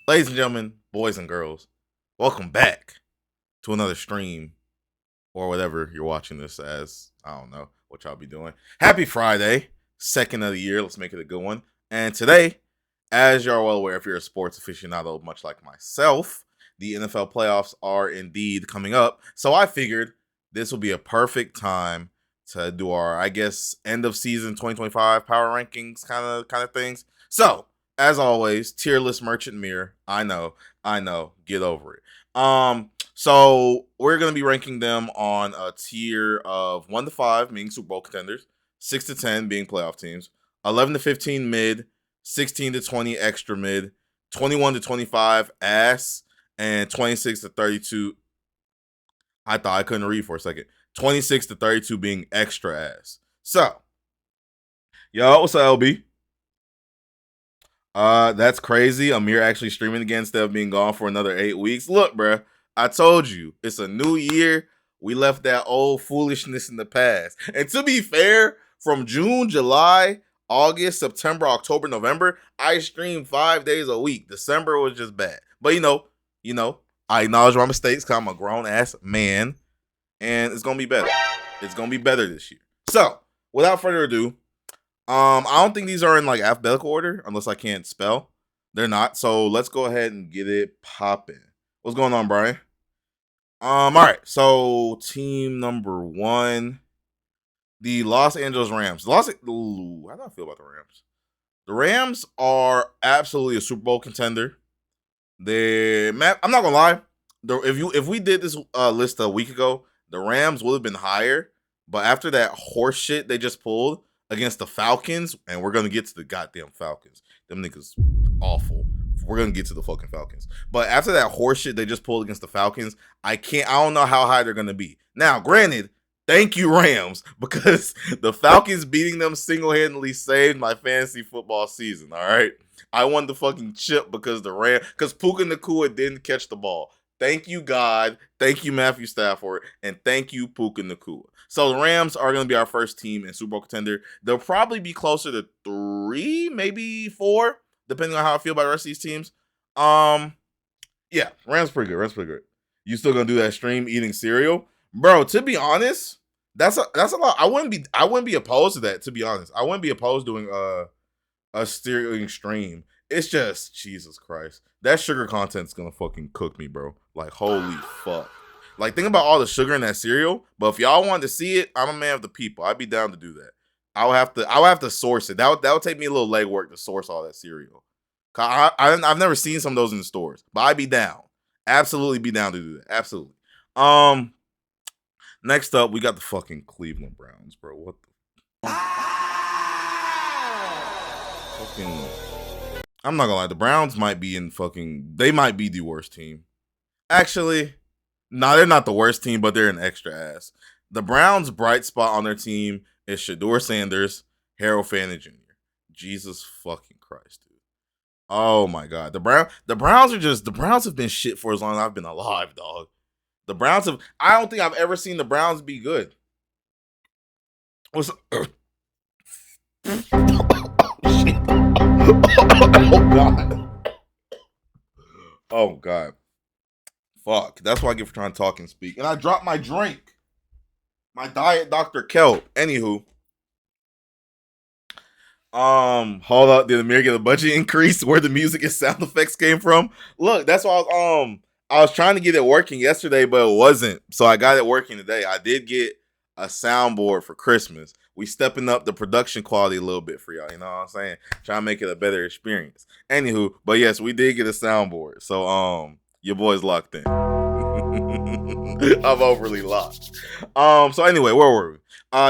Ladies and gentlemen, boys and girls, welcome back to another stream or whatever you're watching this as. I don't know what y'all be doing. Happy Friday, second of the year. Let's make it a good one. And today, as you're well aware, if you're a sports aficionado, much like myself, the NFL playoffs are indeed coming up. So I figured this will be a perfect time to do our, I guess, end of season 2025 power rankings kind of things. So as always, tier list merchant mirror. I know. Get over it. So we're gonna be ranking them on a tier of 1 to 5, meaning Super Bowl contenders, 6 to 10 being playoff teams, 11 to 15 mid, 16 to 20 extra mid, 21 to 25 ass, and 26 to 32. I thought I couldn't read for a second. 26 to 32 being extra ass. So, yo, what's up, LB? That's crazy. Amir actually streaming again instead of being gone for another 8 weeks. Look, bruh, I told you, it's a new year. We left that old foolishness in the past. And to be fair, from June, July, August, September, October, November, I streamed 5 days a week. December was just bad. But I acknowledge my mistakes because I'm a grown ass man. And it's gonna be better. It's gonna be better this year. So, without further ado, I don't think these are in like alphabetical order unless I can't spell. They're not. So let's go ahead and get it popping. What's going on, Brian? All right. So team number 1, the Los Angeles Rams. How do I feel about the Rams? The Rams are absolutely a Super Bowl contender. I'm not gonna lie. If we did this list a week ago, the Rams would have been higher. But after that horse shit they just pulled against the Falcons, and we're gonna get to the goddamn Falcons. Them niggas awful. We're gonna get to the fucking Falcons. But after that horse shit they just pulled against the Falcons, I don't know how high they're gonna be. Now, granted, thank you, Rams, because the Falcons beating them single-handedly saved my fantasy football season. All right. I won the fucking chip because Puka Nacua didn't catch the ball. Thank you, God. Thank you, Matthew Stafford. And thank you, Puka Nacua. So the Rams are going to be our first team in Super Bowl contender. They'll probably be closer to 3, maybe 4, depending on how I feel about the rest of these teams. Yeah, Rams pretty good. You still going to do that stream eating cereal? Bro, to be honest, that's a lot. I wouldn't be opposed to that, to be honest. I wouldn't be opposed to doing a steering stream. It's just Jesus Christ. That sugar content's gonna fucking cook me, bro. Like, holy fuck. Like, think about all the sugar in that cereal. But if y'all wanted to see it, I'm a man of the people. I'd be down to do that. I'll have to source it. That would take me a little legwork to source all that cereal. I've never seen some of those in the stores, but I'd be down. Absolutely be down to do that. Absolutely. Next up, we got the fucking Cleveland Browns, bro. What the fucking? I'm not gonna lie. The Browns might be they might be the worst team. Actually, no, they're not the worst team, but they're an extra ass. The Browns' bright spot on their team is Shador Sanders, Harold Fannin Jr. Jesus fucking Christ, dude. Oh my God. The Browns have been shit for as long as I've been alive, dog. I don't think I've ever seen the Browns be good. Oh God. Oh God. Fuck. That's what I get for trying to talk and speak. And I dropped my drink. My Diet Dr. Kelp. Anywho. Hold up. Did Amir get a budget increase where the music and sound effects came from? Look, that's why I was trying to get it working yesterday, but it wasn't. So I got it working today. I did get a soundboard for Christmas. We stepping up the production quality a little bit for y'all. You know what I'm saying? Trying to make it a better experience. Anywho, but yes, we did get a soundboard. So your boy's locked in. I'm overly locked. So anyway, where were we?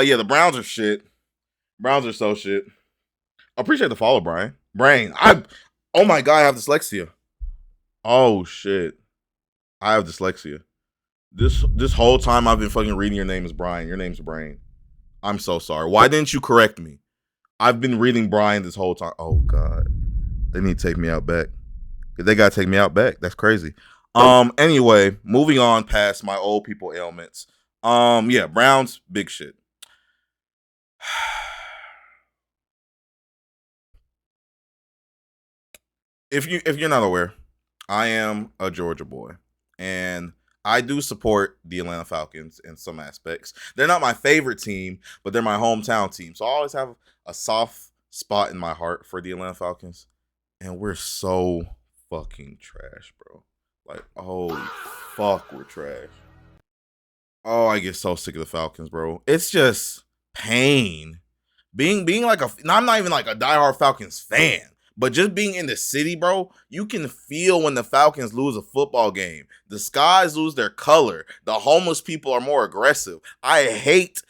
Yeah, the Browns are shit. Browns are so shit. Appreciate the follow, Brian. Oh my God, I have dyslexia. Oh shit. I have dyslexia. This whole time I've been fucking reading your name as Brian. Your name's Brain. I'm so sorry. Why didn't you correct me? I've been reading Brian this whole time. Oh God. They need to take me out back. They gotta take me out back. That's crazy. Anyway, moving on past my old people ailments. Yeah, Browns, big shit. If you're not aware, I am a Georgia boy, and I do support the Atlanta Falcons in some aspects. They're not my favorite team, but they're my hometown team. So I always have a soft spot in my heart for the Atlanta Falcons. And we're so fucking trash, bro. Like, holy fuck, we're trash. Oh, I get so sick of the Falcons, bro. It's just pain. Being like I'm not even like a diehard Falcons fan, but just being in the city, bro, you can feel when the Falcons lose a football game. The skies lose their color. The homeless people are more aggressive. I hate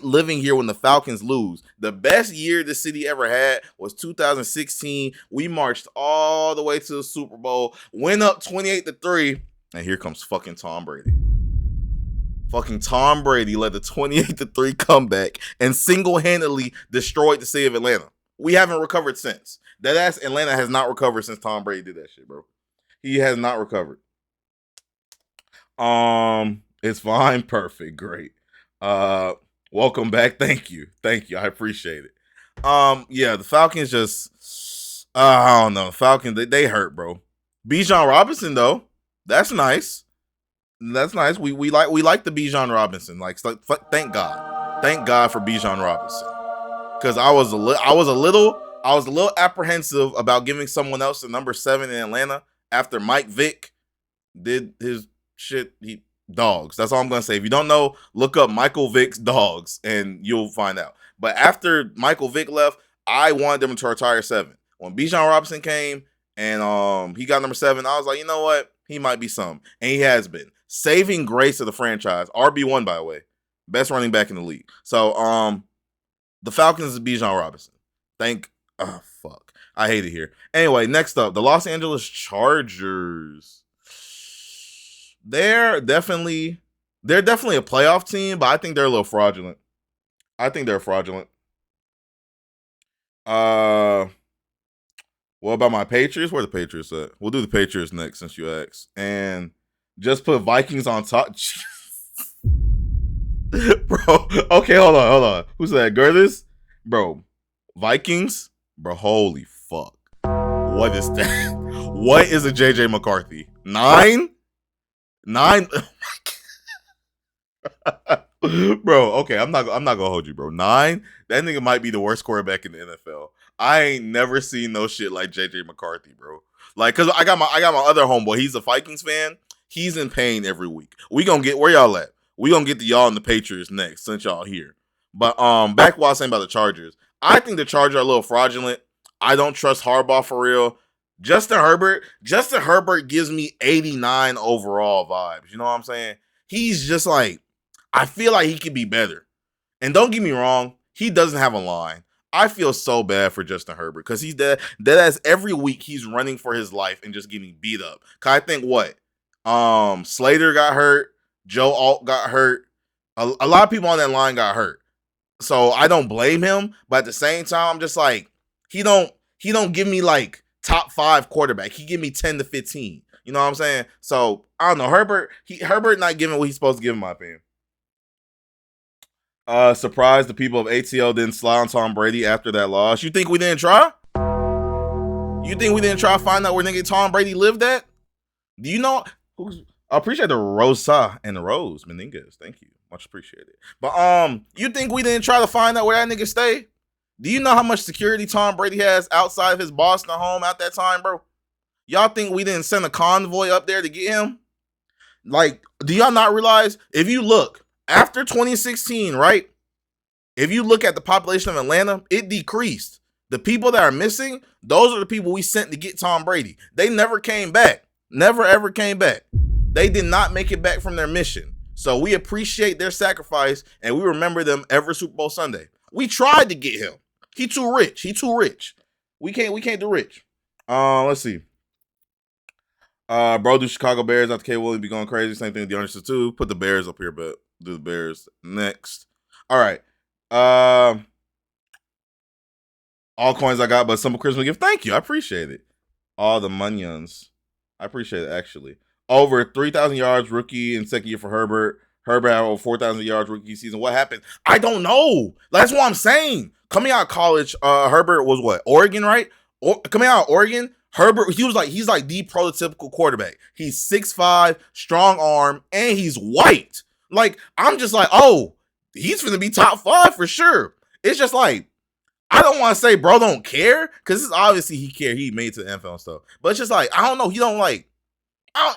living here when the Falcons lose. The best year the city ever had was 2016. We marched all the way to the Super Bowl, went up 28-3, and here comes fucking Tom Brady. Fucking Tom Brady led the 28-3 comeback and single-handedly destroyed the city of Atlanta. We haven't recovered since. That ass Atlanta has not recovered since Tom Brady did that shit, bro. He has not recovered. It's fine, perfect, great. Welcome back. Thank you. I appreciate it. Yeah, the Falcons just I don't know. Falcons, they hurt, bro. Bijan Robinson, though, that's nice. That's nice. We like the Bijan Robinson. Like, thank God for Bijan Robinson. Because I was a little apprehensive about giving someone else the number 7 in Atlanta after Mike Vick did his shit. Dogs. That's all I'm gonna say. If you don't know, look up Michael Vick's dogs and you'll find out. But after Michael Vick left, I wanted them to retire 7. When Bijan Robinson came and he got number 7, I was like, you know what? He might be some. And he has been. Saving grace of the franchise. RB1, by the way. Best running back in the league. So the Falcons is Bijan Robinson. Fuck. I hate it here. Anyway, next up, the Los Angeles Chargers. They're definitely a playoff team, but I think they're a little fraudulent. I think they're fraudulent. What about my Patriots? Where the Patriots at? We'll do the Patriots next since you asked. And just put Vikings on top. Bro, okay, hold on. Who's that? Gertis? Bro, Vikings? Bro, holy fuck. What is that? What is a JJ McCarthy? 9? Bro, okay, I'm not gonna hold you, bro. 9? That nigga might be the worst quarterback in the NFL. I ain't never seen no shit like JJ McCarthy, bro. Like, cause I got my other homeboy. He's a Vikings fan. He's in pain every week. We gonna get where y'all at. We gonna get to y'all and the Patriots next, since y'all here. But back what I was saying about the Chargers. I think the Chargers are a little fraudulent. I don't trust Harbaugh for real. Justin Herbert gives me 89 overall vibes. You know what I'm saying? He's just like, I feel like he could be better. And don't get me wrong, he doesn't have a line. I feel so bad for Justin Herbert because he's dead as every week he's running for his life and just getting beat up. Cause I think Slater got hurt, Joe Alt got hurt, a lot of people on that line got hurt. So I don't blame him, but at the same time, I'm just like, he don't give me like top 5 quarterback. He give me 10 to 15. You know what I'm saying? So I don't know. Herbert not giving what he's supposed to give, in my opinion. Surprised the people of ATL didn't slide on Tom Brady after that loss. You think we didn't try? You think we didn't try to find out where nigga Tom Brady lived at? Do you know? I appreciate the Rosa and the Rose Meningas. Thank you. Much appreciated. But you think we didn't try to find out where that nigga stay? Do you know how much security Tom Brady has outside of his Boston home at that time, bro? Y'all think we didn't send a convoy up there to get him? Like, do y'all not realize, if you look, after 2016, right? If you look at the population of Atlanta, it decreased. The people that are missing, those are the people we sent to get Tom Brady. They never came back. Never, ever came back. They did not make it back from their mission. So we appreciate their sacrifice, and we remember them every Super Bowl Sunday. We tried to get him. He too rich. We can't do rich. Let's see. Bro, do Chicago Bears after K. Willie be going crazy? Same thing with the Understood too. Put the Bears up here, but do the Bears next. All right. All coins I got, but simple Christmas gift. Thank you. I appreciate it. All the Munions. I appreciate it, actually. Over 3,000 yards rookie in second year for Herbert. Herbert had over 4,000 yards rookie season. What happened? I don't know. That's what I'm saying. Coming out of college, Herbert was what? Oregon, right? Coming out of Oregon, Herbert, he's like the prototypical quarterback. He's 6'5", strong arm, and he's white. Like, I'm just like, oh, he's gonna be top 5 for sure. It's just like, I don't want to say bro don't care, because it's obviously he care. He made it to the NFL and stuff. But it's just like, I don't know. He don't like,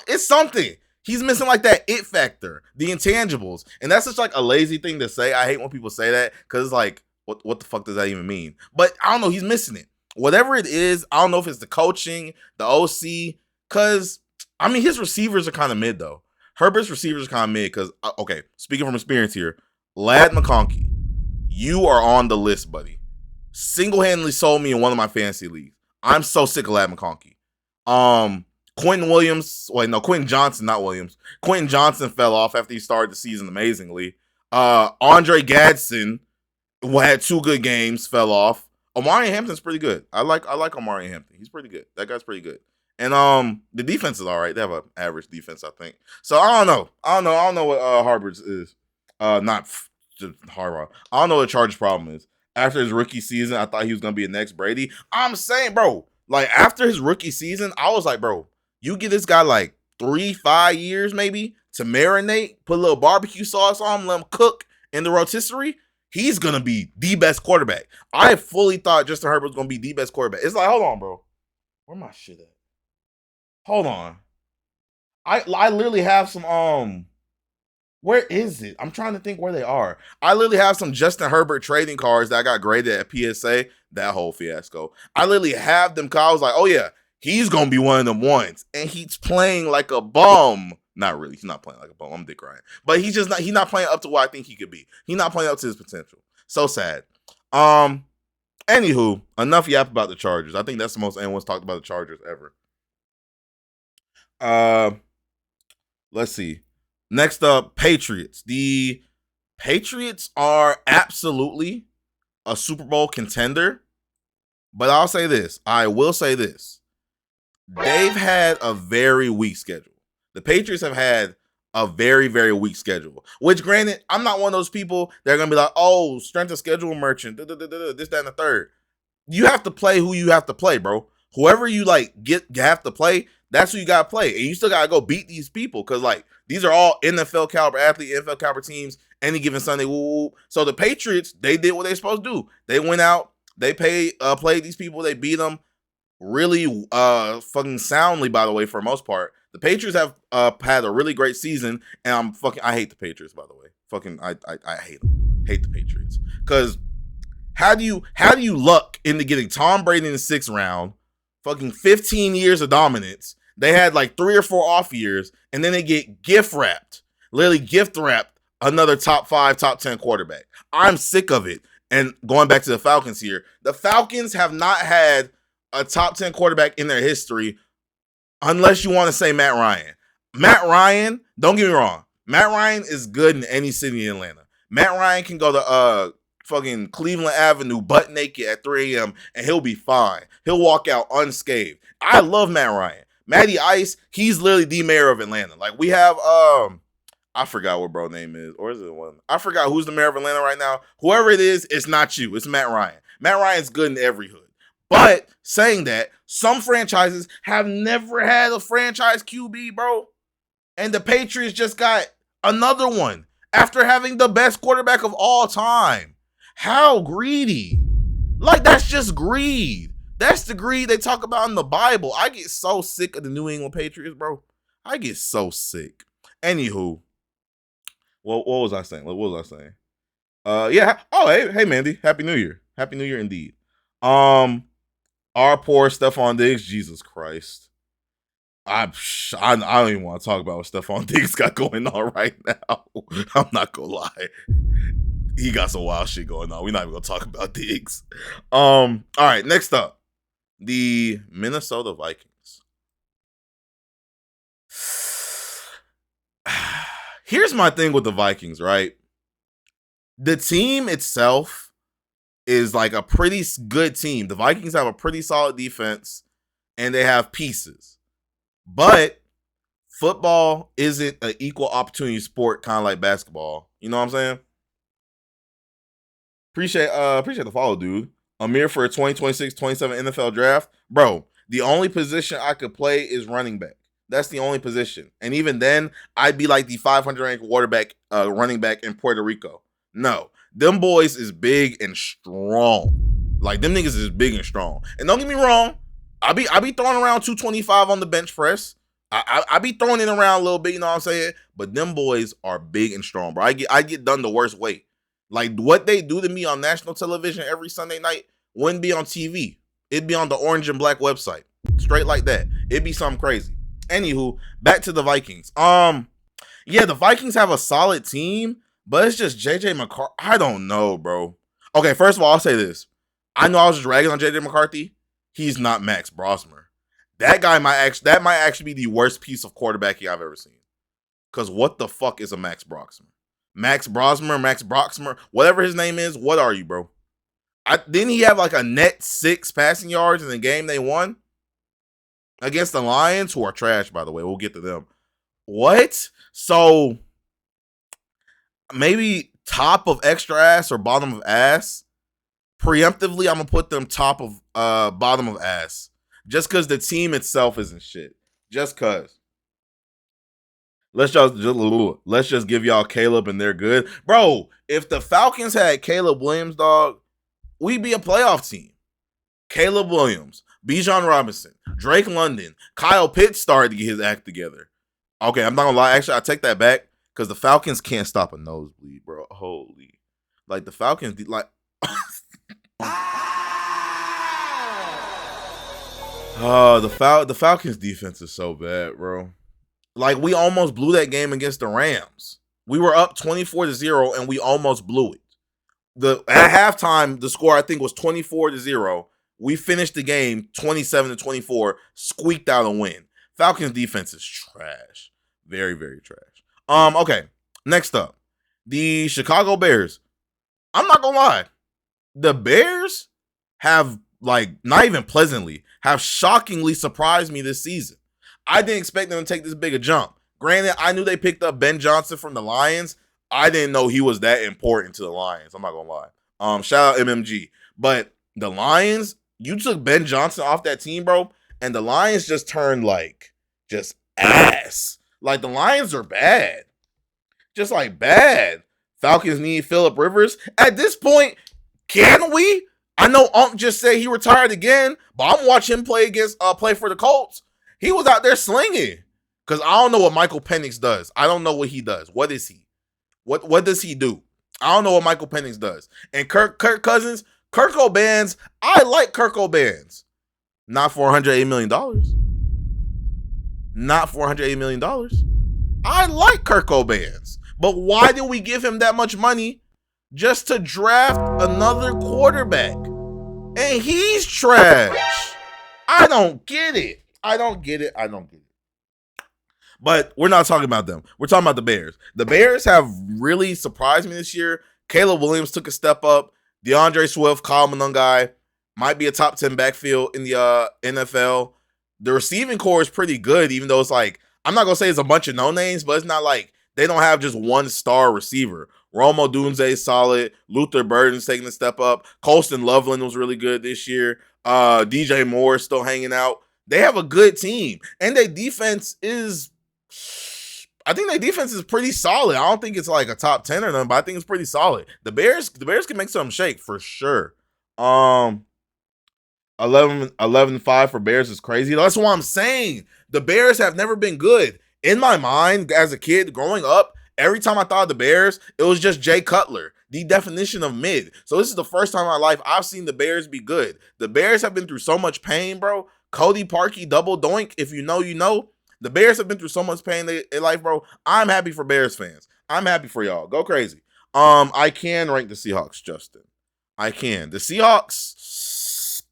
it's something. He's missing like that it factor, the intangibles. And that's just like a lazy thing to say. I hate when people say that, because it's like, what the fuck does that even mean? But I don't know. He's missing it. Whatever it is, I don't know if it's the coaching, the OC, because, I mean, his receivers are kind of mid, though. Herbert's receivers are kind of mid, because, okay, speaking from experience here, Lad McConkey, you are on the list, buddy. Single-handedly sold me in one of my fantasy leagues. I'm so sick of Lad McConkey. Quentin Johnson, not Williams. Quentin Johnson fell off after he started the season amazingly. Andre Gadsden, who had 2 good games, fell off. Omari Hampton's pretty good. I like Omari Hampton. He's pretty good. That guy's pretty good. And the defense is all right. They have an average defense, I think. So I don't know what Harvard's is. Not just Harvard. I don't know what the Chargers' problem is. After his rookie season, I thought he was gonna be the next Brady. I'm saying, bro, like after his rookie season, I was like, bro, you give this guy like 3-5 years maybe to marinate, put a little barbecue sauce on him, let him cook in the rotisserie. He's going to be the best quarterback. I fully thought Justin Herbert was going to be the best quarterback. It's like, hold on, bro. Where my shit at? Hold on. I literally have some, where is it? I'm trying to think where they are. I literally have some Justin Herbert trading cards that I got graded at PSA. That whole fiasco. I literally have them because I was like, oh yeah, he's going to be one of them ones. And he's playing like a bum. Not really. He's not playing like a bum. I'm Dick Ryan. But he's not playing up to what I think he could be. He's not playing up to his potential. So sad. Anywho, enough yap about the Chargers. I think that's the most anyone's talked about the Chargers ever. Let's see. Next up, Patriots. The Patriots are absolutely a Super Bowl contender. But I'll say this. I will say this. They've had a very weak schedule. The Patriots have had a very, very weak schedule. Which, granted, I'm not one of those people that are going to be like, oh, strength of schedule merchant, this, that, and the third. You have to play who you have to play, bro. Whoever you, like, have to play, that's who you got to play. And you still got to go beat these people because, like, these are all NFL caliber athletes, NFL caliber teams, any given Sunday. Woo. So the Patriots, they did what they supposed to do. They went out, they played these people, they beat them really fucking soundly, by the way, for the most part. The Patriots have had a really great season, and I hate the Patriots, by the way. I hate them. Hate the Patriots. Because how do you luck into getting Tom Brady in the 6th round, fucking 15 years of dominance? They had like 3 or 4 off years, and then they get literally gift wrapped another top 5, top 10 quarterback. I'm sick of it. And going back to the Falcons here, the Falcons have not had a top 10 quarterback in their history. Unless you want to say Matt Ryan. Matt Ryan, don't get me wrong. Matt Ryan is good in any city in Atlanta. Matt Ryan can go to fucking Cleveland Avenue butt naked at 3 a.m. and he'll be fine. He'll walk out unscathed. I love Matt Ryan. Matty Ice, he's literally the mayor of Atlanta. Like we have, I forgot what bro name is. Or is it one? I forgot who's the mayor of Atlanta right now. Whoever it is, it's not you. It's Matt Ryan. Matt Ryan's good in every hood. But saying that, some franchises have never had a franchise QB, bro. And the Patriots just got another one after having the best quarterback of all time. How greedy. Like, that's just greed. That's the greed they talk about in the Bible. I get so sick of the New England Patriots, bro. I get so sick. Anywho. What was I saying? Yeah. Oh, hey, Mandy. Happy New Year. Happy New Year indeed. Our poor Stephon Diggs, Jesus Christ. I don't even want to talk about what Stephon Diggs got going on right now. I'm not gonna lie. He got some wild shit going on. We're not even gonna talk about Diggs. All right, next up. The Minnesota Vikings. Here's my thing with the Vikings, right? The team itself is like a pretty good team. The Vikings have a pretty solid defense and they have pieces. But football isn't an equal opportunity sport, kind of like basketball. You know what I'm saying? Appreciate the follow, dude. Amir for a 2026-27 NFL draft. Bro, The only position I could play is running back. That's the only position. And even then, I'd be like the 500 ranked quarterback, running back in Puerto Rico. No, them boys is big and strong. Like them niggas is big and strong. And don't get me wrong, I be throwing around 225 on the bench press. I be throwing it around a little bit, you know what I'm saying? But them boys are big and strong, bro. I get done the worst way. Like what they do to me on national television every Sunday night wouldn't be on TV. It'd be on the Orange and Black website. Straight like that. It'd be something crazy. Anywho, back to the Vikings. Yeah, the Vikings have a solid team, but it's just JJ McCarthy. I don't know, bro. Okay, first of all, I'll say this. I know I was just ragging on JJ McCarthy. He's not Max Brosmer. That might actually be the worst piece of quarterbacking I've ever seen. Because what the fuck is a Max Brosmer? Max Broxmer, whatever his name is, what are you, bro? Didn't he have like a net 6 passing yards in the game they won? Against the Lions, who are trash, by the way. We'll get to them. What? So, maybe top of extra ass or bottom of ass? Preemptively, I'm going to put them top of bottom of ass. Just because the team itself isn't shit. Just because. Let's just give y'all Caleb and they're good. Bro, if the Falcons had Caleb Williams, dog, we'd be a playoff team. Caleb Williams, Bijan Robinson, Drake London, Kyle Pitts started to get his act together. Okay, I'm not gonna lie. Actually, I take that back because the Falcons can't stop a nosebleed, bro. Holy, like the Falcons, like. The Falcons defense is so bad, bro. Like we almost blew that game against the Rams. We were up 24-0 and we almost blew it. At halftime, the score I think was 24-0. We finished the game 27-24, squeaked out a win. Falcons defense is trash. Very, very trash. Okay. Next up, the Chicago Bears. I'm not gonna lie. The Bears have, like, not even pleasantly, have shockingly surprised me this season. I didn't expect them to take this big a jump. Granted, I knew they picked up Ben Johnson from the Lions. I didn't know he was that important to the Lions. I'm not gonna lie. Shout out MMG. But the Lions, you took Ben Johnson off that team, bro, and the Lions just turned like just ass. Like the Lions are bad. Just like bad. Falcons need Phillip Rivers. At this point, can we? I know Unc just said he retired again, but I'm watching him play for the Colts. He was out there slinging. Because I don't know what Michael Penix does. I don't know what he does. What is he? What does he do? I don't know what Michael Penix does. And Kirk Cousins, Kirk O'Bands, I like Kirk O'Bands. Not $480 million. Not $480 million. I like Kirk O'Bands. But why did we give him that much money just to draft another quarterback? And he's trash. I don't get it. I don't get it. But we're not talking about them. We're talking about the Bears. The Bears have really surprised me this year. Caleb Williams took a step up. DeAndre Swift, Kyle Monangai, might be a top 10 backfield in the NFL. The receiving core is pretty good, even though it's like, I'm not going to say it's a bunch of no-names, but it's not like they don't have just one star receiver. Rome Odunze is solid. Luther Burden's taking a step up. Colston Loveland was really good this year. DJ Moore is still hanging out. They have a good team. And their defense is... I think their defense is pretty solid. I don't think it's like a top 10 or nothing, but I think it's pretty solid. The Bears can make something shake for sure. 11-5 for Bears is crazy. That's what I'm saying. The Bears have never been good. In my mind, as a kid growing up, every time I thought of the Bears, it was just Jay Cutler, the definition of mid. So this is the first time in my life I've seen the Bears be good. The Bears have been through so much pain, bro. Cody Parkey, double doink. If you know, you know. The Bears have been through so much pain in life, bro. I'm happy for Bears fans. I'm happy for y'all. Go crazy. I can rank the Seahawks, Justin. I can. The Seahawks,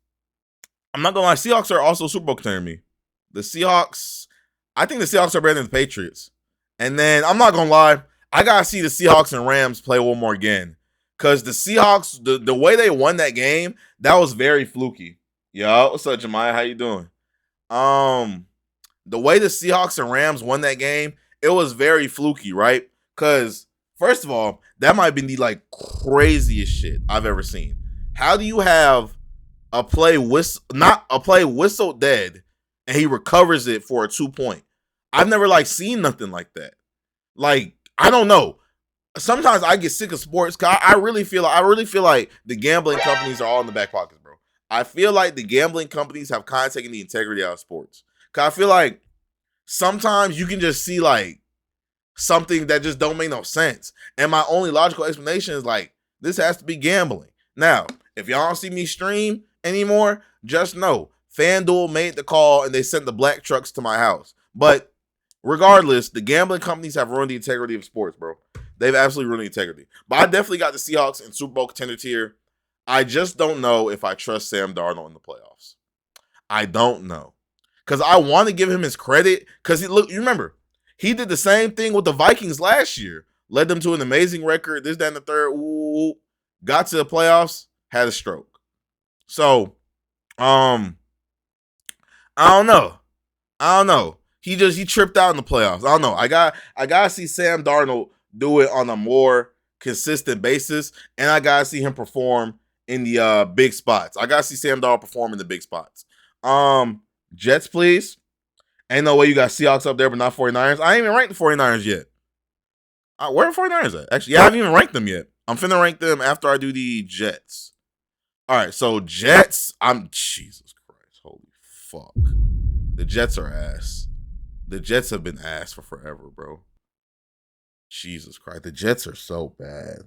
I'm not gonna lie, Seahawks are also Super Bowl contender to me. The Seahawks, I think the Seahawks are better than the Patriots. And then, I'm not gonna lie, I gotta see the Seahawks and Rams play one more again. Because the Seahawks, the way they won that game, that was very fluky. Yo, what's up, Jemiah? How you doing? The way the Seahawks and Rams won that game, it was very fluky, right? Because, first of all, that might have been the, like, craziest shit I've ever seen. How do you have not a play whistled dead, and he recovers it for a 2 point. I've never like seen nothing like that. Like I don't know. Sometimes I get sick of sports. Cause I really feel like the gambling companies are all in the back pockets, bro. I feel like the gambling companies have kind of taken the integrity out of sports. Cause I feel like sometimes you can just see like something that just don't make no sense. And my only logical explanation is like, this has to be gambling. Now, if y'all don't see me stream anymore, just know FanDuel made the call and they sent the black trucks to my house. But regardless, the gambling companies have ruined the integrity of sports, bro. They've absolutely ruined the integrity. But I definitely got the Seahawks in Super Bowl contender tier. I just don't know if I trust Sam Darnold in the playoffs. I don't know. Because I want to give him his credit. Because you remember, he did the same thing with the Vikings last year. Led them to an amazing record. This, that, and the third. Ooh, got to the playoffs, had a stroke. So, I don't know. He tripped out in the playoffs. I don't know. I gotta see Sam Darnold do it on a more consistent basis, and I gotta see him perform in the big spots. I gotta see Sam Darnold perform in the big spots. Jets, please. Ain't no way you got Seahawks up there, but not 49ers. I ain't even ranked the 49ers yet. Where are the 49ers at? Actually, yeah, I haven't even ranked them yet. I'm finna rank them after I do the Jets. All right, so Jets, Jesus Christ, holy fuck. The Jets are ass. The Jets have been ass for forever, bro. Jesus Christ, the Jets are so bad.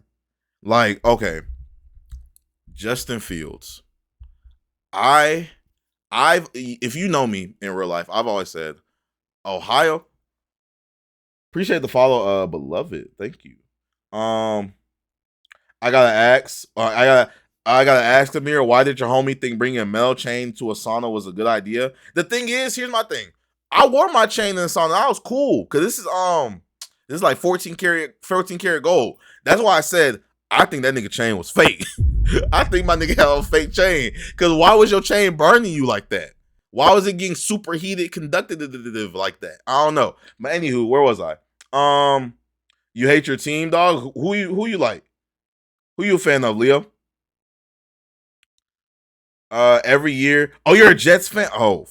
Like, okay, Justin Fields. If you know me in real life, I've always said, Ohio. Appreciate the follow, beloved. Thank you. I gotta ask. I gotta ask Amir, why did your homie think bringing a metal chain to a sauna was a good idea? The thing is, here's my thing. I wore my chain in the sauna. I was cool because this is like 14 karat gold. That's why I said I think that nigga chain was fake. I think my nigga had a fake chain. Because why was your chain burning you like that? Why was it getting superheated, conducted like that? I don't know. But anywho, where was I? You hate your team, dog? Who you like? Who you a fan of, Leo? Every year. Oh, you're a Jets fan? Oh,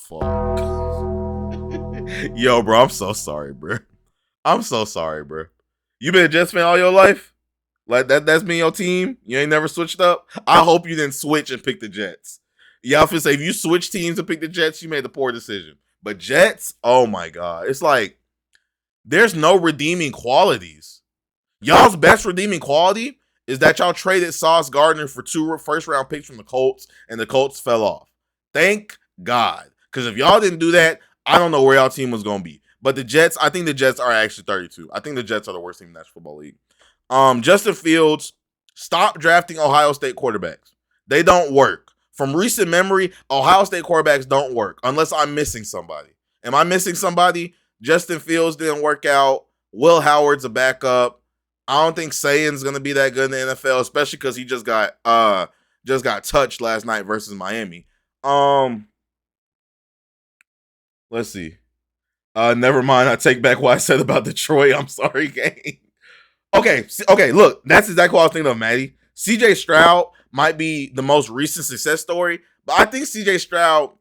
fuck. Yo, bro, I'm so sorry, bro. I'm so sorry, bro. You been a Jets fan all your life? Like that's been your team? You ain't never switched up? I hope you didn't switch and pick the Jets. Y'all finna say if you switch teams and pick the Jets, you made the poor decision. But Jets, oh my God. It's like there's no redeeming qualities. Y'all's best redeeming quality is that y'all traded Sauce Gardner for 2 first-round picks from the Colts, and the Colts fell off. Thank God. Because if y'all didn't do that, I don't know where y'all team was going to be. But the Jets, I think the Jets are actually 32. I think the Jets are the worst team in the National Football League. Justin Fields, stop drafting Ohio State quarterbacks. They don't work. From recent memory, Ohio State quarterbacks don't work unless I'm missing somebody. Am I missing somebody? Justin Fields didn't work out. Will Howard's a backup. I don't think Sayan's gonna be that good in the NFL, especially because he just got touched last night versus Miami. Let's see. Never mind. I take back what I said about Detroit. I'm sorry, gang. Okay. Look, that's exactly what I was thinking of, Maddie. CJ Stroud might be the most recent success story, but I think CJ Stroud.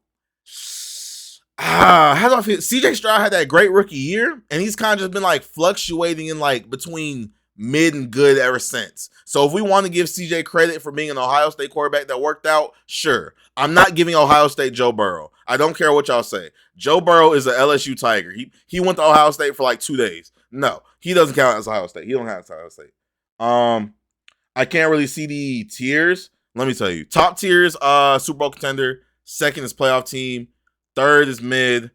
How do I feel? CJ Stroud had that great rookie year, and he's kind of just been like fluctuating in like between mid and good ever since. So if we want to give CJ credit for being an Ohio State quarterback that worked out, sure. I'm not giving Ohio State Joe Burrow. I don't care what y'all say. Joe Burrow is an LSU Tiger. He went to Ohio State for like 2 days. No, he doesn't count as Ohio State. He don't have as Ohio State. I can't really see the tiers. Let me tell you. Top tiers, Super Bowl contender. Second is playoff team. Third is mid.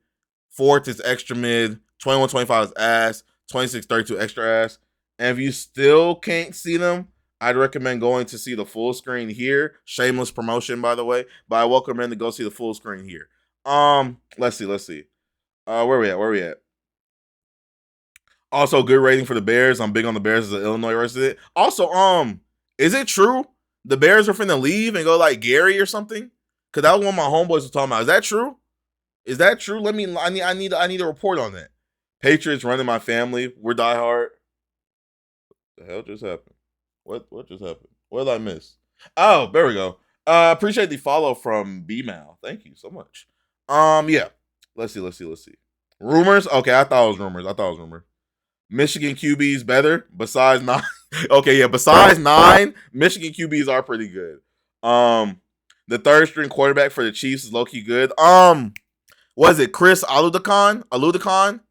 Fourth is extra mid. 21-25 is ass. 26-32 extra ass. And if you still can't see them, I'd recommend going to see the full screen here. Shameless promotion, by the way. But I welcome them to go see the full screen here. Let's see. Where we at? Also, good rating for the Bears. I'm big on the Bears as an Illinois resident. Also, is it true the Bears are finna leave and go like Gary or something? Cause that was one of my homeboys was talking about. Is that true? I need a report on that. Patriots running my family. We're diehard. The hell just happened? What just happened? What did I miss? Oh, there we go. Appreciate the follow from B-Mal. Thank you so much. Yeah. Let's see. Rumors? Okay, I thought it was rumors. Michigan QBs better besides 9. Okay, yeah, besides 9, Michigan QBs are pretty good. The third string quarterback for the Chiefs is low-key good. What is it? Chris Aludicon?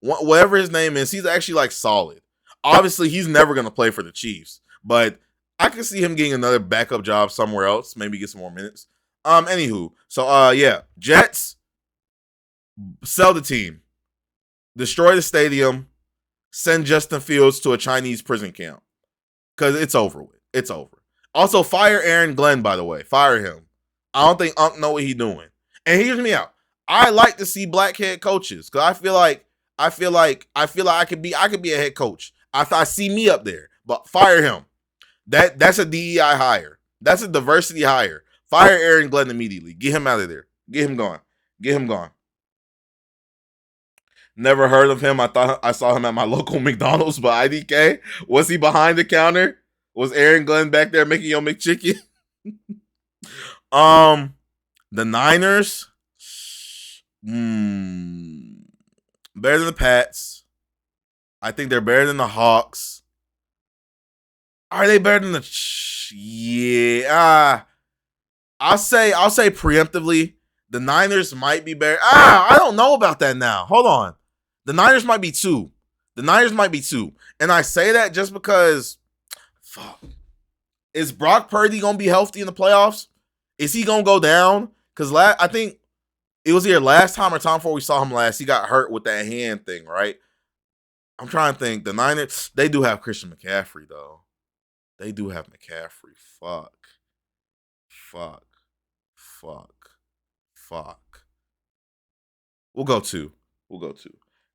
Whatever his name is, he's actually like solid. Obviously, he's never going to play for the Chiefs, but I can see him getting another backup job somewhere else, maybe get some more minutes. Anywho, so yeah, Jets, sell the team, destroy the stadium, send Justin Fields to a Chinese prison camp because it's over with. It's over. Also, fire Aaron Glenn. By the way, fire him. I don't think Unc know what he's doing. And hear me out. I like to see black head coaches because I feel like I could be a head coach. I see me up there, but fire him. That's a DEI hire. That's a diversity hire. Fire Aaron Glenn immediately. Get him out of there. Get him gone. Never heard of him. I thought I saw him at my local McDonald's, but IDK, was he behind the counter? Was Aaron Glenn back there making your McChicken? The Niners, better than the Pats. I think they're better than the Hawks. Are they better than the? Yeah. I'll say preemptively, the Niners might be better. I don't know about that now. Hold on. The Niners might be 2. And I say that just because, fuck. Is Brock Purdy going to be healthy in the playoffs? Is he going to go down? Because I think it was either last time or time before we saw him last, he got hurt with that hand thing, right? I'm trying to think. The Niners, they do have Christian McCaffrey, though. They do have McCaffrey. Fuck. We'll go 2.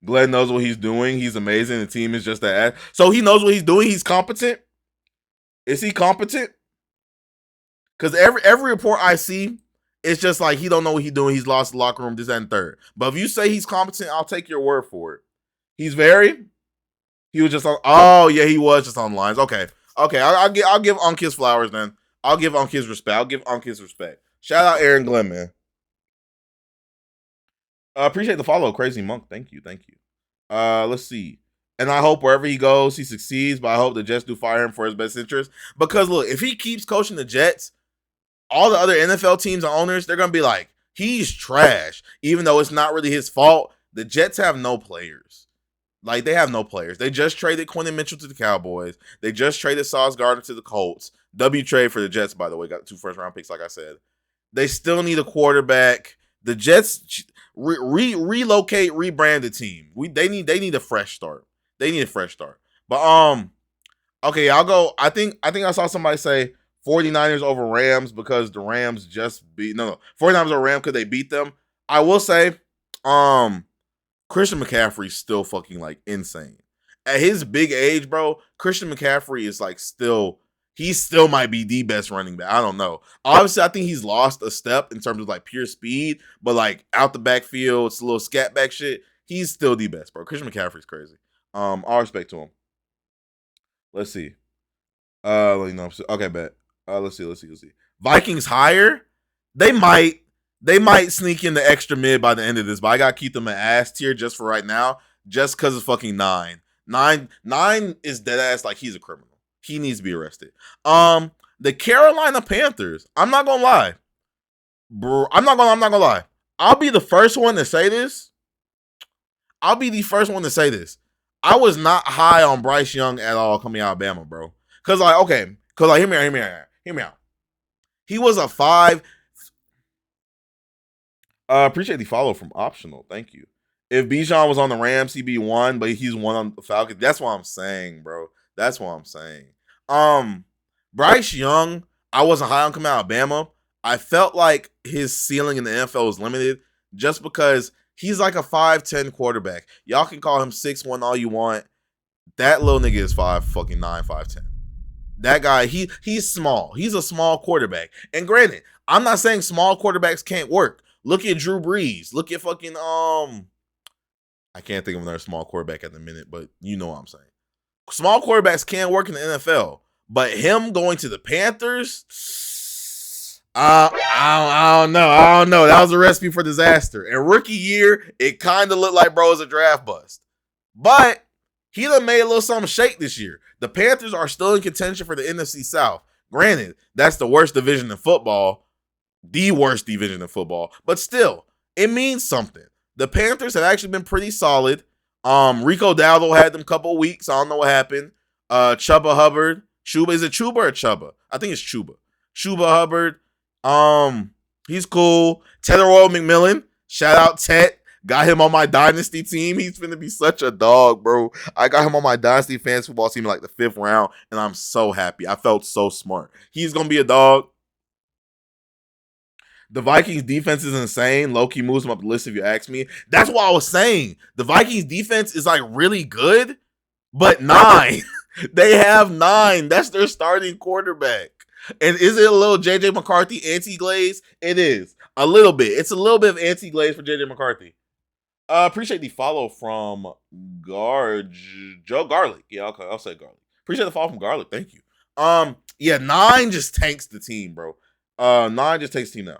Glenn knows what he's doing. He's amazing. The team is just that. So he knows what he's doing. He's competent. Is he competent? Because every report I see, it's just like he don't know what he's doing. He's lost the locker room, this and third. But if you say he's competent, I'll take your word for it. He was just on. Oh yeah, he was just on the lines. Okay. I'll give Unc his flowers then. I'll give Unc his respect. Shout out Aaron Glenn, man. Appreciate the follow, Crazy Monk. Thank you. Let's see. And I hope wherever he goes, he succeeds, but I hope the Jets do fire him for his best interest. Because look, if he keeps coaching the Jets, all the other NFL teams and owners, they're going to be like, he's trash. Even though it's not really his fault, the Jets have no players. Like, they have no players. They just traded Quentin Mitchell to the Cowboys. They just traded Sauce Gardner to the Colts. W trade for the Jets, by the way. Got 2 first-round picks, like I said. They still need a quarterback. The Jets relocate, rebrand the team. They need a fresh start. But okay, I'll go. I think I saw somebody say 49ers over Rams because the Rams just beat 49ers over Rams because they beat them. I will say, Christian McCaffrey's still fucking like insane. At his big age, bro, Christian McCaffrey is like he still might be the best running back. I don't know. Obviously, I think he's lost a step in terms of like pure speed, but like out the backfield, it's a little scat back shit. He's still the best, bro. Christian McCaffrey's crazy. All respect to him. Let's see. Okay, bet. Let's see. Vikings higher. They might sneak in the extra mid by the end of this, but I gotta keep them an ass tier just for right now, just because it's fucking 9. 9 is dead ass like he's a criminal. He needs to be arrested. The Carolina Panthers. I'm not gonna lie, bro. I'm not gonna lie. I'll be the first one to say this. I was not high on Bryce Young at all coming out of Bama, bro. Cause hear me out. He was a 5. Appreciate the follow from Optional. Thank you. If Bijan was on the Rams, he'd be 1, but he's 1 on the Falcons. That's what I'm saying, bro. Bryce Young, I wasn't high on coming out of Bama. I felt like his ceiling in the NFL was limited just because he's like a 5'10" quarterback. Y'all can call him 6'1" all you want. That little nigga is 5'9", 5'10". That guy, he's small. He's a small quarterback. And granted, I'm not saying small quarterbacks can't work. Look at Drew Brees. Look at fucking I can't think of another small quarterback at the minute, but you know what I'm saying. Small quarterbacks can work in the NFL, but him going to the Panthers, I don't know. I don't know. That was a recipe for disaster. And rookie year, it kind of looked like bro was a draft bust. But he done made a little something shake this year. The Panthers are still in contention for the NFC South. Granted, that's the worst division in football, the worst division in football, but still, it means something. The Panthers have actually been pretty solid. Rico Dowdle had them a couple weeks. I don't know what happened. Chuba Hubbard. Chuba, is it Chuba or Chuba? I think it's Chuba. Chuba Hubbard. He's cool. Tetherwell McMillan. Shout out Tet. Got him on my dynasty team. He's finna be such a dog, bro. I got him on my dynasty fantasy football team in like the 5th round, and I'm so happy. I felt so smart. He's gonna be a dog. The Vikings defense is insane. Low-key moves him up the list if you ask me. That's what I was saying. The Vikings defense is like really good, but 9. They have 9. That's their starting quarterback. And is it a little JJ McCarthy anti-glaze? It is. A little bit. It's a little bit of anti-glaze for JJ McCarthy. Appreciate the follow from Joe Garlic. Yeah, okay, I'll say Garlic. Appreciate the follow from Garlic. Thank you. Yeah, 9 just tanks the team, bro. 9 just takes the team now.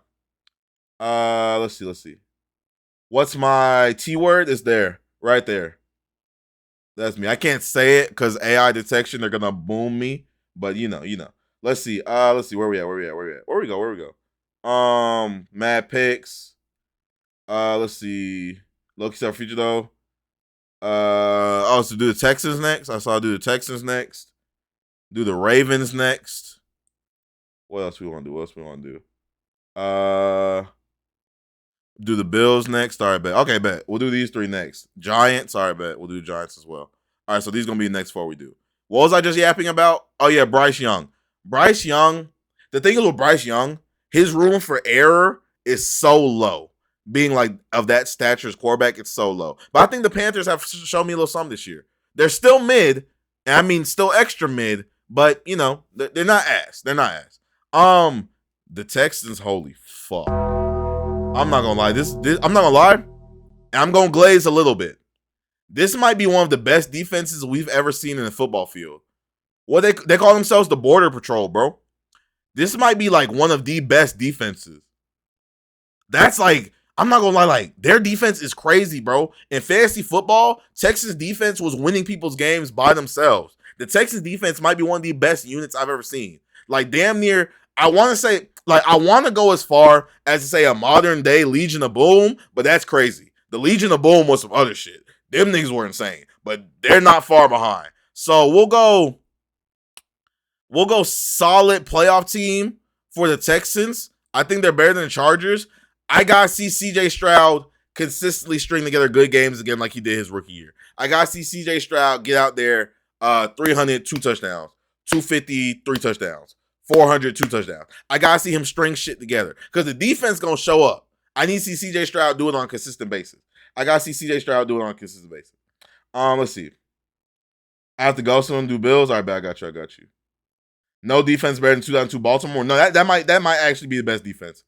Let's see. What's my T word? It's there. Right there. That's me. I can't say it because AI detection, they're gonna boom me. But you know. Let's see. Where we at? Where we go? Mad picks. Let's see. Loki Star Future though. So do the Texans next. I saw do the Texans next. Do the Ravens next. What else we want to do? Do the Bills next. All right, bet. Okay, bet. We'll do these 3 next. Giants. All right, bet. We'll do Giants as well. All right, so these are going to be the next 4 we do. What was I just yapping about? Oh, yeah, Bryce Young. Bryce Young, the thing is with Bryce Young, his room for error is so low. Being like of that stature as quarterback, it's so low. But I think the Panthers have shown me a little something this year. They're still mid, and I mean still extra mid, but you know, they're not ass. They're not ass. The Texans, holy fuck. I'm not gonna lie. I'm not gonna lie. And I'm gonna glaze a little bit. This might be one of the best defenses we've ever seen in a football field. What they call themselves the Border Patrol, bro. This might be like one of the best defenses. That's like, I'm not gonna lie, like their defense is crazy, bro. In fantasy football, Texas defense was winning people's games by themselves. The Texas defense might be one of the best units I've ever seen. Like damn near, I want to say, like I want to go as far as to say a modern day Legion of Boom, but that's crazy. The Legion of Boom was some other shit. Them niggas were insane, but they're not far behind. So we'll go solid playoff team for the Texans. I think they're better than the Chargers. I gotta see CJ Stroud consistently string together good games again like he did his rookie year. I gotta see CJ Stroud get out there 300, 2 touchdowns, 250, 3 touchdowns, 400, 2 touchdowns. I gotta see him string shit together because the defense gonna show up. I need to see CJ Stroud do it on a consistent basis. Let's see. I have to go soon and do Bills. All right, bet. I got you. No defense better than 2002 Baltimore. No, that might actually be the best defense.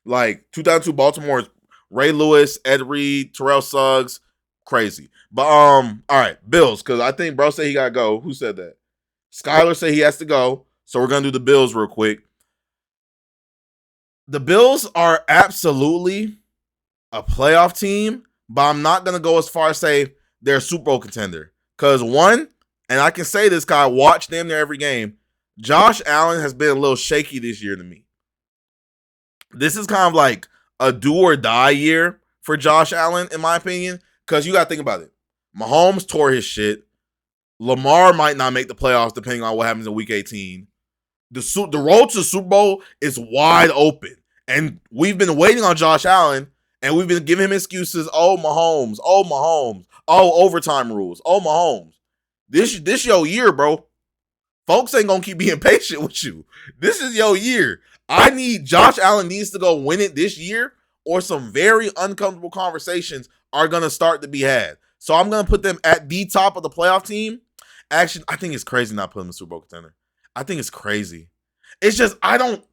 Like 2002 Baltimore is Ray Lewis, Ed Reed, Terrell Suggs, crazy. But all right, Bills, because I think bro said he gotta go. Who said that? Skyler said he has to go. So we're gonna do the Bills real quick. The Bills are absolutely a playoff team, but I'm not gonna go as far as say they're a Super Bowl contender. Because one, and I can say this guy watched them there every game. Josh Allen has been a little shaky this year to me. This is kind of like a do or die year for Josh Allen, in my opinion, because you got to think about it. Mahomes tore his shit. Lamar might not make the playoffs depending on what happens in Week 18. The road to the Super Bowl is wide open, and we've been waiting on Josh Allen, and we've been giving him excuses. Oh, Mahomes. Oh, overtime rules. Oh, Mahomes. This your year, bro. Folks ain't gonna keep being patient with you. This is your year. Josh Allen needs to go win it this year, or some very uncomfortable conversations are gonna start to be had. So I'm gonna put them at the top of the playoff team. Actually, I think it's crazy not putting them in the Super Bowl contender. I think it's crazy. It's just I don't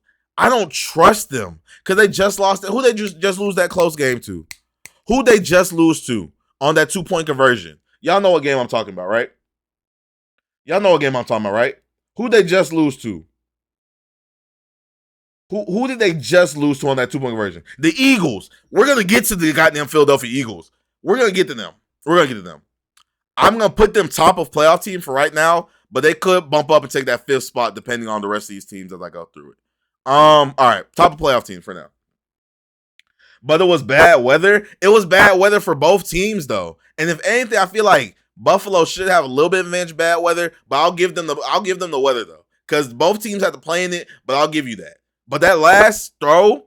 trust them because they just lost it. Who they just lose that close game to? Who they just lose to on that 2-point conversion? Y'all know what game I'm talking about, right? Who they just lose to? Who did they just lose to on that 2-point conversion? The Eagles. We're gonna get to the goddamn Philadelphia Eagles. We're gonna get to them. I'm gonna put them top of playoff team for right now, but they could bump up and take that 5th spot depending on the rest of these teams as I go through it. All right, top of playoff team for now. But it was bad weather. It was bad weather for both teams though. And if anything, I feel like Buffalo should have a little bit of advantage bad weather, but I'll give them the weather though. Because both teams had to play in it, but I'll give you that. But that last throw,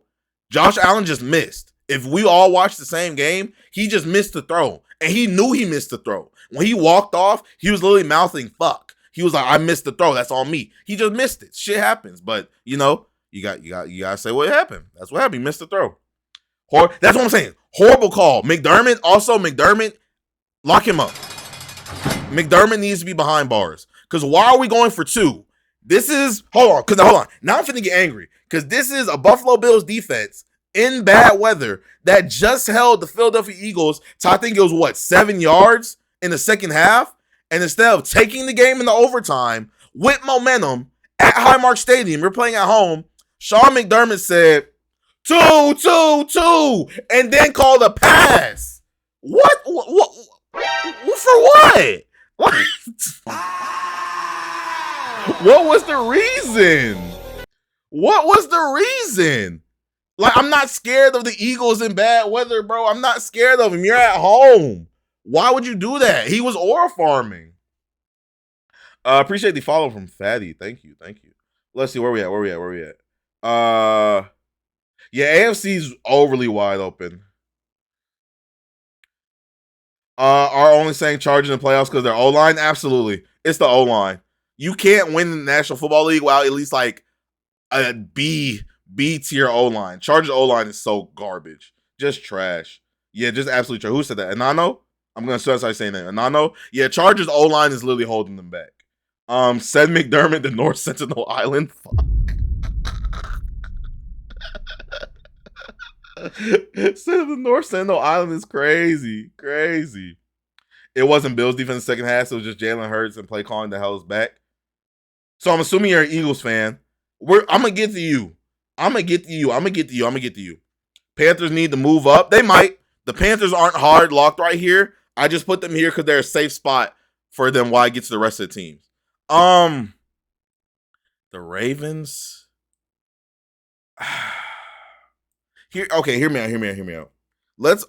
Josh Allen just missed. If we all watched the same game, he just missed the throw. And he knew he missed the throw. When he walked off, he was literally mouthing fuck. He was like, I missed the throw. That's on me. He just missed it. Shit happens. But you gotta say what happened. That's what happened. He missed the throw. That's what I'm saying. Horrible call. McDermott, lock him up. McDermott needs to be behind bars. Because why are we going for 2? Hold on. Now I'm finna get angry. Because this is a Buffalo Bills defense in bad weather that just held the Philadelphia Eagles to, I think it was 7 yards in the second half. And instead of taking the game in the overtime with momentum at Highmark Stadium, you're playing at home, Sean McDermott said, 2, and then called a pass. What? For what? What was the reason? Like, I'm not scared of the Eagles in bad weather, bro. I'm not scared of him. You're at home. Why would you do that? He was aura farming. Appreciate the follow from Fatty. Thank you. Let's see where we at. Yeah, AFC's overly wide open. Are only saying Chargers in the playoffs because they're O-line? Absolutely. It's the O-line. You can't win the National Football League without at least like a B tier O-line. Chargers O-line is so garbage. Just trash. Yeah, just absolutely trash. Who said that? Anano? I'm going to start saying that. Anano? Yeah, Chargers O-line is literally holding them back. Said McDermott, the North Sentinel Island. Fuck. Said the North Sentinel Island is crazy. It wasn't Bills defense second half, so it was just Jalen Hurts and play calling the hell's back. So I'm assuming you're an Eagles fan. I'm gonna get to you. Panthers need to move up. They might. The Panthers aren't hard locked right here. I just put them here because they're a safe spot for them while I get to the rest of the teams. The Ravens. Hear me out. Let's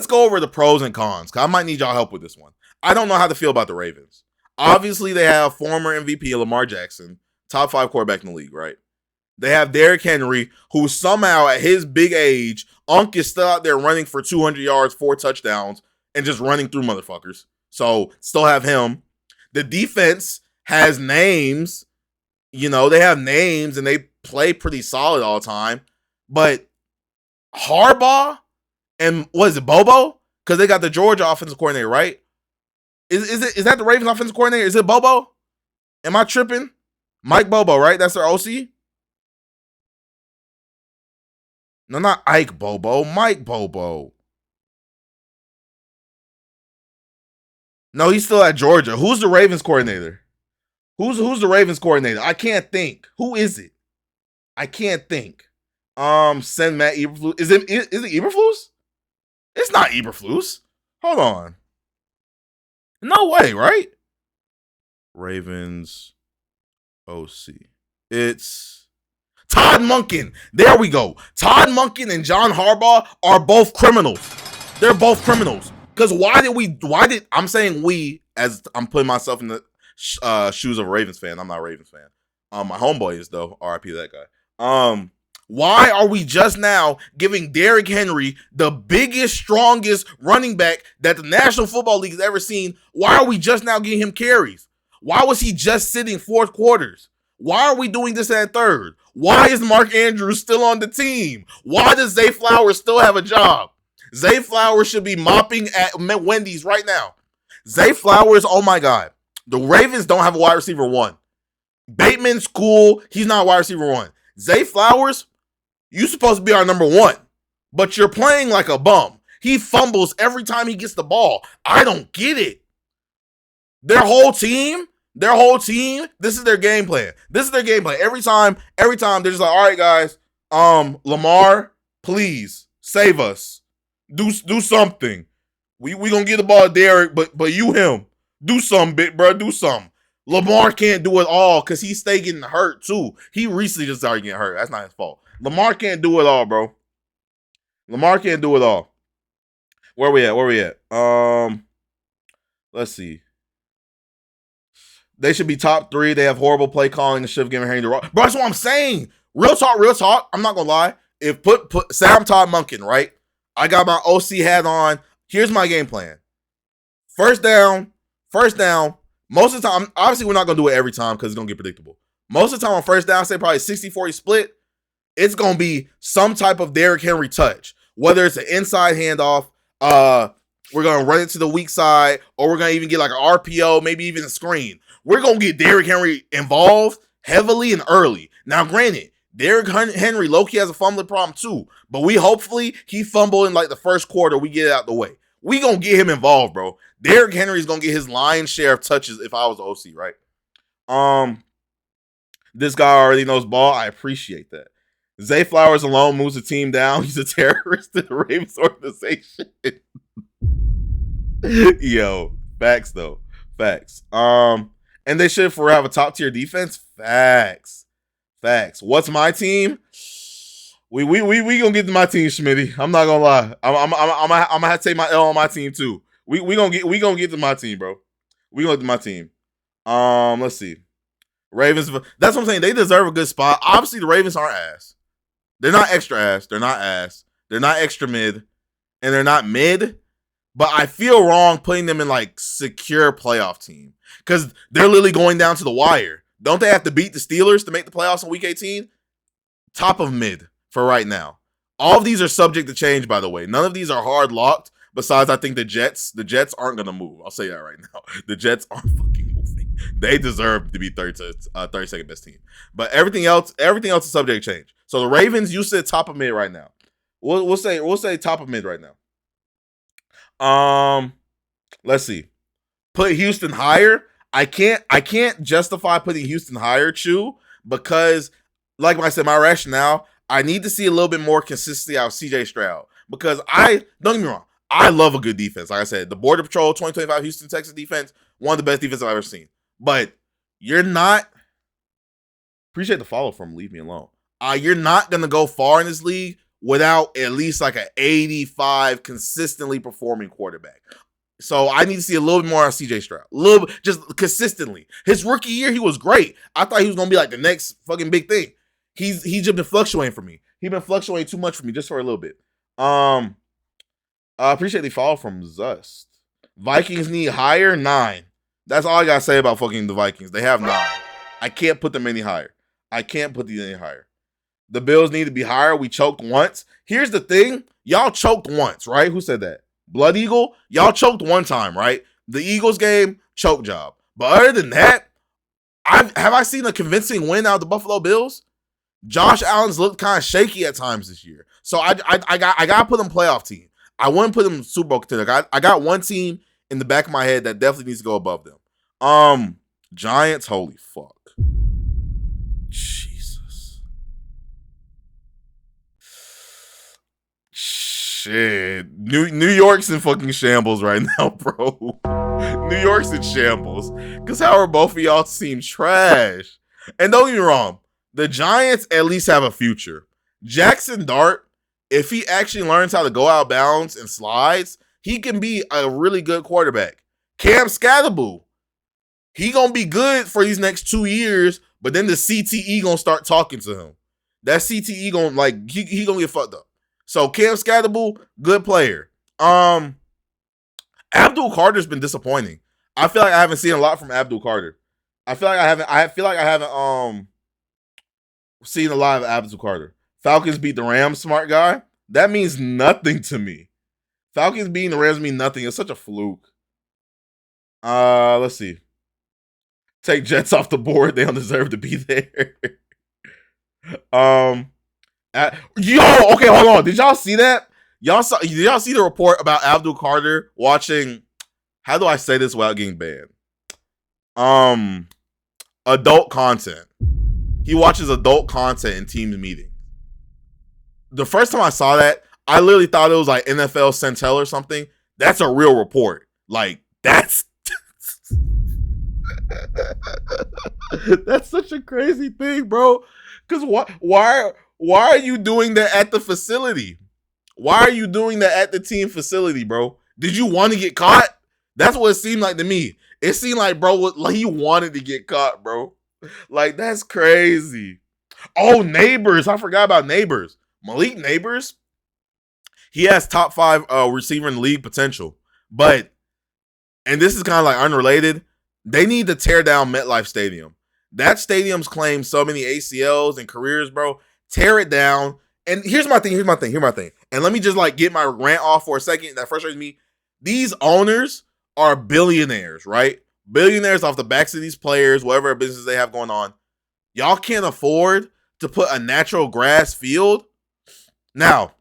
go over the pros and cons, because I might need y'all help with this one. I don't know how to feel about the Ravens. Obviously, they have former MVP Lamar Jackson, top 5 quarterback in the league, right? They have Derrick Henry, who somehow at his big age, Unk is still out there running for 200 yards, 4 touchdowns, and just running through motherfuckers. So, still have him. The defense has names. They have names, and they play pretty solid all the time. But Harbaugh and what is it, Bobo? Because they got the Georgia offensive coordinator, right? Is that the Ravens offensive coordinator? Is it Bobo? Am I tripping? Mike Bobo, right? That's their OC? No, not Ike Bobo. Mike Bobo. No, he's still at Georgia. Who's the Ravens coordinator? Who's the Ravens coordinator? I can't think. Who is it? I can't think. Send Matt Eberflus. Is it Eberflus? It's not Eberflus. Hold on. No way, right? Ravens OC. It's Todd Monken. There we go. Todd Monken and John Harbaugh are both criminals. They're both criminals. Because I'm saying we, as I'm putting myself in the shoes of a Ravens fan. I'm not a Ravens fan. My homeboy is, though. RIP that guy. Why are we just now giving Derrick Henry, the biggest, strongest running back that the National Football League has ever seen? Why are we just now giving him carries? Why was he just sitting 4th quarters? Why are we doing this at 3rd? Why is Mark Andrews still on the team? Why does Zay Flowers still have a job? Zay Flowers should be mopping at Wendy's right now. Zay Flowers, oh my God. The Ravens don't have a wide receiver 1. Bateman's cool. He's not a wide receiver 1. Zay Flowers, you're supposed to be our number 1, but you're playing like a bum. He fumbles every time he gets the ball. I don't get it. Their whole team Their whole team, this is their game plan. This is their game plan. Every time, they're just like, all right, guys, Lamar, please save us. Do something. We gonna get the ball to Derek, but you him. Do something, big bro. Do something. Lamar can't do it all because he stay getting hurt too. He recently just started getting hurt. That's not his fault. Lamar can't do it all, bro. Lamar can't do it all. Where we at? Let's see. They should be top 3. They have horrible play calling and should have given Henry the rock. Bro, that's what I'm saying. Real talk. I'm not gonna lie. If put Sam Todd Monken, right? I got my OC hat on. Here's my game plan. First down. Most of the time, obviously we're not gonna do it every time because it's gonna get predictable. Most of the time on first down, say probably 60-40 split, it's gonna be some type of Derrick Henry touch. Whether it's an inside handoff, we're gonna run it to the weak side, or we're gonna even get like an RPO, maybe even a screen. We're gonna get Derrick Henry involved heavily and early. Now, granted, Derrick Henry low-key has a fumbling problem too, but we hopefully he fumbled in like the first quarter, we get it out the way. We gonna get him involved, bro. Derrick Henry's gonna get his lion's share of touches if I was the OC, right? This guy already knows ball. I appreciate that. Zay Flowers alone moves the team down. He's a terrorist in the Ravens organization. Yo, facts though. Facts. And they should forever have a top tier defense. Facts. What's my team? We gonna get to my team, Schmitty. I'm not gonna lie. I'm gonna have to take my L on my team too. We gonna get to my team, bro. We gonna get to my team. Let's see. Ravens. That's what I'm saying. They deserve a good spot. Obviously, the Ravens aren't ass. They're not extra ass. They're not ass. They're not extra mid, and they're not mid. But I feel wrong putting them in like secure playoff team because they're literally going down to the wire. Don't they have to beat the Steelers to make the playoffs in Week 18? Top of mid for right now. All of these are subject to change, by the way. None of these are hard locked. Besides, I think the Jets aren't gonna move. I'll say that right now. The Jets aren't fucking moving. They deserve to be 32nd best team. But everything else is subject to change. So the Ravens, you said top of mid right now. We'll say top of mid right now. Let's see. Put Houston higher. I can't justify putting Houston higher, Chew, because like I said, my rationale, I need to see a little bit more consistency out of CJ Stroud. Because don't get me wrong, I love a good defense. Like I said, the Border Patrol 2025 Houston Texas defense, one of the best defenses I've ever seen. But you're not, appreciate the follow from Leave Me Alone. You're not going to go far in this league without at least like an 85 consistently performing quarterback. So I need to see a little bit more on CJ Stroud. A little bit, just consistently. His rookie year, he was great. I thought he was going to be like the next fucking big thing. He's just been fluctuating for me. He's been fluctuating too much for me just for a little bit. I appreciate the follow from Zust. Vikings need higher 9. That's all I got to say about fucking the Vikings. They have 9. I can't put them any higher. The Bills need to be higher. We choked once. Here's the thing. Y'all choked once, right? Who said that? Blood Eagle? Y'all choked one time, right? The Eagles game, choke job. But other than that, have I seen a convincing win out of the Buffalo Bills? Josh Allen's looked kind of shaky at times this year. So I got to put them playoff team. I wouldn't put them Super Bowl contender. I got one team in the back of my head that definitely needs to go above them. Giants, holy fuck. Jesus. Shit. New York's in fucking shambles right now, bro. New York's in shambles. Because how are both of y'all seem trash? And don't get me wrong, the Giants at least have a future. Jackson Dart, if he actually learns how to go out of bounds and slides, he can be a really good quarterback. Cam Scatterboo, he gonna be good for these next 2 years, but then the CTE gonna start talking to him. That CTE gonna he gonna get fucked up. So Cam Scatterboo, good player. Abdul Carter's been disappointing. I feel like I haven't seen a lot from Abdul Carter. I feel like I haven't seen a lot of Abdul Carter. Falcons beat the Rams, smart guy. That means nothing to me. Falcons beating the Rams mean nothing. It's such a fluke. Let's see. Take Jets off the board. They don't deserve to be there. Okay, hold on. Did y'all see that? Did y'all see the report about Abdul Carter watching? How do I say this without getting banned? Um, adult content. He watches adult content in teams meeting. The first time I saw that, I literally thought it was like NFL Centel or something. That's a real report. Like that's that's such a crazy thing, bro. Because why are you doing that at the facility? Why are you doing that at the team facility, bro? Did you want to get caught? That's what it seemed like to me. It seemed like, bro, like he wanted to get caught, bro. Like that's crazy. Oh, Neighbors. I forgot about Neighbors. Malik Neighbors. He has top 5 receiver in the league potential. But, and this is kind of like unrelated, they need to tear down MetLife Stadium. That stadium's claimed so many ACLs and careers, bro. Tear it down. And here's my thing. And let me just like get my rant off for a second. That frustrates me. These owners are billionaires, right? Billionaires off the backs of these players, whatever business they have going on. Y'all can't afford to put a natural grass field. Now,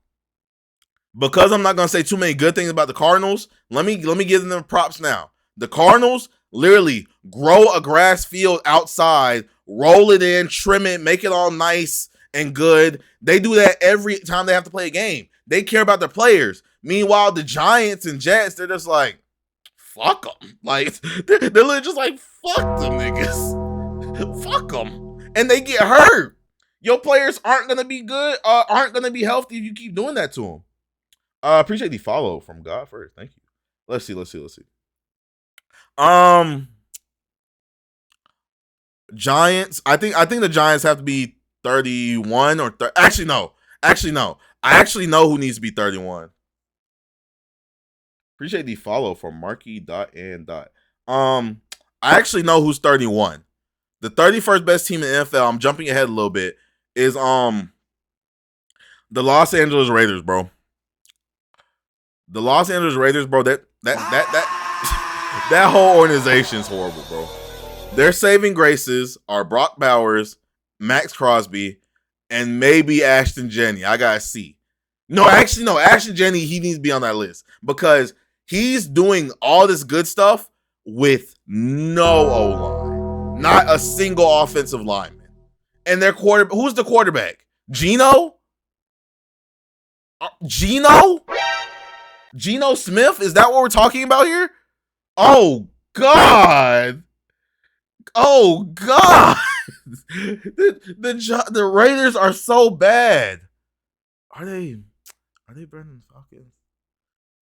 because I'm not going to say too many good things about the Cardinals, let me give them props now. The Cardinals literally grow a grass field outside, roll it in, trim it, make it all nice and good. They do that every time they have to play a game. They care about their players. Meanwhile, the Giants and Jets, they're just like, fuck them. Like, they're literally just like, fuck them niggas. Fuck them. And they get hurt. Your players aren't going to be good, aren't going to be healthy if you keep doing that to them. Appreciate the follow from God first. Thank you. Let's see. Giants. I think the Giants have to be 31 or 30. Actually, no. I actually know who needs to be 31. Appreciate the follow from Marky and. I actually know who's 31. The 31st best team in the NFL, I'm jumping ahead a little bit, is the Los Angeles Raiders, bro. The Los Angeles Raiders, bro, that whole organization is horrible, bro. Their saving graces are Brock Bowers, Max Crosby, and maybe Ashton Jenney. I gotta see. No, Ashton Jenney, he needs to be on that list because he's doing all this good stuff with no O-line. Not a single offensive lineman. And their quarterback, who's the quarterback? Geno Smith? Is that what we're talking about here? Oh, God. The Raiders are so bad. Are they better than the Falcons?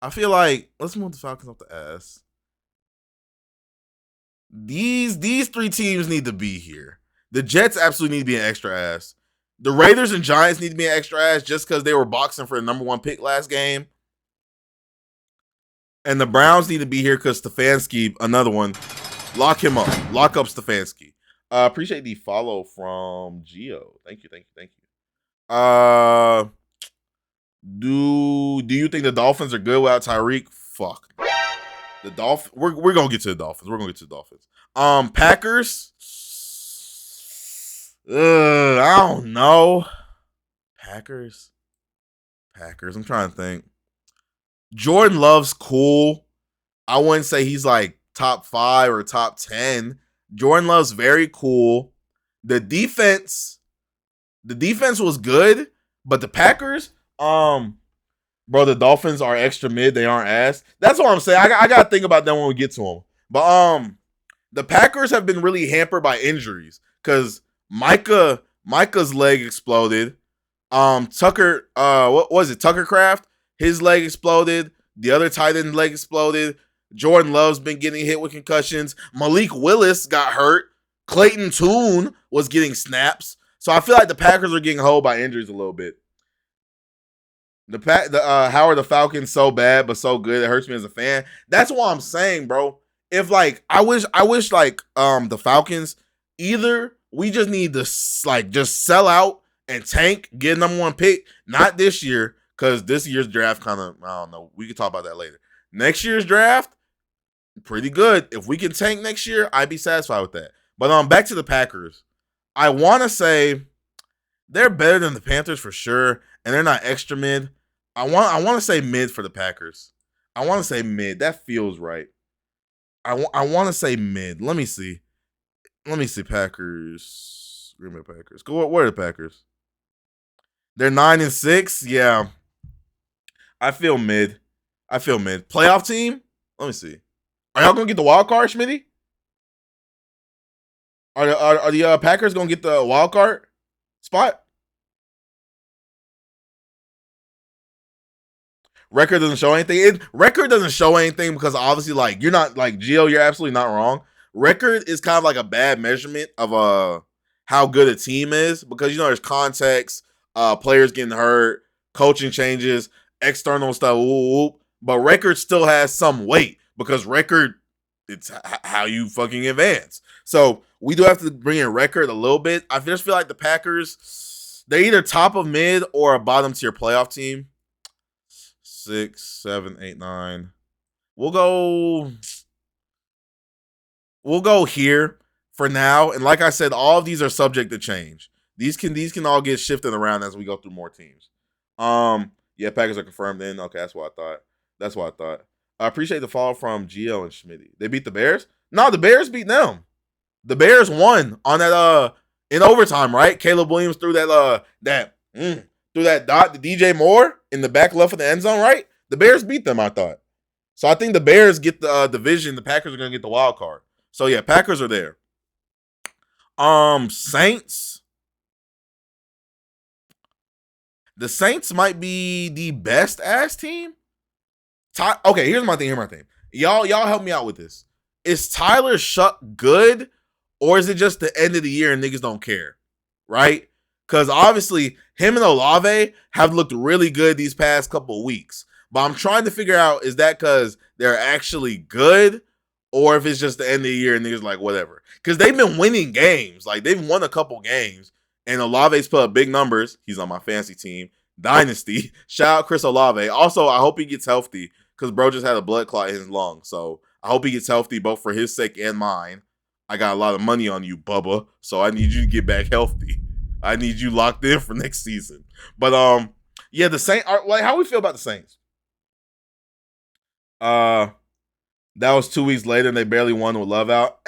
I feel like, let's move the Falcons off the ass. These 3 teams need to be here. The Jets absolutely need to be an extra ass. The Raiders and Giants need to be an extra ass just because they were boxing for the number 1 pick last game. And the Browns need to be here because Stefanski, another one. Lock him up. Lock up Stefanski. Appreciate the follow from Gio. Thank you. Do you think the Dolphins are good without Tyreek? Fuck. The Dolphins. We're gonna get to the Dolphins. Packers. I don't know. Packers. I'm trying to think. Jordan Love's cool. I wouldn't say he's like top 5 or top 10. Jordan Love's very cool. The defense was good, but the Packers, bro, the Dolphins are extra mid. They aren't ass. That's what I'm saying. I gotta think about them when we get to them. But the Packers have been really hampered by injuries because Micah's leg exploded. Tucker, what was it? Tucker Craft, his leg exploded. The other tight end leg exploded. Jordan Love's been getting hit with concussions. Malik Willis got hurt. Clayton Tune was getting snaps. So I feel like the Packers are getting held by injuries a little bit. How are the Falcons so bad but so good? It hurts me as a fan. That's what I'm saying, bro. If like I wish like the Falcons, either we just need to like just sell out and tank, get a number 1 pick. Not this year, because this year's draft kind of, I don't know. We can talk about that later. Next year's draft, pretty good. If we can tank next year, I'd be satisfied with that. But back to the Packers. I want to say they're better than the Panthers for sure, and they're not extra mid. I want to say mid for the Packers. I want to say mid. That feels right. I want to say mid. Let me see. Packers. Green Bay Packers. Go. Where are the Packers? They're 9-6. Yeah, I feel mid. Playoff team. Let me see. Are y'all gonna get the wild card, Schmitty? Are the Packers gonna get the wild card spot? Record doesn't show anything. Record doesn't show anything because obviously, like, you're not like Gio. You're absolutely not wrong. Record is kind of like a bad measurement of how good a team is because there's context, players getting hurt, coaching changes, external stuff. But record still has some weight because record it's how you fucking advance. So we do have to bring in record a little bit. I just feel like the Packers, they're either top of mid or a bottom tier playoff team. 6, 7, 8, 9. We'll go here for now. And like I said, all of these are subject to change. These can all get shifted around as we go through more teams. Yeah, Packers are confirmed in. Okay, that's what I thought. I appreciate the follow from Gio and Schmitty. They beat the Bears? No, the Bears beat them. The Bears won on that in overtime, right? Caleb Williams threw that dot to DJ Moore in the back left of the end zone, right? The Bears beat them, I thought. So I think the Bears get the division. The Packers are going to get the wild card. So yeah, Packers are there. Saints. The Saints might be the best ass team. Okay, here's my thing. Y'all help me out with this. Is Tyler Shuck good, or is it just the end of the year and niggas don't care, right? Because obviously him and Olave have looked really good these past couple of weeks. But I'm trying to figure out, is that because they're actually good, or if it's just the end of the year and niggas like whatever? Because they've been winning games. Like, they've won a couple games, and Olave's put up big numbers. He's on my fantasy team. Dynasty. Shout out Chris Olave. Also, I hope he gets healthy because bro just had a blood clot in his lung. So I hope he gets healthy both for his sake and mine. I got a lot of money on you, Bubba. So I need you to get back healthy. I need you locked in for next season. But yeah, the Saints. Like, how we feel about the Saints? That was 2 weeks later and they barely won with Love out.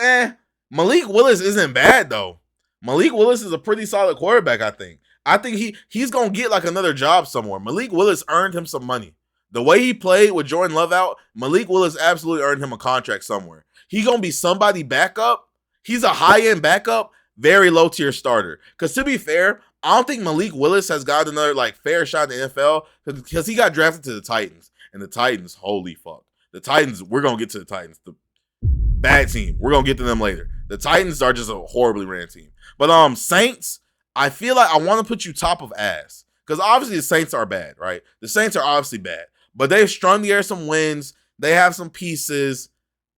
Malik Willis isn't bad though. Malik Willis is a pretty solid quarterback, I think. I think he's gonna get like another job somewhere. Malik Willis earned him some money. The way he played with Jordan Love out, Malik Willis absolutely earned him a contract somewhere. He gonna be somebody backup. He's a high-end backup, very low-tier starter. Because to be fair, I don't think Malik Willis has got another like fair shot in the NFL because he got drafted to the Titans. And the Titans, holy fuck. The Titans, we're gonna get to the Titans. The bad team. We're gonna get to them later. The Titans are just a horribly ran team. But Saints, I feel like I want to put you top of ass. Because obviously the Saints are bad, right? The Saints are obviously bad. But they've strung together some wins. They have some pieces.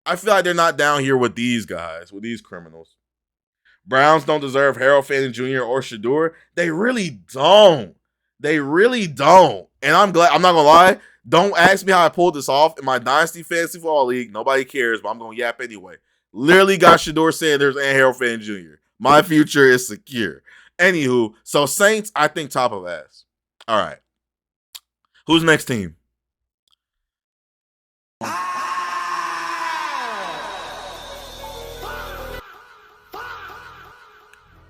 I feel like they're not down here with these guys, with these criminals. Browns don't deserve Harold Fanning Jr. or Shador. They really don't. And I'm glad. I'm not going to lie. Don't ask me how I pulled this off in my Dynasty Fantasy Football League. Nobody cares, but I'm going to yap anyway. Literally got Shador Sanders and Harold Fanning Jr. My future is secure. Anywho, so Saints, I think top of ass. All right. Who's next team?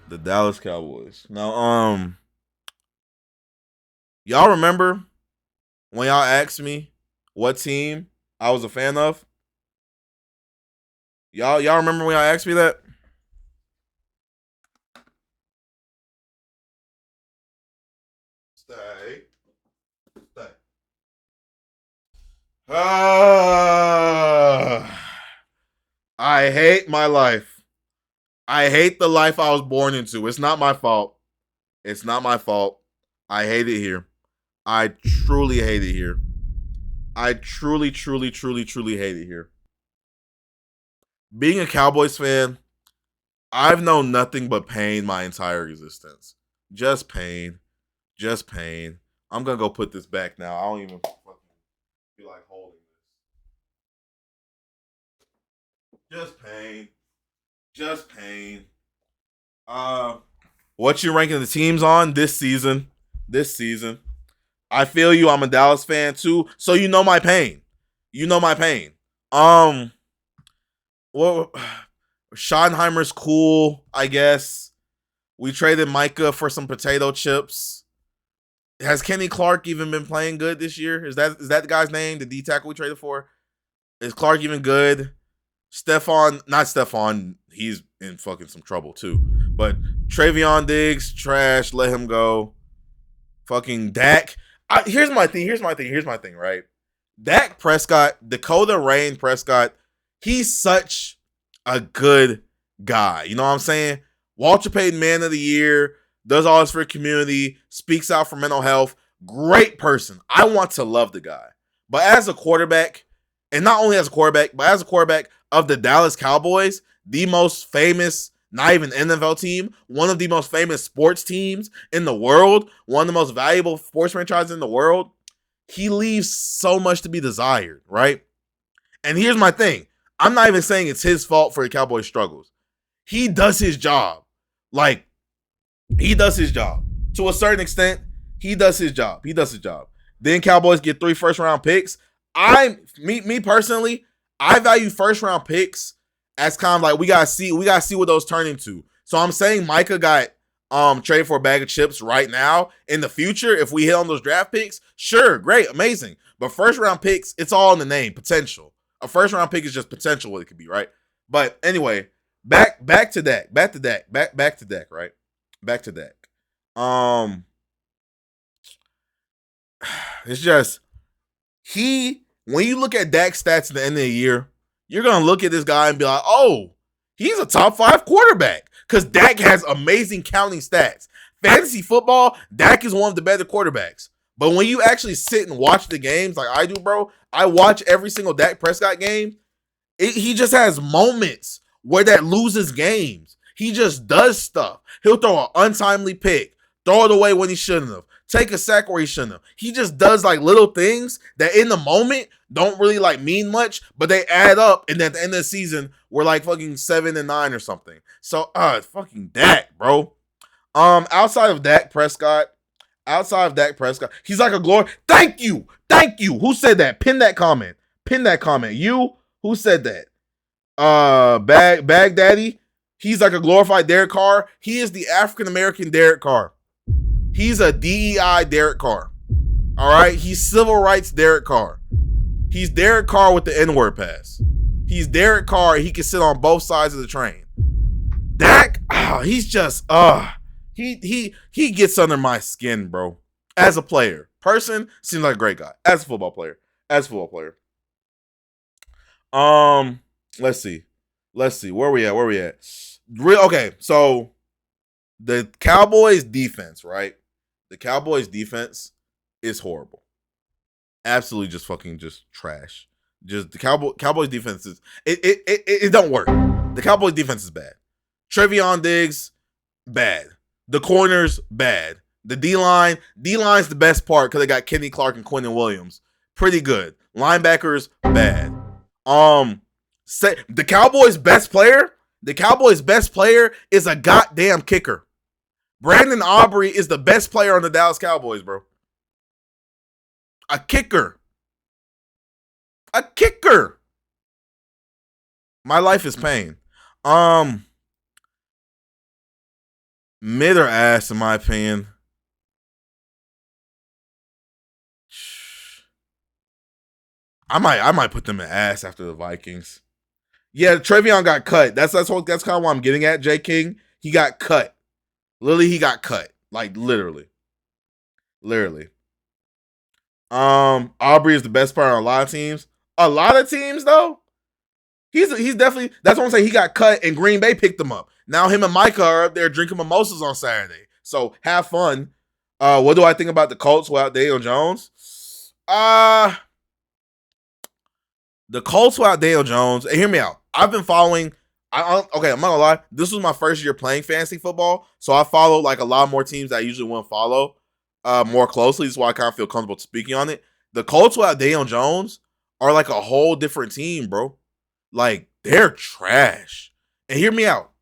The Dallas Cowboys. Now, y'all remember when y'all asked me what team I was a fan of? Y'all remember when y'all asked me that? Stay. I hate my life. I hate the life I was born into. It's not my fault. I hate it here. I truly hate it here. I truly hate it here. Being a Cowboys fan, I've known nothing but pain my entire existence. Just pain. I'm going to go put this back now. I don't even fucking feel like holding this. Just pain. What you ranking the teams on this season? I feel you. I'm a Dallas fan too, so you know my pain. Well, Schottenheimer's cool, I guess. We traded Micah for some potato chips. Has Kenny Clark even been playing good this year? Is that the guy's name? The D tackle we traded for? Is Clark even good? Not Stephon. He's in fucking some trouble too. But Travion Diggs, trash. Let him go. Fucking Dak. Here's my thing. Right? Dak Prescott, Dakota Rain Prescott. He's such a good guy. You know what I'm saying? Walter Payton Man of the Year, does all this for the community, speaks out for mental health. Great person. I want to love the guy. But as a quarterback, and not only as a quarterback, but as a quarterback of the Dallas Cowboys, the most famous, not even NFL team, one of the most famous sports teams in the world, one of the most valuable sports franchises in the world, he leaves so much to be desired, right? And here's my thing. I'm not even saying it's his fault for the Cowboys' struggles. He does his job. Like, he does his job. To a certain extent, he does his job. Then Cowboys get 3 first-round picks. Me personally, I value first-round picks as kind of like we gotta see what those turn into. So I'm saying Micah got traded for a bag of chips right now. In the future, if we hit on those draft picks, sure, great, amazing. But first-round picks, it's all in the name, potential. A first-round pick is just potential what it could be, right? But anyway, back to Dak, right? Back to Dak. It's just when you look at Dak's stats at the end of the year, you're gonna look at this guy and be like, oh, he's a top 5 quarterback. Because Dak has amazing counting stats. Fantasy football, Dak is one of the better quarterbacks. But when you actually sit and watch the games like I do, bro, I watch every single Dak Prescott game. He just has moments where that loses games. He just does stuff. He'll throw an untimely pick, throw it away when he shouldn't have, take a sack where he shouldn't have. He just does like little things that in the moment don't really like mean much, but they add up. And at the end of the season, we're like fucking 7-9 or something. So, it's fucking Dak, bro. Outside of Dak Prescott, he's like a glory. Thank you. Who said that? Pin that comment. You? Who said that? Baghdaddy. He's like a glorified Derek Carr. He is the African American Derek Carr. He's a DEI Derek Carr. All right, he's civil rights Derek Carr. He's Derek Carr with the N-word pass. He's Derek Carr. He can sit on both sides of the train. Dak, he's just he gets under my skin, bro. As a player, person seems like a great guy. As a football player, let's see. Where we at? Okay, so the Cowboys defense, right? The Cowboys defense is horrible. Absolutely just fucking just trash. Just the Cowboys defense is it don't work. The Cowboys defense is bad. Travion Diggs, bad. The corners, bad. The D-line's the best part because they got Kenny Clark and Quentin Williams. Pretty good. Linebackers, bad. The Cowboys' best player is a goddamn kicker. Brandon Aubrey is the best player on the Dallas Cowboys, bro. A kicker. My life is pain. Mid or ass, in my opinion. I might put them in ass after the Vikings. Yeah, Travion got cut. That's kind of what I'm getting at, J. King. He got cut. Literally, he got cut. Like, literally. Aubrey is the best player on a lot of teams. A lot of teams, though. He's definitely, that's what I'm saying. He got cut and Green Bay picked him up. Now him and Micah are up there drinking mimosas on Saturday. So have fun. What do I think about the Colts without Daniel Jones? The Colts without Daniel Jones, and hear me out. I've been following, I'm not gonna lie, this was my first year playing fantasy football, so I follow like a lot more teams that I usually wouldn't follow more closely. This is why I kind of feel comfortable speaking on it. The Colts without Daniel Jones are like a whole different team, bro. Like, they're trash. And hear me out.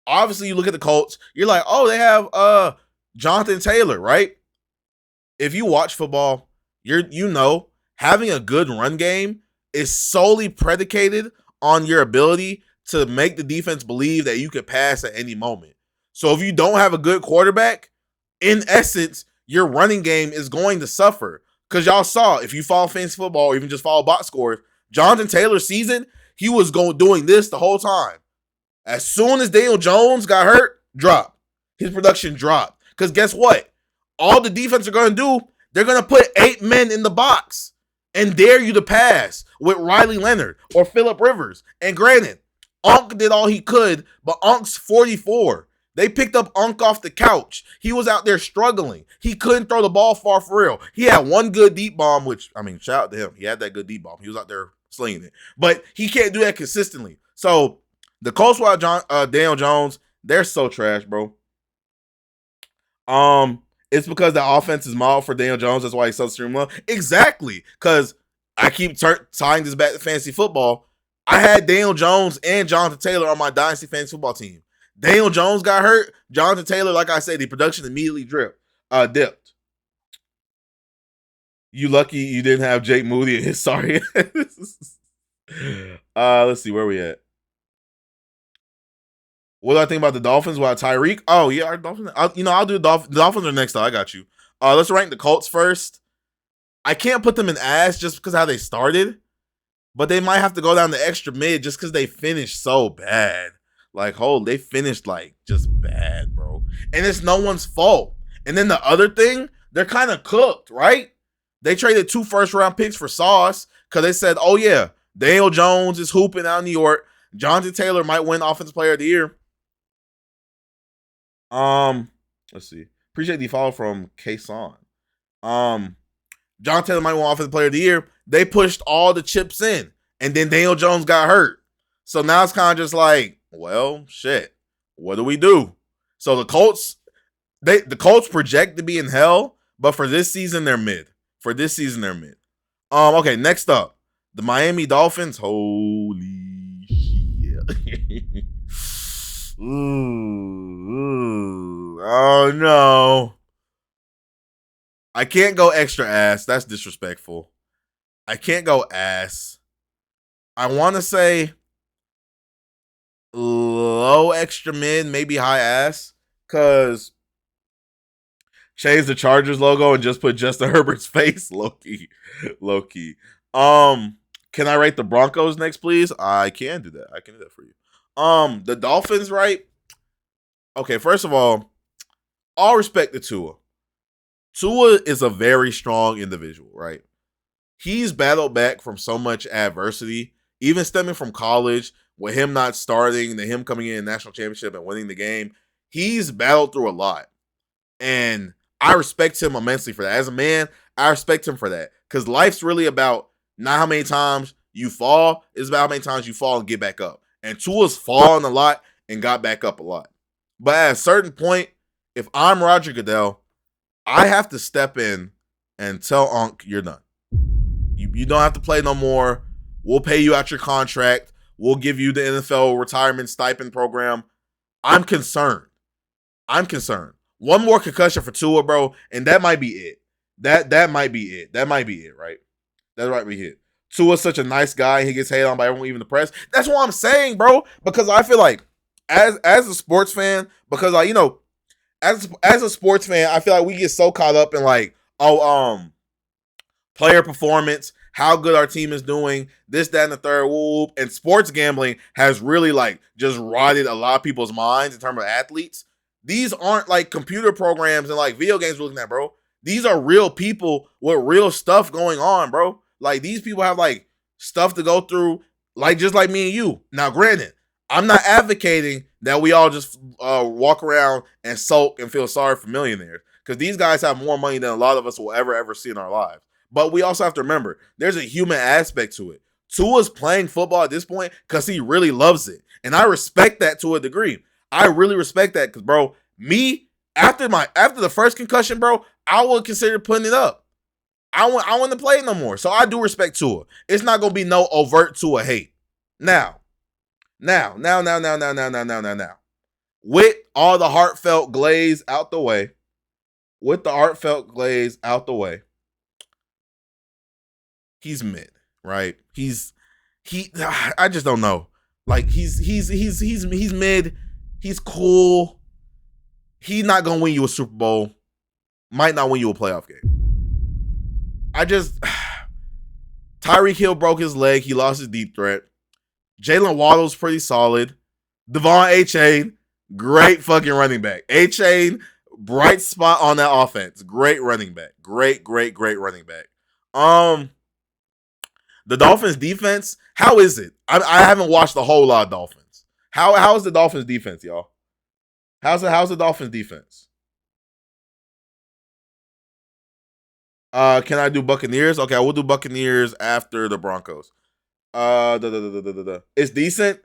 Obviously, you look at the Colts, you're like, oh, they have Jonathan Taylor, right? If you watch football, you know having a good run game is solely predicated on your ability to make the defense believe that you could pass at any moment. So if you don't have a good quarterback, in essence, your running game is going to suffer. Because y'all saw, if you follow fantasy football or even just follow box scores, Jonathan Taylor's season, he was doing this the whole time. As soon as Daniel Jones got hurt, drop. His production dropped. Because guess what? All the defense are going to do, they're going to put 8 men in the box and dare you to pass with Riley Leonard or Phillip Rivers. And granted, Unk did all he could, but Unk's 44. They picked up Unk off the couch. He was out there struggling. He couldn't throw the ball far for real. He had one good deep bomb, which, I mean, shout out to him. He had that good deep bomb. He was out there slinging it. But he can't do that consistently. So the Colts without Daniel Jones, they're so trash, bro. It's because the offense is modeled for Daniel Jones. That's why he's so extremely well. Exactly. Because I keep tying this back to fantasy football. I had Daniel Jones and Jonathan Taylor on my Dynasty fantasy football team. Daniel Jones got hurt. Jonathan Taylor, like I said, the production immediately dipped. You lucky you didn't have Jake Moody in his sorry. Let's see, where we at? What do I think about the Dolphins? Well, Tyreek? Oh, yeah, our Dolphins. I'll do the Dolphins. The Dolphins are next, though. I got you. Let's rank the Colts first. I can't put them in ass just because of how they started, but they might have to go down the extra mid just because they finished so bad. Like, they finished, like, just bad, bro. And it's no one's fault. And then the other thing, they're kind of cooked, right? They traded 2 first-round picks for Sauce because they said, oh, yeah, Daniel Jones is hooping out in New York. Jonathan Taylor might win Offensive Player of the Year. Let's see. Appreciate the follow from Kason. Jonathan Taylor might win Offensive Player of the Year. They pushed all the chips in, and then Daniel Jones got hurt. So now it's kind of just like, well, shit. What do we do? So the Colts project to be in hell, but for this season they're mid. Okay, next up, the Miami Dolphins. Holy shit. Ooh. Oh no. I can't go extra ass. That's disrespectful. I can't go ass. I want to say low extra mid, maybe high ass, because change the Chargers logo and just put Justin Herbert's face. Low key. Can I rate the Broncos next, please? I can do that. I can do that for you. The Dolphins, right? Okay, first of all respect to Tua. Tua is a very strong individual, right? He's battled back from so much adversity, even stemming from college, with him not starting, then him coming in national championship and winning the game. He's battled through a lot. And I respect him immensely for that. As a man, I respect him for that. Because life's really about not how many times you fall, it's about how many times you fall and get back up. And Tua's fallen a lot and got back up a lot. But at a certain point, if I'm Roger Goodell, I have to step in and tell Unc, you're done. You don't have to play no more. We'll pay you out your contract. We'll give you the NFL retirement stipend program. I'm concerned. One more concussion for Tua, bro, and that might be it. That might be it. That might be it, right? That might be it. Tua's such a nice guy. He gets hated on by everyone, even the press. That's what I'm saying, bro. Because I feel like, as a sports fan, because like, as a sports fan, I feel like we get so caught up in like, player performance, how good our team is doing, this, that, and the third, whoop. And sports gambling has really like just rotted a lot of people's minds in terms of athletes. These aren't like computer programs and like video games we're looking at, bro. These are real people with real stuff going on, bro. Like, these people have like stuff to go through, like just like me and you. Now, granted, I'm not advocating that we all just walk around and sulk and feel sorry for millionaires, because these guys have more money than a lot of us will ever see in our lives. But we also have to remember, there's a human aspect to it. Tua's playing football at this point because he really loves it. And I respect that to a degree. I really respect that because, bro, me, after the first concussion, bro, I would consider putting it up. I want to play no more. So I do respect Tua. It's not going to be no overt Tua hate. Now. With all the heartfelt glaze out the way, he's mid, right? He's I just don't know. Like he's mid. He's cool. He's not gonna win you a Super Bowl. Might not win you a playoff game. I just Tyreek Hill broke his leg. He lost his deep threat. Jalen Waddle's pretty solid. Devon A-Chain, great fucking running back. A-Chain, bright spot on that offense. Great running back. Great running back. The Dolphins defense, how is it? I haven't watched a whole lot of Dolphins. How is the Dolphins defense, y'all? How's the Dolphins defense? Can I do Buccaneers? Okay, I will do Buccaneers after the Broncos. It's decent,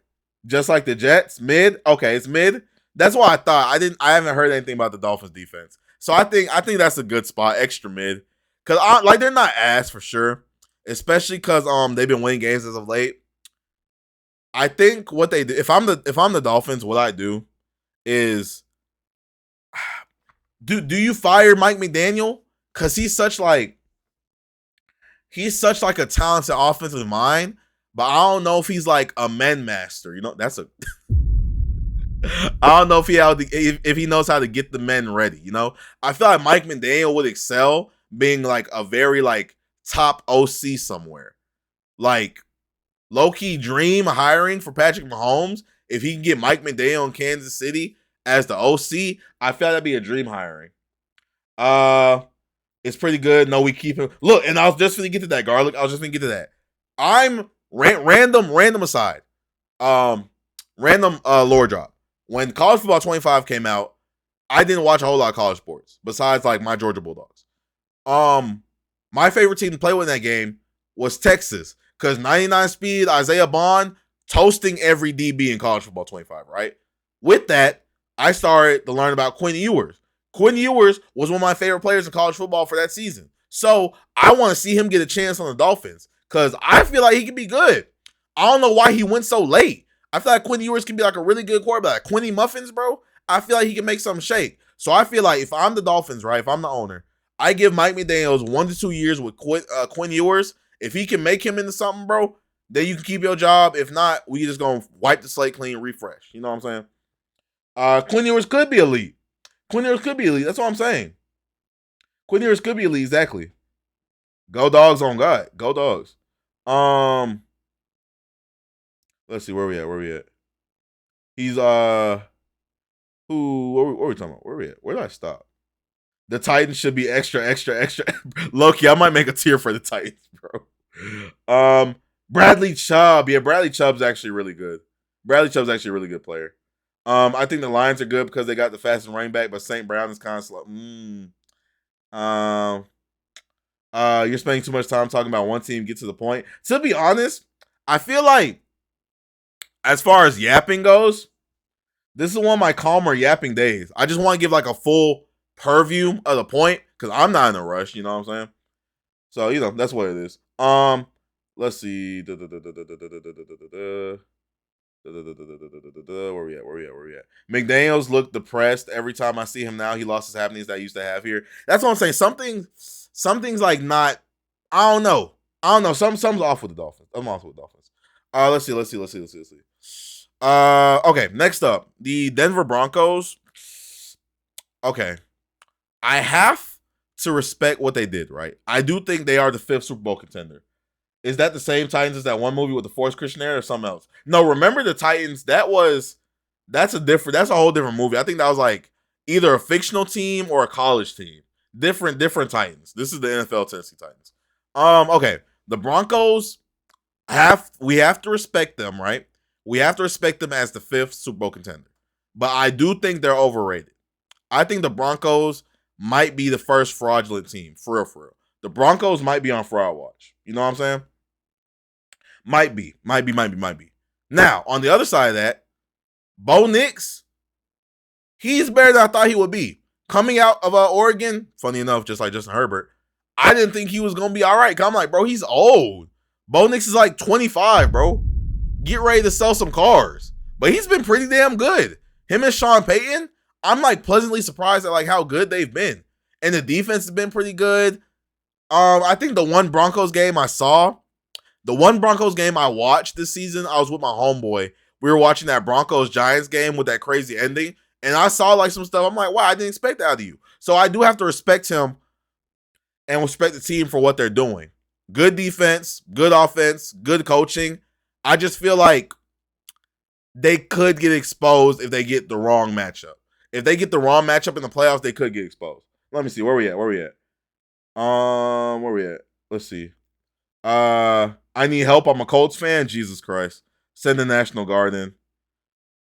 just like the Jets. Mid. Okay, it's mid. That's what I thought. I haven't heard anything about the Dolphins defense, so I think that's a good spot, extra mid, because like they're not ass for sure, especially because they've been winning games as of late. I think what they do, if I'm the Dolphins, what I do is, do you fire Mike McDaniel? Because he's such like a talented offensive mind, but I don't know if he's like a men master. You know, that's a I don't know if he knows how to get the men ready. You know, I feel like Mike McDaniel would excel being like a very like top OC somewhere. Like low key dream hiring for Patrick Mahomes. If he can get Mike McDaniel in Kansas City as the OC, I feel that'd be a dream hiring. It's pretty good. No, we keep him. Look, and I was just gonna get to that, Garlic. I was just gonna get to that. I'm random aside. Random lore drop. When College Football 25 came out, I didn't watch a whole lot of college sports besides like my Georgia Bulldogs. My favorite team to play with in that game was Texas, because 99 speed Isaiah Bond toasting every DB in College Football 25. Right. With that, I started to learn about Quinn Ewers. Quinn Ewers was one of my favorite players in college football for that season. So I want to see him get a chance on the Dolphins because I feel like he can be good. I don't know why he went so late. I feel like Quinn Ewers can be like a really good quarterback. Quinny Muffins, bro, I feel like he can make something shake. So I feel like if I'm the Dolphins, right, if I'm the owner, I give Mike McDaniels 1 to 2 years with Quinn Ewers. If he can make him into something, bro, then you can keep your job. If not, we just going to wipe the slate clean, refresh. You know what I'm saying? Quinn Ewers could be elite. Quinn Ewers could be elite. That's what I'm saying. Quinn Ewers could be elite, exactly. Go Dogs on God. Go Dogs. Let's see, where we at? He's what are we talking about? Where we at? Where did I stop? The Titans should be extra. Loki, I might make a tier for the Titans, bro. Bradley Chubb. Yeah, Bradley Chubb's actually really good. Bradley Chubb's actually a really good player. I think the Lions are good because they got the fastest running back, but St. Brown is kind of slow. You're spending too much time talking about one team. Get to the point. To be honest, I feel like as far as yapping goes, this is one of my calmer yapping days. I just want to give like a full purview of the point because I'm not in a rush. You know what I'm saying? So you know that's what it is. Let's see. Where we at? McDaniels looked depressed every time I see him now. He lost his happenings that I used to have here. That's what I'm saying. Something's like not. I don't know. Something's off with the Dolphins. I'm off with the Dolphins. Let's see. Okay. Next up, the Denver Broncos. Okay, I have to respect what they did. Right. I do think they are the 5th Super Bowl contender. Is that the same Titans as that one movie with the Forrest Christian era or something else? No, remember the Titans? That's a whole different movie. I think that was like either a fictional team or a college team. Different Titans. This is the NFL Tennessee Titans. Okay. The Broncos we have to respect them, right? We have to respect them as the 5th Super Bowl contender. But I do think they're overrated. I think the Broncos might be the first fraudulent team. For real. The Broncos might be on fraud watch. You know what I'm saying? Might be. Now, on the other side of that, Bo Nix, he's better than I thought he would be. Coming out of Oregon, funny enough, just like Justin Herbert, I didn't think he was going to be all right. I'm like, bro, he's old. Bo Nix is like 25, bro. Get ready to sell some cars. But he's been pretty damn good. Him and Sean Payton, I'm like pleasantly surprised at like how good they've been. And the defense has been pretty good. I think the one Broncos game I saw, The one Broncos game I watched this season, I was with my homeboy. We were watching that Broncos Giants game with that crazy ending, and I saw like some stuff. I'm like, wow, I didn't expect that out of you. So I do have to respect him and respect the team for what they're doing. Good defense, good offense, good coaching. I just feel like they could get exposed if they get the wrong matchup. If they get the wrong matchup in the playoffs, they could get exposed. Let me see. Where we at? Where we at? Let's see. I need help. I'm a Colts fan. Jesus Christ. Send the National Guard in.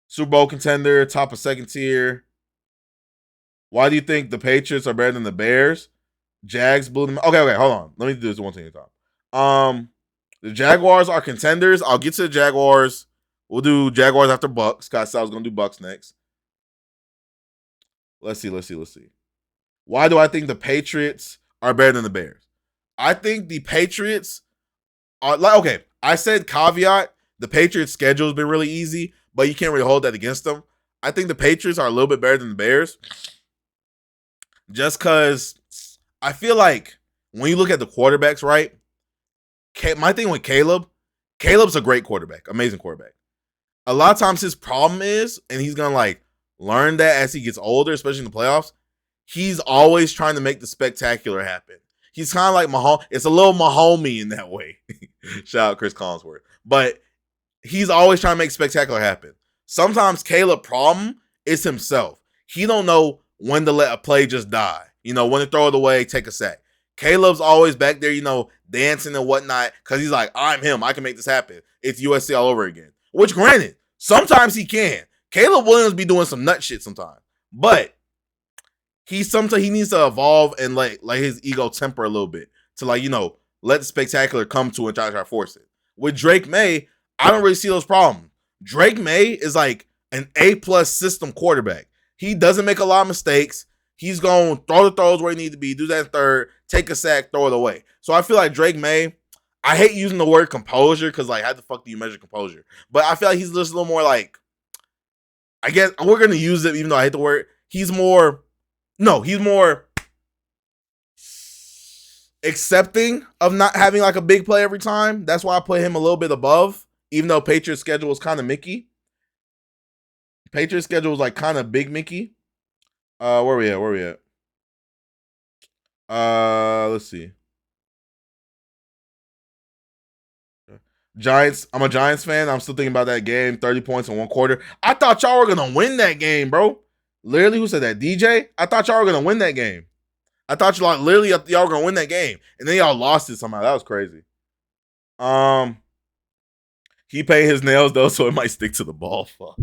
Super Bowl contender, top of second tier. Why do you think the Patriots are better than the Bears? Jags blew them. Okay, hold on. Let me do this one thing at a time. The Jaguars are contenders. I'll get to the Jaguars. We'll do Jaguars after Bucks. Scott said I was going to do Bucks next. Let's see. Why do I think the Patriots are better than the Bears? I think the Patriots are like, okay, I said caveat, the Patriots' schedule has been really easy, but you can't really hold that against them. I think the Patriots are a little bit better than the Bears. Just because I feel like when you look at the quarterbacks, right? My thing with Caleb's a great quarterback, amazing quarterback. A lot of times his problem is, and he's going to like learn that as he gets older, especially in the playoffs, he's always trying to make the spectacular happen. He's kind of like Mahomes. It's a little Mahomey in that way. Shout out Chris Collinsworth. But he's always trying to make spectacular happen. Sometimes Caleb's problem is himself. He don't know when to let a play just die. You know, when to throw it away, take a sack. Caleb's always back there, you know, dancing and whatnot, because he's like, I'm him. I can make this happen. It's USC all over again. Which, granted, sometimes he can. Caleb Williams be doing some nut shit sometimes. But he needs to evolve and let his ego temper a little bit to, like, you know, let the spectacular come to and try to force it. With Drake May, I don't really see those problems. Drake May is like an A+ system quarterback. He doesn't make a lot of mistakes. He's going to throw the throws where he needs to be, do that in third, take a sack, throw it away. So I feel like Drake May, I hate using the word composure because, like, how the fuck do you measure composure? But I feel like he's just a little more like, I guess we're going to use it even though I hate the word. He's more accepting of not having like a big play every time. That's why I put him a little bit above, even though Patriots' schedule was kind of Mickey. Patriots' schedule was like kind of big Mickey. Where we at? Let's see. Giants. I'm a Giants fan. I'm still thinking about that game. 30 points in one quarter. I thought y'all were gonna win that game, bro. Literally, who said that? DJ? I thought y'all were gonna win that game. I thought y'all were gonna win that game, and then y'all lost it somehow. That was crazy. He paid his nails though, so it might stick to the ball. Fuck.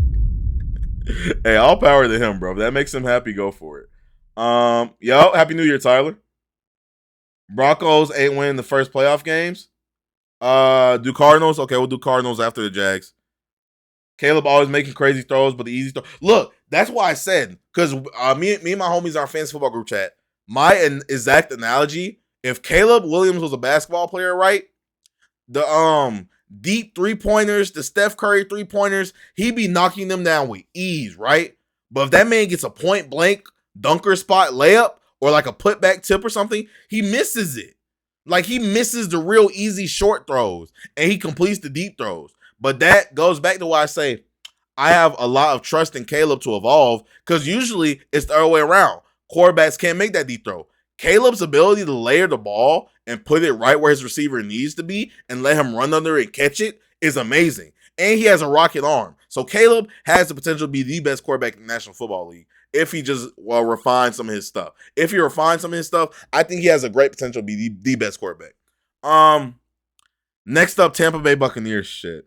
Hey, all power to him, bro. If that makes him happy, go for it. Happy New Year, Tyler. Broncos ain't winning the first playoff games. Do Cardinals? Okay, we'll do Cardinals after the Jags. Caleb always making crazy throws, but the easy throw. Look, that's why I said, because me and my homies in our fantasy football group chat, my exact analogy, if Caleb Williams was a basketball player, right, the deep three-pointers, the Steph Curry three-pointers, he'd be knocking them down with ease, right? But if that man gets a point-blank dunker spot layup or like a putback tip or something, he misses it. Like, he misses the real easy short throws, and he completes the deep throws. But that goes back to why I say I have a lot of trust in Caleb to evolve, because usually it's the other way around. Quarterbacks can't make that deep throw. Caleb's ability to layer the ball and put it right where his receiver needs to be and let him run under it and catch it is amazing. And he has a rocket arm. So Caleb has the potential to be the best quarterback in the National Football League if he just refine some of his stuff. If he refines some of his stuff, I think he has a great potential to be the best quarterback. Next up, Tampa Bay Buccaneers. Shit.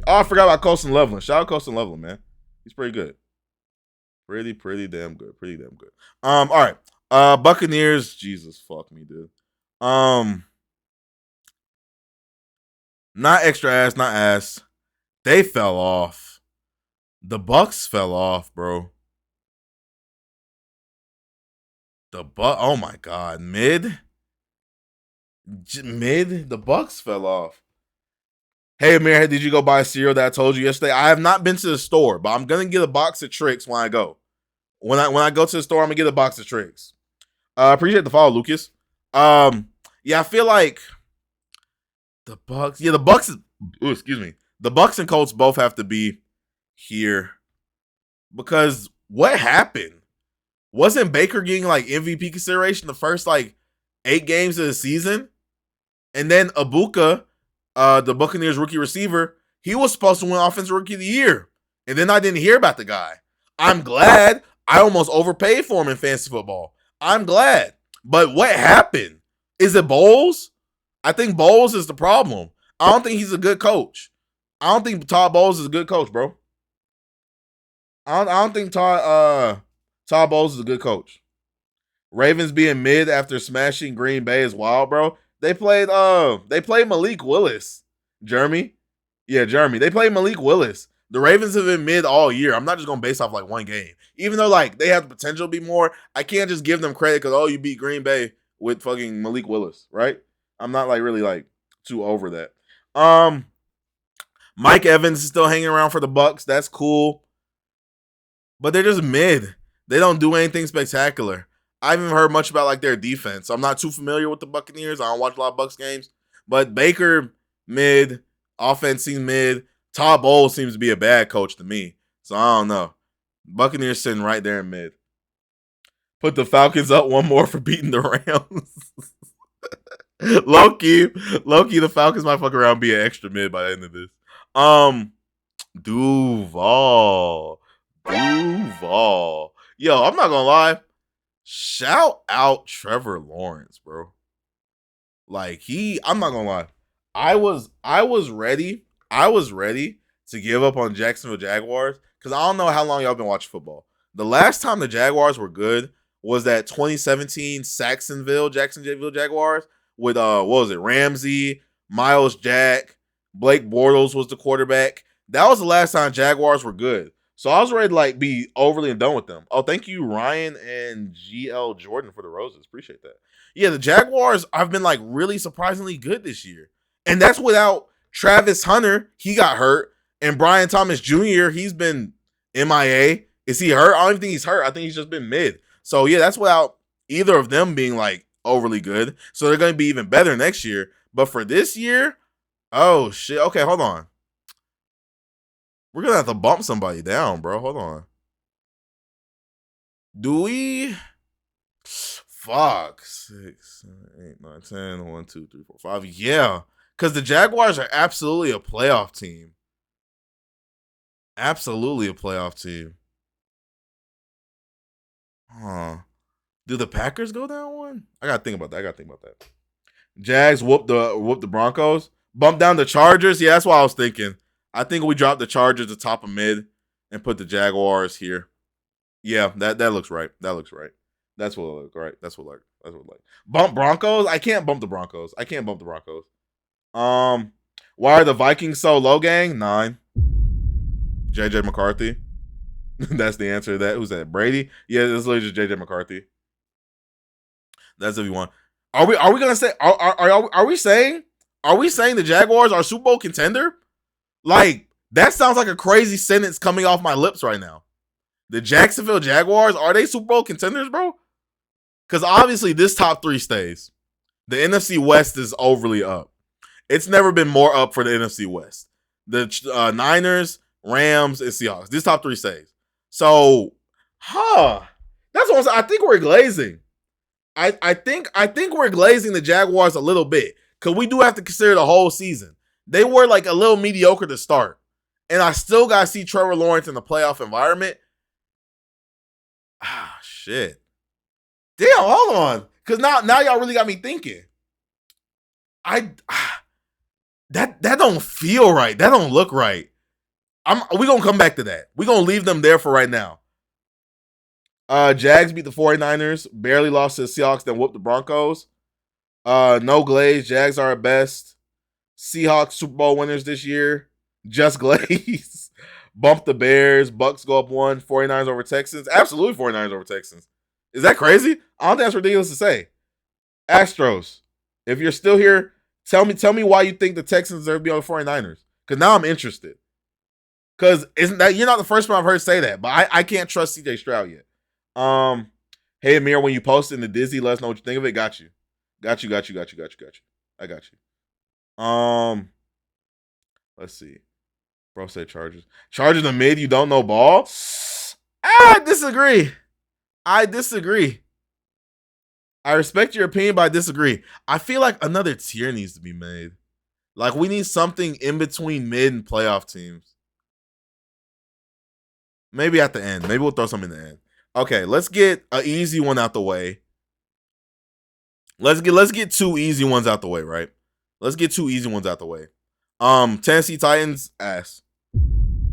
Oh, I forgot about Colston Loveland. Shout out Colston Loveland, man. He's pretty good. Pretty damn good. All right. Buccaneers. Jesus, fuck me, dude. Not extra ass, not ass. They fell off. The Bucks fell off, bro. Oh my God. Mid. The Bucks fell off. Hey, Amir, did you go buy a cereal that I told you yesterday? I have not been to the store, but I'm gonna get a box of Tricks when I go. When I go to the store, I'm gonna get a box of Tricks. Appreciate the follow, Lucas. Yeah, I feel like The Bucks. Yeah, the Bucks is excuse me. The Bucks and Colts both have to be here because what happened? Wasn't Baker getting like MVP consideration the first like 8 games of the season? And then Ibuka, the Buccaneers rookie receiver, he was supposed to win Offensive Rookie of the Year. And then I didn't hear about the guy. I'm glad. I almost overpaid for him in fantasy football. I'm glad. But what happened? Is it Bowles? I think Bowles is the problem. I don't think he's a good coach. I don't think Todd Bowles is a good coach, bro. I don't think Todd Bowles is a good coach. Ravens being mid after smashing Green Bay is wild, bro. They played Malik Willis. Jeremy. Yeah, Jeremy. They played Malik Willis. The Ravens have been mid all year. I'm not just going to base off like one game. Even though like they have the potential to be more, I can't just give them credit because you beat Green Bay with fucking Malik Willis, right? I'm not like really like too over that. Mike Evans is still hanging around for the Bucks. That's cool. But they're just mid. They don't do anything spectacular. I haven't heard much about like their defense. I'm not too familiar with the Buccaneers. I don't watch a lot of Bucks games. But Baker, mid. Offense seems mid. Todd Bowles seems to be a bad coach to me. So I don't know. Buccaneers sitting right there in mid. Put the Falcons up one more for beating the Rams. Low-key, the Falcons might fuck around and be an extra mid by the end of this. Duval. Yo, I'm not gonna lie. Shout out Trevor Lawrence, bro. Like I'm not gonna lie. I was ready to give up on Jacksonville Jaguars because I don't know how long y'all been watching football. The last time the Jaguars were good was that 2017 Jacksonville Jaguars with what was it? Ramsey, Miles Jack, Blake Bortles was the quarterback. That was the last time Jaguars were good. So I was ready to like be overly done with them. Oh, thank you, Ryan and GL Jordan for the roses. Appreciate that. Yeah, the Jaguars have been like really surprisingly good this year. And that's without Travis Hunter. He got hurt. And Brian Thomas Jr., he's been MIA. Is he hurt? I don't even think he's hurt. I think he's just been mid. So yeah, that's without either of them being like overly good. So they're going to be even better next year. But for this year, oh shit. Okay, hold on. We're going to have to bump somebody down, bro. Hold on. Do we? Fuck. 6, 7, 8, 9, 10. 1, 2, 3, 4, 5. Yeah. Because the Jaguars are absolutely a playoff team. Absolutely a playoff team. Huh. Do the Packers go down one? I got to think about that. Jags whoop the Broncos. Bump down the Chargers. Yeah, that's what I was thinking. I think we drop the Chargers to top of mid and put the Jaguars here. Yeah, that looks right. That's what it looks right. That's what like. Bump Broncos? I can't bump the Broncos. Why are the Vikings so low, gang? 9. JJ McCarthy. That's the answer to that. Who's that? Brady? Yeah, this is literally just JJ McCarthy. That's if you want. Are we gonna say are we saying the Jaguars are Super Bowl contender? Like, that sounds like a crazy sentence coming off my lips right now. The Jacksonville Jaguars, are they Super Bowl contenders, bro? Because obviously this top 3 stays. The NFC West is overly up. It's never been more up for the NFC West. The Niners, Rams, and Seahawks. This top 3 stays. So, that's what I'm saying. I think we're glazing. I think we're glazing the Jaguars a little bit. Because we do have to consider the whole season. They were like a little mediocre to start. And I still got to see Trevor Lawrence in the playoff environment. Shit. Damn, hold on. Because now y'all really got me thinking. That don't feel right. That don't look right. We're going to come back to that. We're going to leave them there for right now. Jags beat the 49ers. Barely lost to the Seahawks, then whooped the Broncos. No glaze. Jags are at best. Seahawks Super Bowl winners this year. Just glaze. Bump the Bears. Bucks go up 1. 49ers over Texans. Absolutely 49ers over Texans. Is that crazy? I don't think that's ridiculous to say. Astros. If you're still here, tell me why you think the Texans deserve to be on the 49ers. Because now I'm interested. Because you're not the first one I've heard say that. But I can't trust CJ Stroud yet. Hey Amir, when you post in the Disney, let us know what you think of it. Got you. I got you. Um, let's see. Bro said Chargers. Chargers the mid, you don't know ball? I disagree. I disagree. I respect your opinion, but I disagree. I feel like another tier needs to be made. Like, we need something in between mid and playoff teams. Maybe at the end. Maybe we'll throw something in the end. Okay, let's get an easy one out the way. Let's get two easy ones out the way, right? Let's get two easy ones out the way. Tennessee Titans, ass.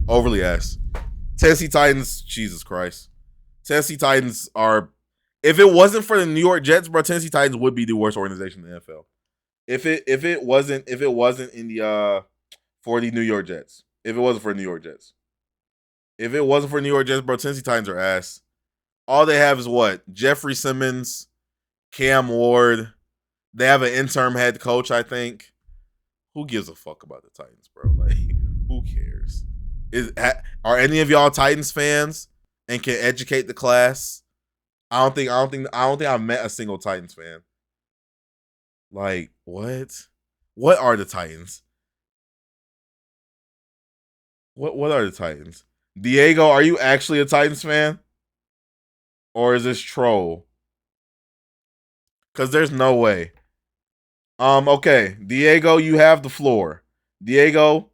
Overly ass. Tennessee Titans, Jesus Christ. Tennessee Titans are, if it wasn't for the New York Jets, bro, Tennessee Titans would be the worst organization in the NFL. If it wasn't in the for the New York Jets. If it wasn't for New York Jets. If it wasn't for New York Jets, bro, Tennessee Titans are ass. All they have is what? Jeffrey Simmons, Cam Ward. They have an interim head coach, I think. Who gives a fuck about the Titans, bro? Like, who cares? Are any of y'all Titans fans and can educate the class? I don't think I've met a single Titans fan. Like, what? What are the Titans? What are the Titans? Diego, are you actually a Titans fan? Or is this troll? Because there's no way. Okay. Diego, you have the floor. Diego,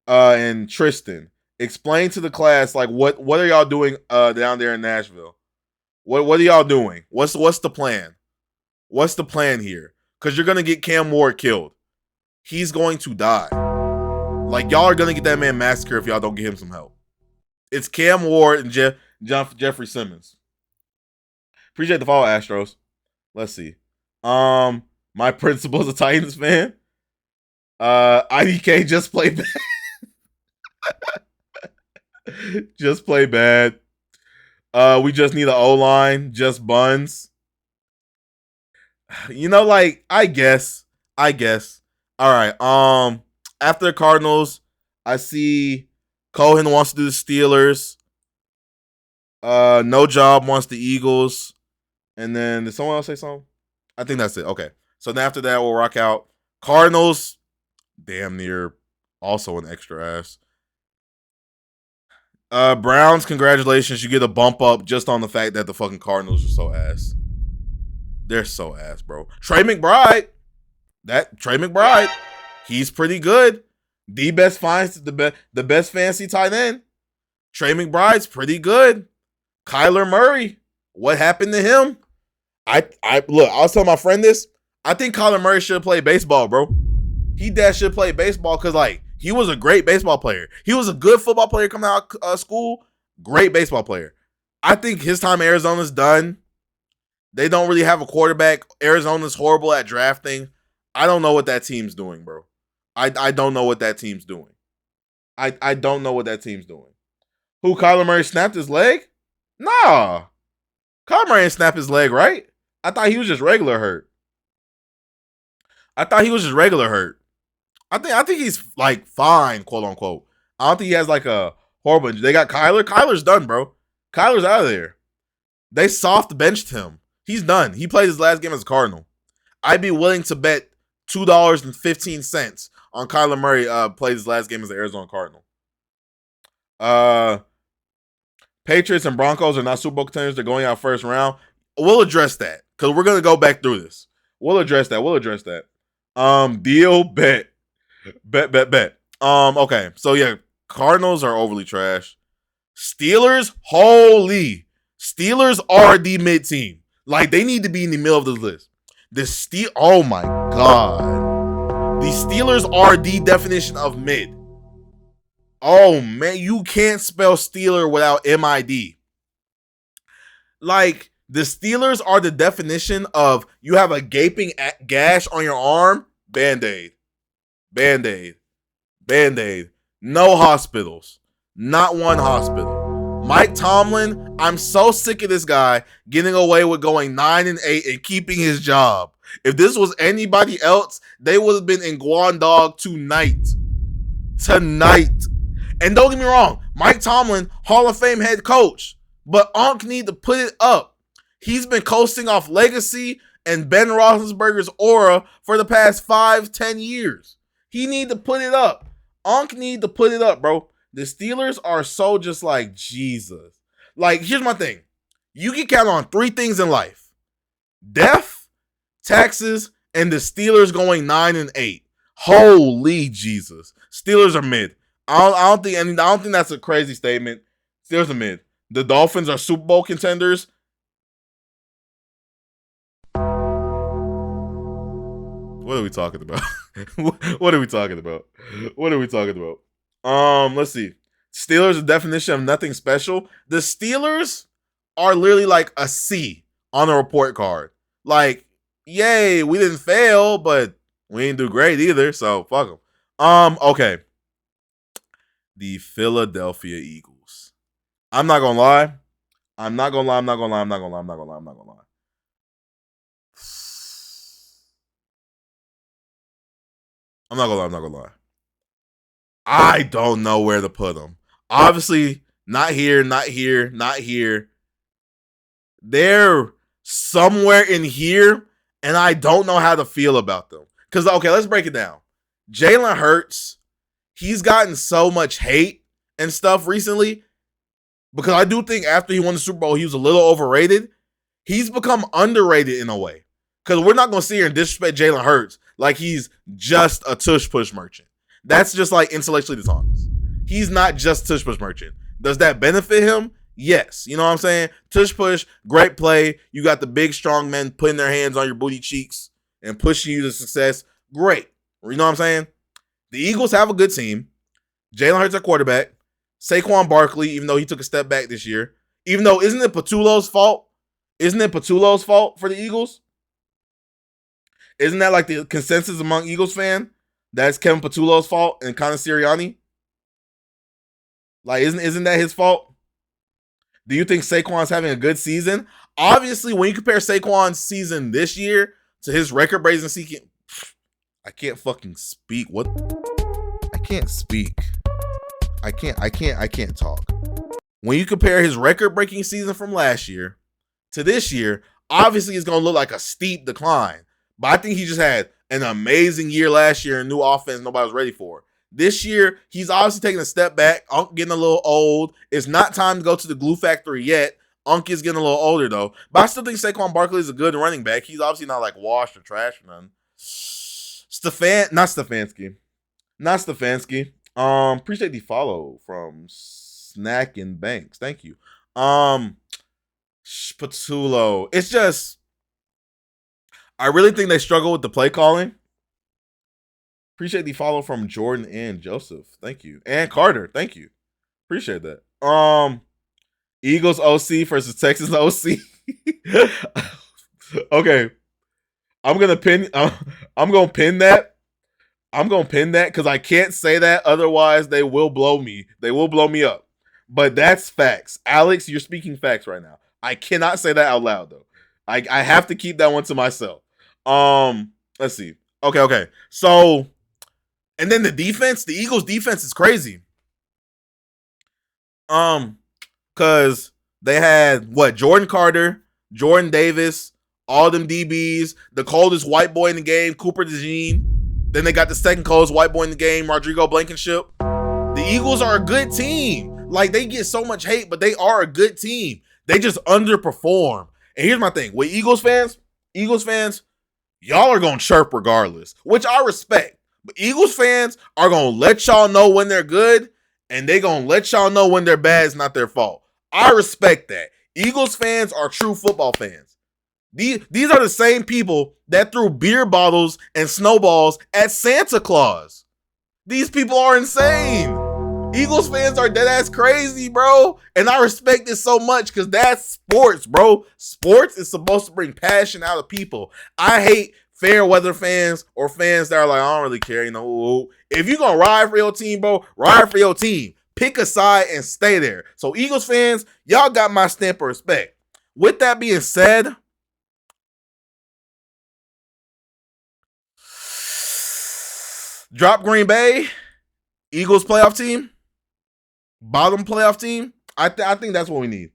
and Tristan, explain to the class, like, what are y'all doing down there in Nashville? What are y'all doing? What's the plan? What's the plan here? Because you're gonna get Cam Ward killed. He's going to die. Like, y'all are gonna get that man massacred if y'all don't get him some help. It's Cam Ward and Jeffrey Simmons. Appreciate the follow, Astros. Let's see. My principal's a Titans fan. IDK just play bad. Just play bad. We just need an O-line, just buns. You know, like, I guess. All right. After the Cardinals, I see Cohen wants to do the Steelers. No Job wants the Eagles. And then did someone else say something? I think that's it. Okay. So then after that, we'll rock out Cardinals. Damn near also an extra ass. Browns, congratulations. You get a bump up just on the fact that the fucking Cardinals are so ass. They're so ass, bro. Trey McBride. He's pretty good. The best fancy tight end. Trey McBride's pretty good. Kyler Murray. What happened to him? I was telling my friend this. I think Kyler Murray should play baseball, bro. He should play baseball because, like, he was a great baseball player. He was a good football player coming out of school. Great baseball player. I think his time in Arizona's done. They don't really have a quarterback. Arizona's horrible at drafting. I don't know what that team's doing, bro. I don't know what that team's doing. I don't know what that team's doing. Who, Kyler Murray snapped his leg? Nah. Kyler Murray didn't snap his leg, right? I thought he was just regular hurt. I think he's, like, fine, quote unquote. I don't think he has, like, a horrible injury. They got Kyler. Kyler's done, bro. Kyler's out of there. They soft benched him. He's done. He played his last game as a Cardinal. I'd be willing to bet $2.15 on Kyler Murray played his last game as an Arizona Cardinal. Patriots and Broncos are not Super Bowl contenders. They're going out first round. We'll address that because we're going to go back through this. We'll address that. Deal, bet. Okay. So, yeah, Cardinals are overly trash. Steelers, Steelers are the mid team. Like, they need to be in the middle of this list. Oh my God. The Steelers are the definition of mid. Oh man, you can't spell Steeler without MID. Like, the Steelers are the definition of you have a gaping gash on your arm, Band-Aid. No hospitals. Not one hospital. Mike Tomlin, I'm so sick of this guy getting away with going 9-8 and keeping his job. If this was anybody else, they would have been in Guangdong tonight. And don't get me wrong, Mike Tomlin, Hall of Fame head coach. But Unc need to put it up. He's been coasting off legacy and Ben Roethlisberger's aura for the past 5-10 years. He need to put it up. Unc need to put it up, bro. The Steelers are so just like Jesus. Like, here's my thing. You can count on 3 things in life: death, taxes, and the Steelers going 9-8. Holy Jesus. Steelers are mid. I don't think that's a crazy statement. Steelers are mid. The Dolphins are Super Bowl contenders. What are we talking about? What are we talking about? What are we talking about? Let's see. Steelers, the definition of nothing special. The Steelers are literally like a C on a report card. Like, yay, we didn't fail, but we didn't do great either, so fuck them. Okay. The Philadelphia Eagles. I'm not gonna lie. I'm not gonna lie. I'm not gonna lie. I'm not gonna lie. I'm not gonna lie. I'm not gonna lie. I'm not gonna lie. I'm not gonna lie. I don't know where to put them. Obviously, not here, not here, not here. They're somewhere in here, and I don't know how to feel about them. Because, okay, let's break it down. Jalen Hurts, he's gotten so much hate and stuff recently because I do think after he won the Super Bowl, he was a little overrated. He's become underrated in a way because we're not going to sit here and disrespect Jalen Hurts like he's just a tush push merchant. That's just like intellectually dishonest. He's not just tush push merchant. Does that benefit him? Yes. You know what I'm saying? Tush push, great play. You got the big strong men putting their hands on your booty cheeks and pushing you to success. Great. You know what I'm saying? The Eagles have a good team. Jalen Hurts at quarterback. Saquon Barkley, even though he took a step back this year. Even though, isn't it Patullo's fault? Isn't it Patullo's fault for the Eagles? Isn't that like the consensus among Eagles fans? That's Kevin Patullo's fault and Connor Sirianni? Like, isn't that his fault? Do you think Saquon's having a good season? Obviously, when you compare Saquon's season this year to his record-breaking season, I can't fucking speak. What? I can't speak. I can't talk. When you compare his record-breaking season from last year to this year, obviously it's going to look like a steep decline. But I think he just had an amazing year last year, a new offense nobody was ready for. This year, he's obviously taking a step back. Unc getting a little old. It's not time to go to the glue factory yet. Unc is getting a little older, though. But I still think Saquon Barkley is a good running back. He's obviously not like washed or trash or nothing. Not Stefanski. Appreciate the follow from Snack and Banks. Thank you. Patullo. It's just, I really think they struggle with the play calling. Appreciate the follow from Jordan and Joseph. Thank you. And Carter. Thank you. Appreciate that. Eagles OC versus Texas OC. Okay. I'm gonna pin that. I'm gonna pin that because I can't say that, otherwise they will blow me. They will blow me up. But that's facts. Alex, you're speaking facts right now. I cannot say that out loud though. I have to keep that one to myself. Let's see. Okay. So, and then the defense, the Eagles defense is crazy. Because they had Jordan Carter, Jordan Davis, all them DBs, the coldest white boy in the game, Cooper DeJean. Then they got the second coldest white boy in the game, Rodrigo Blankenship. The Eagles are a good team. Like, they get so much hate, but they are a good team. They just underperform. And here's my thing. With Eagles fans, y'all are going to chirp regardless, which I respect. But Eagles fans are going to let y'all know when they're good, and they going to let y'all know when they're bad. It's not their fault. I respect that. Eagles fans are true football fans. These are the same people that threw beer bottles and snowballs at Santa Claus. These people are insane. Eagles fans are dead ass crazy, bro. And I respect this so much because that's sports, bro. Sports is supposed to bring passion out of people. I hate fair weather fans or fans that are like, I don't really care, If you're going to ride for your team, bro, ride for your team. Pick a side and stay there. So Eagles fans, y'all got my stamp of respect. With that being said, drop Green Bay, Eagles playoff team, bottom playoff team. I think that's what we need.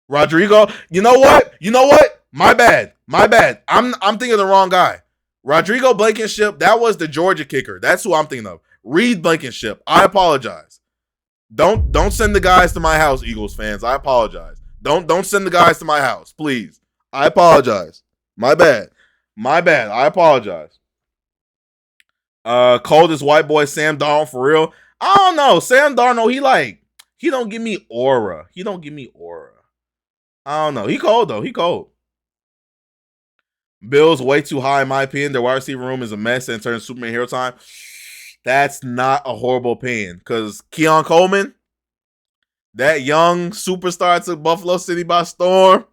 Rodrigo, you know what? My bad. I'm thinking of the wrong guy. Rodrigo Blankenship, that was the Georgia kicker. That's who I'm thinking of. Reed Blankenship. I apologize. Don't send the guys to my house, Eagles fans. I apologize. Don't send the guys to my house, please. I apologize. My bad. I apologize. Coldest white boy Sam Darnold for real. I don't know. Sam Darnold, he don't give me aura. I don't know. He cold though. He cold. Bills way too high in my opinion. Their wide receiver room is a mess and turns Superman hero time. That's not a horrible opinion because Keon Coleman, that young superstar, took Buffalo City by storm.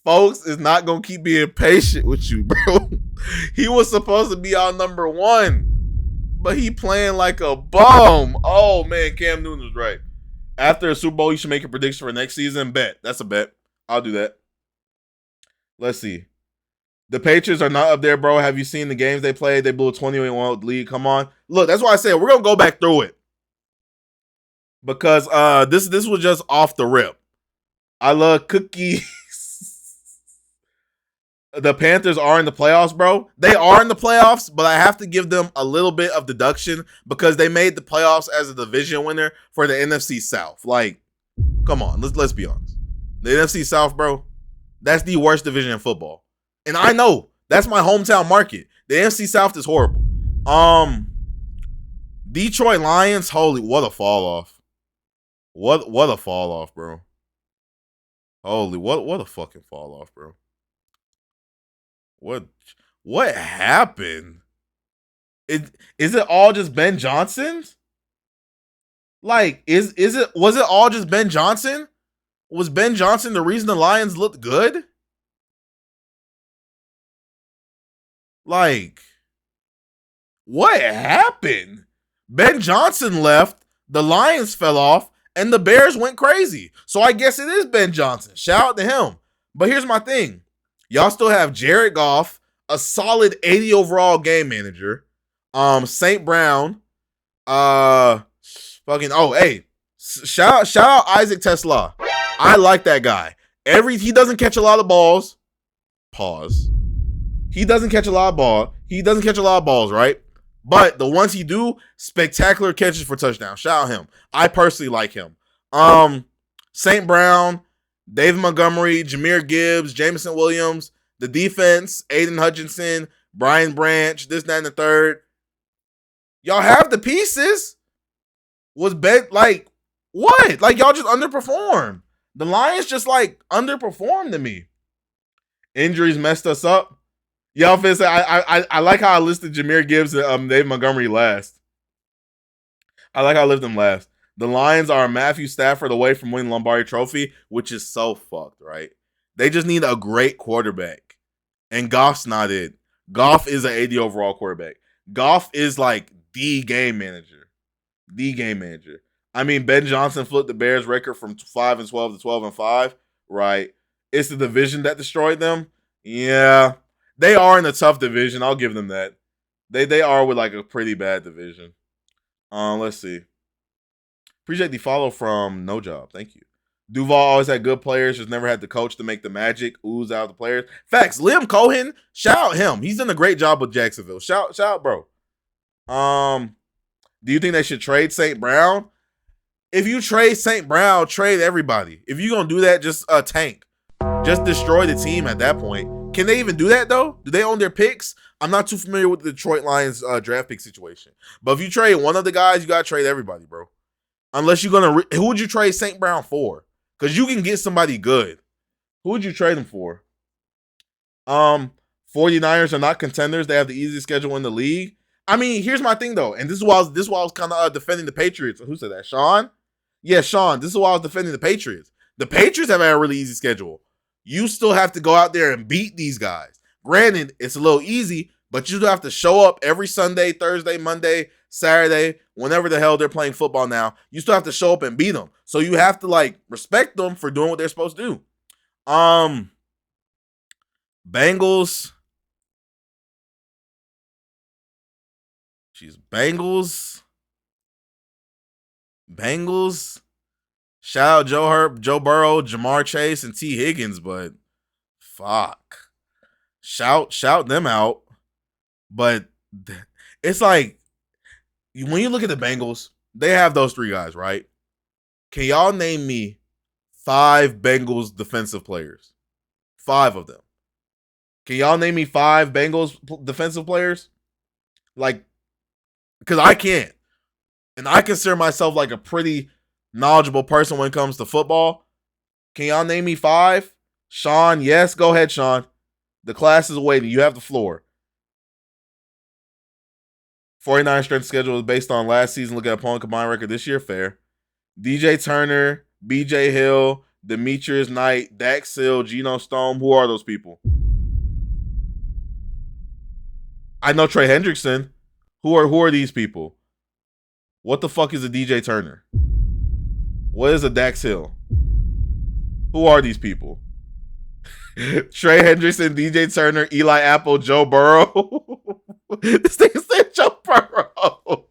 Folks is not going to keep being patient with you, bro. He was supposed to be our number one, but he playing like a bum. Oh, man, Cam Newton was right. After a Super Bowl, you should make a prediction for next season. Bet. That's a bet. I'll do that. Let's see. The Patriots are not up there, bro. Have you seen the games they played? They blew a 20-1 lead. Come on. Look, that's why I said we're going to go back through it. Because this was just off the rip. I love cookies. The Panthers are in the playoffs, bro. They are in the playoffs, but I have to give them a little bit of deduction because they made the playoffs as a division winner for the NFC South. Like, come on, let's be honest. The NFC South, bro, that's the worst division in football. And I know that's my hometown market. The NFC South is horrible. Detroit Lions, holy, what a fall off. What a fall off, bro. Holy, what a fucking fall off, bro. What happened? Is it all just Ben Johnson? Like, was it all just Ben Johnson? Was Ben Johnson the reason the Lions looked good? Like, what happened? Ben Johnson left, the Lions fell off, and the Bears went crazy. So I guess it is Ben Johnson. Shout out to him. But here's my thing. Y'all still have Jared Goff, a solid 80 overall game manager. St. Brown. Shout out Isaac Tesla. I like that guy. He doesn't catch a lot of balls. Pause. He doesn't catch a lot of balls, right? But the ones he do, spectacular catches for touchdowns. Shout out him. I personally like him. St. Brown, David Montgomery, Jahmyr Gibbs, Jameson Williams, the defense, Aiden Hutchinson, Brian Branch, this, that, and the third. Y'all have the pieces. Was bet like what? Like y'all just underperformed. The Lions just like underperformed to me. Injuries messed us up. Y'all feel say I like how I listed Jahmyr Gibbs and David Montgomery last. I like how I listed them last. The Lions are Matthew Stafford away from winning Lombardi Trophy, which is so fucked, right? They just need a great quarterback. And Goff's not it. Goff is an 80 overall quarterback. Goff is like the game manager. I mean, Ben Johnson flipped the Bears record from 5-12 to 12-5, right? It's the division that destroyed them. Yeah. They are in a tough division. I'll give them that. They are with like a pretty bad division. Let's see. Appreciate the follow from No Job. Thank you. Duval always had good players, just never had the coach to make the magic ooze out of the players. Facts. Liam Cohen, shout out him. He's done a great job with Jacksonville. Shout out, bro. Do you think they should trade St. Brown? If you trade St. Brown, trade everybody. If you're gonna do that, just tank. Just destroy the team at that point. Can they even do that though? Do they own their picks? I'm not too familiar with the Detroit Lions draft pick situation. But if you trade one of the guys, you gotta trade everybody, bro. Unless you're gonna, who would you trade St. Brown for? Because you can get somebody good. Who would you trade him for? 49ers are not contenders. They have the easiest schedule in the league. I mean, here's my thing though, and this is why I was kind of defending the Patriots. Who said that? Sean? Yeah, Sean. This is why I was defending the Patriots. The Patriots have had a really easy schedule. You still have to go out there and beat these guys. Granted, it's a little easy, but you still have to show up every Sunday, Thursday, Monday, Saturday, whenever the hell they're playing football now. You still have to show up and beat them. So you have to like respect them for doing what they're supposed to do. Bengals. Bengals. Shout out Joe Herb, Joe Burrow, Jamar Chase, and T. Higgins, but fuck. Shout them out. But it's like when you look at the Bengals, they have those three guys, right? Can y'all name me 5 Bengals defensive players? 5 of them. Can y'all name me 5 Bengals defensive players? Like, because I can't. And I consider myself like a pretty knowledgeable person when it comes to football. Can y'all name me 5? Sean, yes. Go ahead, Sean. The class is waiting. You have the floor. 49 strength schedule is based on last season. Look at opponent combined record this year. Fair. DJ Turner, BJ Hill, Demetrius Knight, Dax Hill, Geno Stone. Who are those people? I know Trey Hendrickson. Who are these people? What the fuck is a DJ Turner? What is a Dax Hill? Who are these people? Trey Hendrickson, DJ Turner, Eli Apple, Joe Burrow. This thing said Joe Burrow.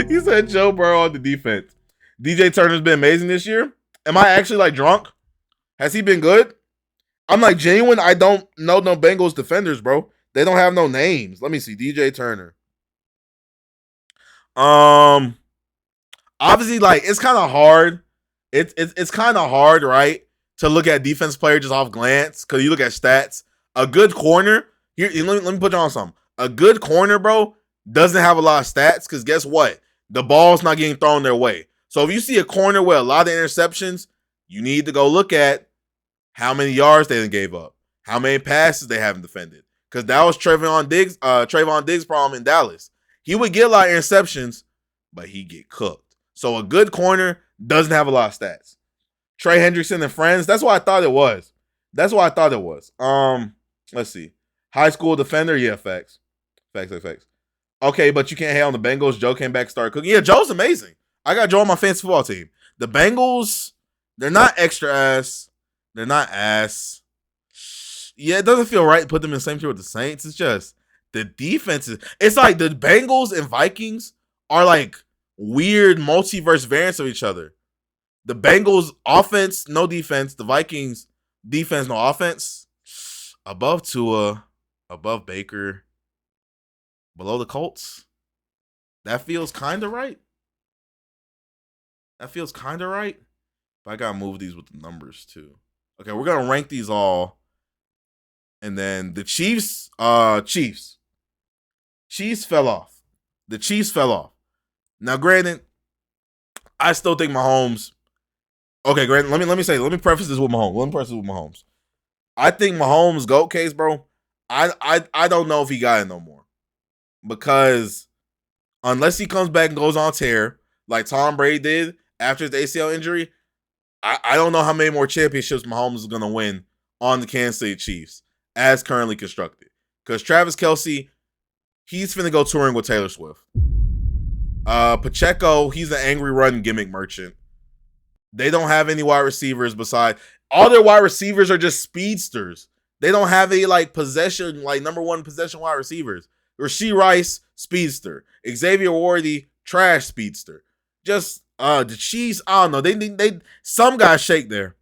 He said Joe Burrow on the defense. DJ Turner's been amazing this year. Am I actually like drunk? Has he been good? I'm like genuine. I don't know no Bengals defenders, bro. They don't have no names. Let me see. DJ Turner. Obviously, like it's kind of hard. It's kind of hard, right, to look at defense player just off glance because you look at stats. A good corner here. Let me put you on something. A good corner, bro, doesn't have a lot of stats because guess what? The ball's not getting thrown their way. So if you see a corner with a lot of interceptions, you need to go look at how many yards they gave up, how many passes they haven't defended. Because that was Trayvon Diggs' problem in Dallas. He would get a lot of interceptions, but he get cooked. So a good corner doesn't have a lot of stats. Trey Hendrickson and friends, that's what I thought it was. Let's see. High school defender, yeah, facts. Facts. Okay, but you can't hate on the Bengals. Joe came back, started cooking. Yeah, Joe's amazing. I got Joe on my fantasy football team. The Bengals, they're not extra ass. They're not ass. Yeah, it doesn't feel right to put them in the same tier with the Saints. It's just the defenses. It's like the Bengals and Vikings are like weird multiverse variants of each other. The Bengals offense, no defense. The Vikings defense, no offense. Above Tua, above Baker, below the Colts. That feels kind of right. But I gotta move these with the numbers too. Okay, we're gonna rank these all. And then the Chiefs fell off. The Chiefs fell off. Now, granted, I still think Mahomes. Okay, granted, let me preface this with Mahomes. I think Mahomes' GOAT case, bro. I don't know if he got it no more. Because unless he comes back and goes on tear, like Tom Brady did after his ACL injury, I don't know how many more championships Mahomes is gonna win on the Kansas City Chiefs as currently constructed. Because Travis Kelce, he's finna go touring with Taylor Swift. Pacheco, he's an angry run gimmick merchant. They don't have any wide receivers besides all their wide receivers are just speedsters. They don't have a like possession, like number one possession wide receivers. Rashee Rice, speedster. Xavier Worthy, trash speedster. Just the Chiefs, I don't know. They some got shake there.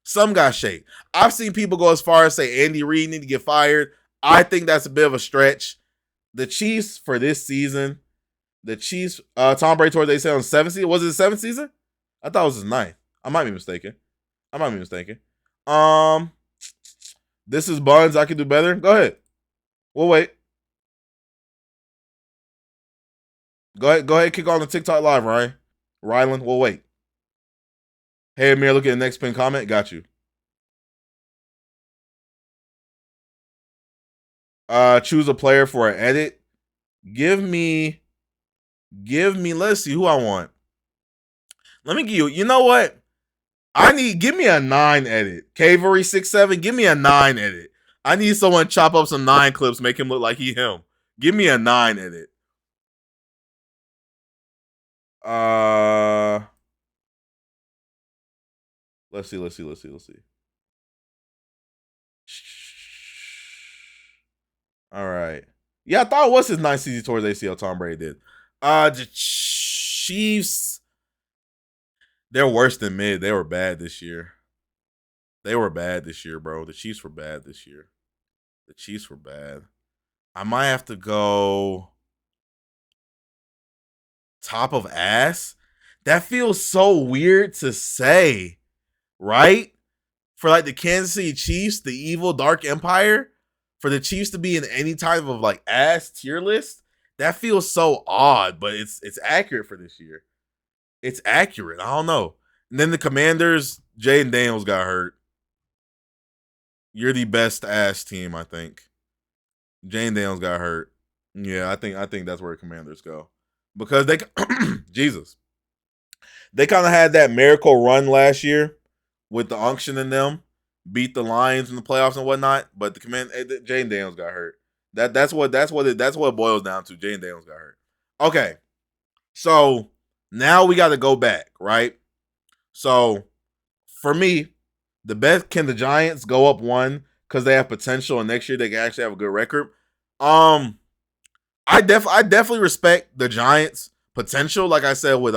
Some got shake. I've seen people go as far as say Andy Reid need to get fired. I think that's a bit of a stretch. The Chiefs for this season, Tom Brady towards they say on 7th season. Was it the 7th season? I thought it was his 9th. I might be mistaken. This is Buns. I can do better. Go ahead. We'll wait. Go ahead. Kick on the TikTok live, Ryan. Rylan, we'll wait. Hey, Amir, look at the next pin comment. Got you. Choose a player for an edit. Give me, let's see who I want. Let me give you, you know what? Give me a 9 edit. Cavery 67, give me a 9 edit. I need someone to chop up some 9 clips, make him look like him. Give me a 9 edit. Let's see. All right. Yeah, I thought it was his 9th season towards ACL. Tom Brady did. The Chiefs, they're worse than mid. They were bad this year. Bro. The Chiefs were bad this year. The Chiefs were bad. I might have to go top of ass. That feels so weird to say, right? For like the Kansas City Chiefs, the evil dark empire, for the Chiefs to be in any type of like ass tier list, that feels so odd, but it's accurate for this year. It's accurate. I don't know. And then the Commanders, Jaden Daniels got hurt. You're the best ass team, I think. Jaden Daniels got hurt. Yeah, I think that's where the Commanders go. Because they Jesus. They kind of had that miracle run last year with the unction in them, beat the Lions in the playoffs and whatnot. But the Jaden Daniels got hurt. That's what it boils down to. Jaden Daniels got hurt. Okay, so now we got to go back, right? So for me, the best can the Giants go up one because they have potential and next year they can actually have a good record. I definitely respect the Giants' potential. Like I said, with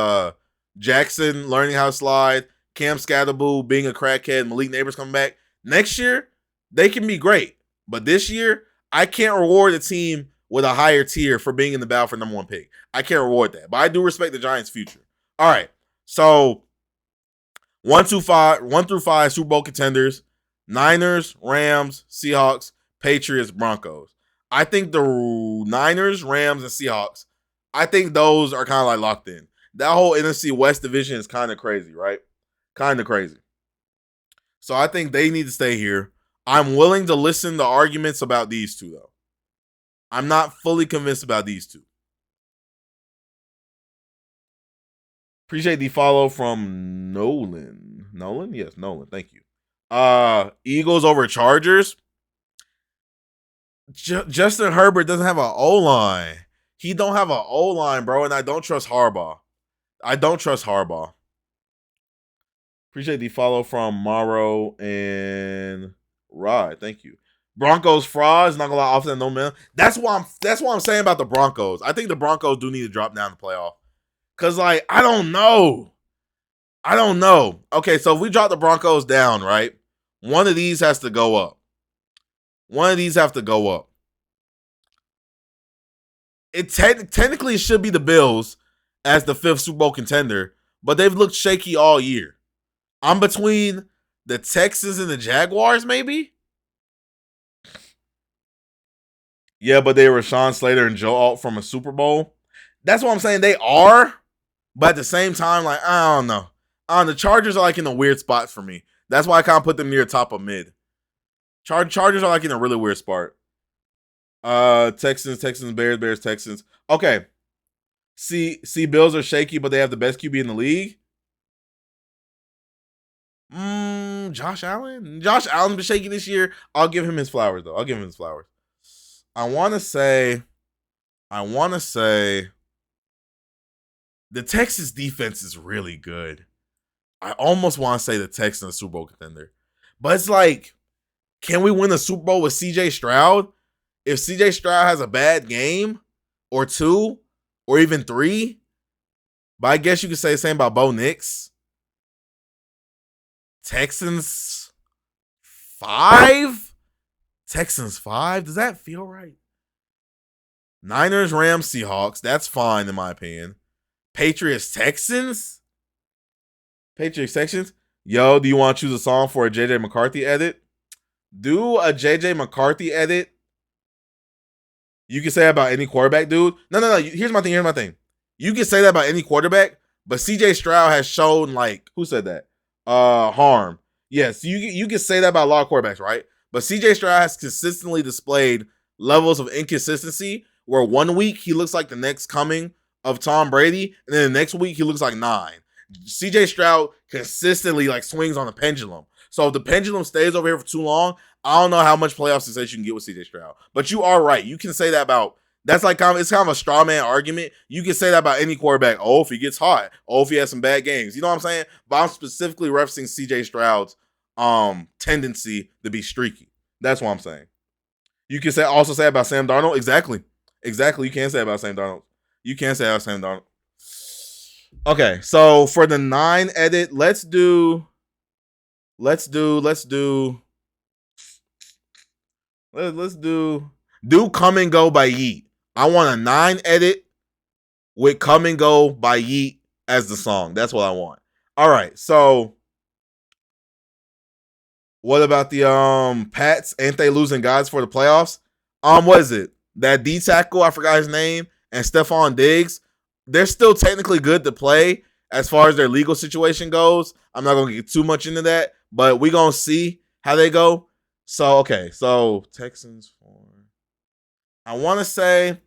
Jackson learning how to slide, Cam Scatterboo being a crackhead, Malik Neighbors coming back. Next year, they can be great. But this year, I can't reward a team with a higher tier for being in the battle for number one pick. I can't reward that. But I do respect the Giants' future. All right. So 1 through 5 Super Bowl contenders: Niners, Rams, Seahawks, Patriots, Broncos. I think the Niners, Rams, and Seahawks, I think those are kind of like locked in. That whole NFC West division is kind of crazy, right? Kind of crazy. So I think they need to stay here. I'm willing to listen to arguments about these two, though. I'm not fully convinced about these two. Appreciate the follow from Nolan. Nolan? Yes, Nolan. Thank you. Eagles over Chargers. Justin Herbert doesn't have an O-line. He don't have an O-line, bro, and I don't trust Harbaugh. Appreciate the follow from Morrow and Rod. Thank you. Broncos frauds, not gonna lie, often no man. That's what I'm saying about the Broncos. I think the Broncos do need to drop down the playoff. Cause like, I don't know. Okay, so if we drop the Broncos down, right? One of these has to go up. It technically should be the Bills as the 5th Super Bowl contender, but they've looked shaky all year. I'm between the Texans and the Jaguars, maybe? Yeah, but they were Sean Slater and Joe Alt from a Super Bowl. That's what I'm saying. They are, but at the same time, like, I don't know. The Chargers are like in a weird spot for me. That's why I kind of put them near top of mid. Chargers are like in a really weird spot. Texans, Bears, Texans. Okay. See, Bills are shaky, but they have the best QB in the league. Josh Allen. Josh Allen's been shaky this year. I'll give him his flowers, though. I want to say the Texas defense is really good. I almost want to say the Texans Super Bowl contender. But it's like, can we win a Super Bowl with CJ Stroud? If CJ Stroud has a bad game or 2 or even 3, but I guess you could say the same about Bo Nix. Texans 5? Does that feel right? Niners, Rams, Seahawks. That's fine in my opinion. Patriots, Texans? Yo, do you want to choose a song for a JJ McCarthy edit? Do a JJ McCarthy edit. You can say that about any quarterback, dude. No. Here's my thing. You can say that about any quarterback, but CJ Stroud has shown, like, who said that? Harm. Yes, you can say that about a lot of quarterbacks, right? But CJ Stroud has consistently displayed levels of inconsistency where 1 week he looks like the next coming of Tom Brady, and then the next week he looks like 9. CJ Stroud consistently like swings on the pendulum. So if the pendulum stays over here for too long, I don't know how much playoff success you can get with CJ Stroud. But you are right. You can say that about, that's like it's kind of a straw man argument. You can say that about any quarterback. Oh, if he gets hot. Oh, if he has some bad games. You know what I'm saying? But I'm specifically referencing CJ Stroud's tendency to be streaky. That's what I'm saying. You can also say about Sam Darnold. Exactly. You can say about Sam Darnold. Okay, so for the 9 edit, let's do Let's do Come and Go by Yeet. I want a 9 edit with Come and Go by Yeet as the song. That's what I want. All right, so what about the Pats? Ain't they losing guys for the playoffs? What is it? That D tackle, I forgot his name, and Stephon Diggs. They're still technically good to play as far as their legal situation goes. I'm not gonna get too much into that, but we gonna see how they go. So okay, so Texans for I wanna say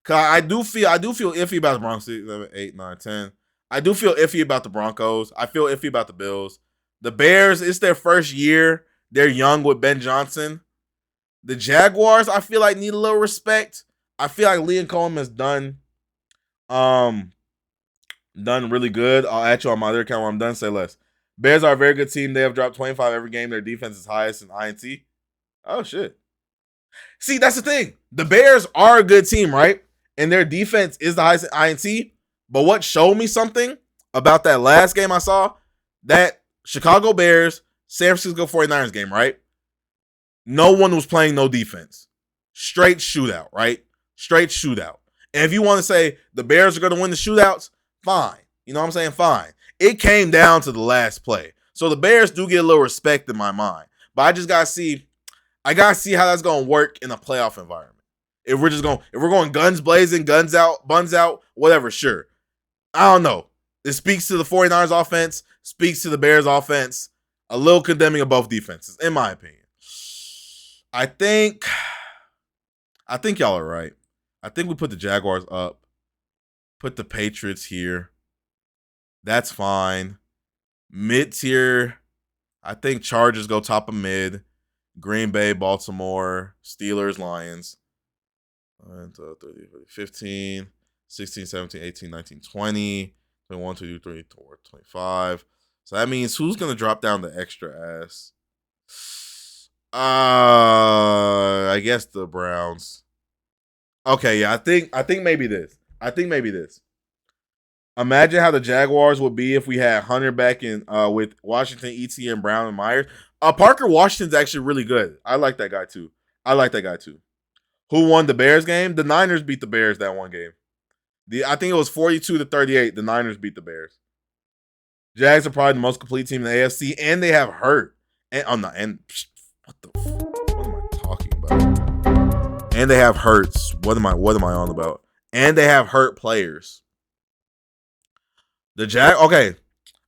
cause I do feel iffy about the Broncos 6, 7, 8, 9, 10. I do feel iffy about the Broncos. I feel iffy about the Bills. The Bears, it's their first year. They're young with Ben Johnson. The Jaguars, I feel like need a little respect. I feel like Liam Cohen has um done really good. I'll add you on my other account when I'm done. Say less. Bears are a very good team. They have dropped 25 every game. Their defense is highest in INT. Oh shit. See, that's the thing. The Bears are a good team, right? And their defense is the highest in INT. But what showed me something about that last game I saw, that Chicago Bears, San Francisco 49ers game, right? No one was playing no defense. Straight shootout, right? Straight shootout. And if you want to say the Bears are going to win the shootouts, fine. You know what I'm saying? Fine. It came down to the last play. So the Bears do get a little respect in my mind. But I just got to see how that's going to work in a playoff environment. If we're going guns blazing, guns out, buns out, whatever, sure. I don't know. It speaks to the 49ers offense, speaks to the Bears offense, a little condemning of both defenses, in my opinion. I think y'all are right. I think we put the Jaguars up, put the Patriots here. That's fine. Mid tier, I think Chargers go top of mid. Green Bay, Baltimore, Steelers, Lions. 15, 16, 17, 18, 19, 20, 21, 22, 23, 25. So that means who's going to drop down the extra ass? I guess the Browns. Okay, yeah, I think maybe this. Imagine how the Jaguars would be if we had Hunter back in with Washington, ETN, Brown, and Myers. Parker Washington's actually really good. I like that guy too. Who won the Bears game? The Niners beat the Bears that one game. I think it was 42-38. The Niners beat the Bears. Jags are probably the most complete team in the AFC, and they have hurt. What am I talking about? And they have hurts. What am I on about? And they have hurt players. Okay.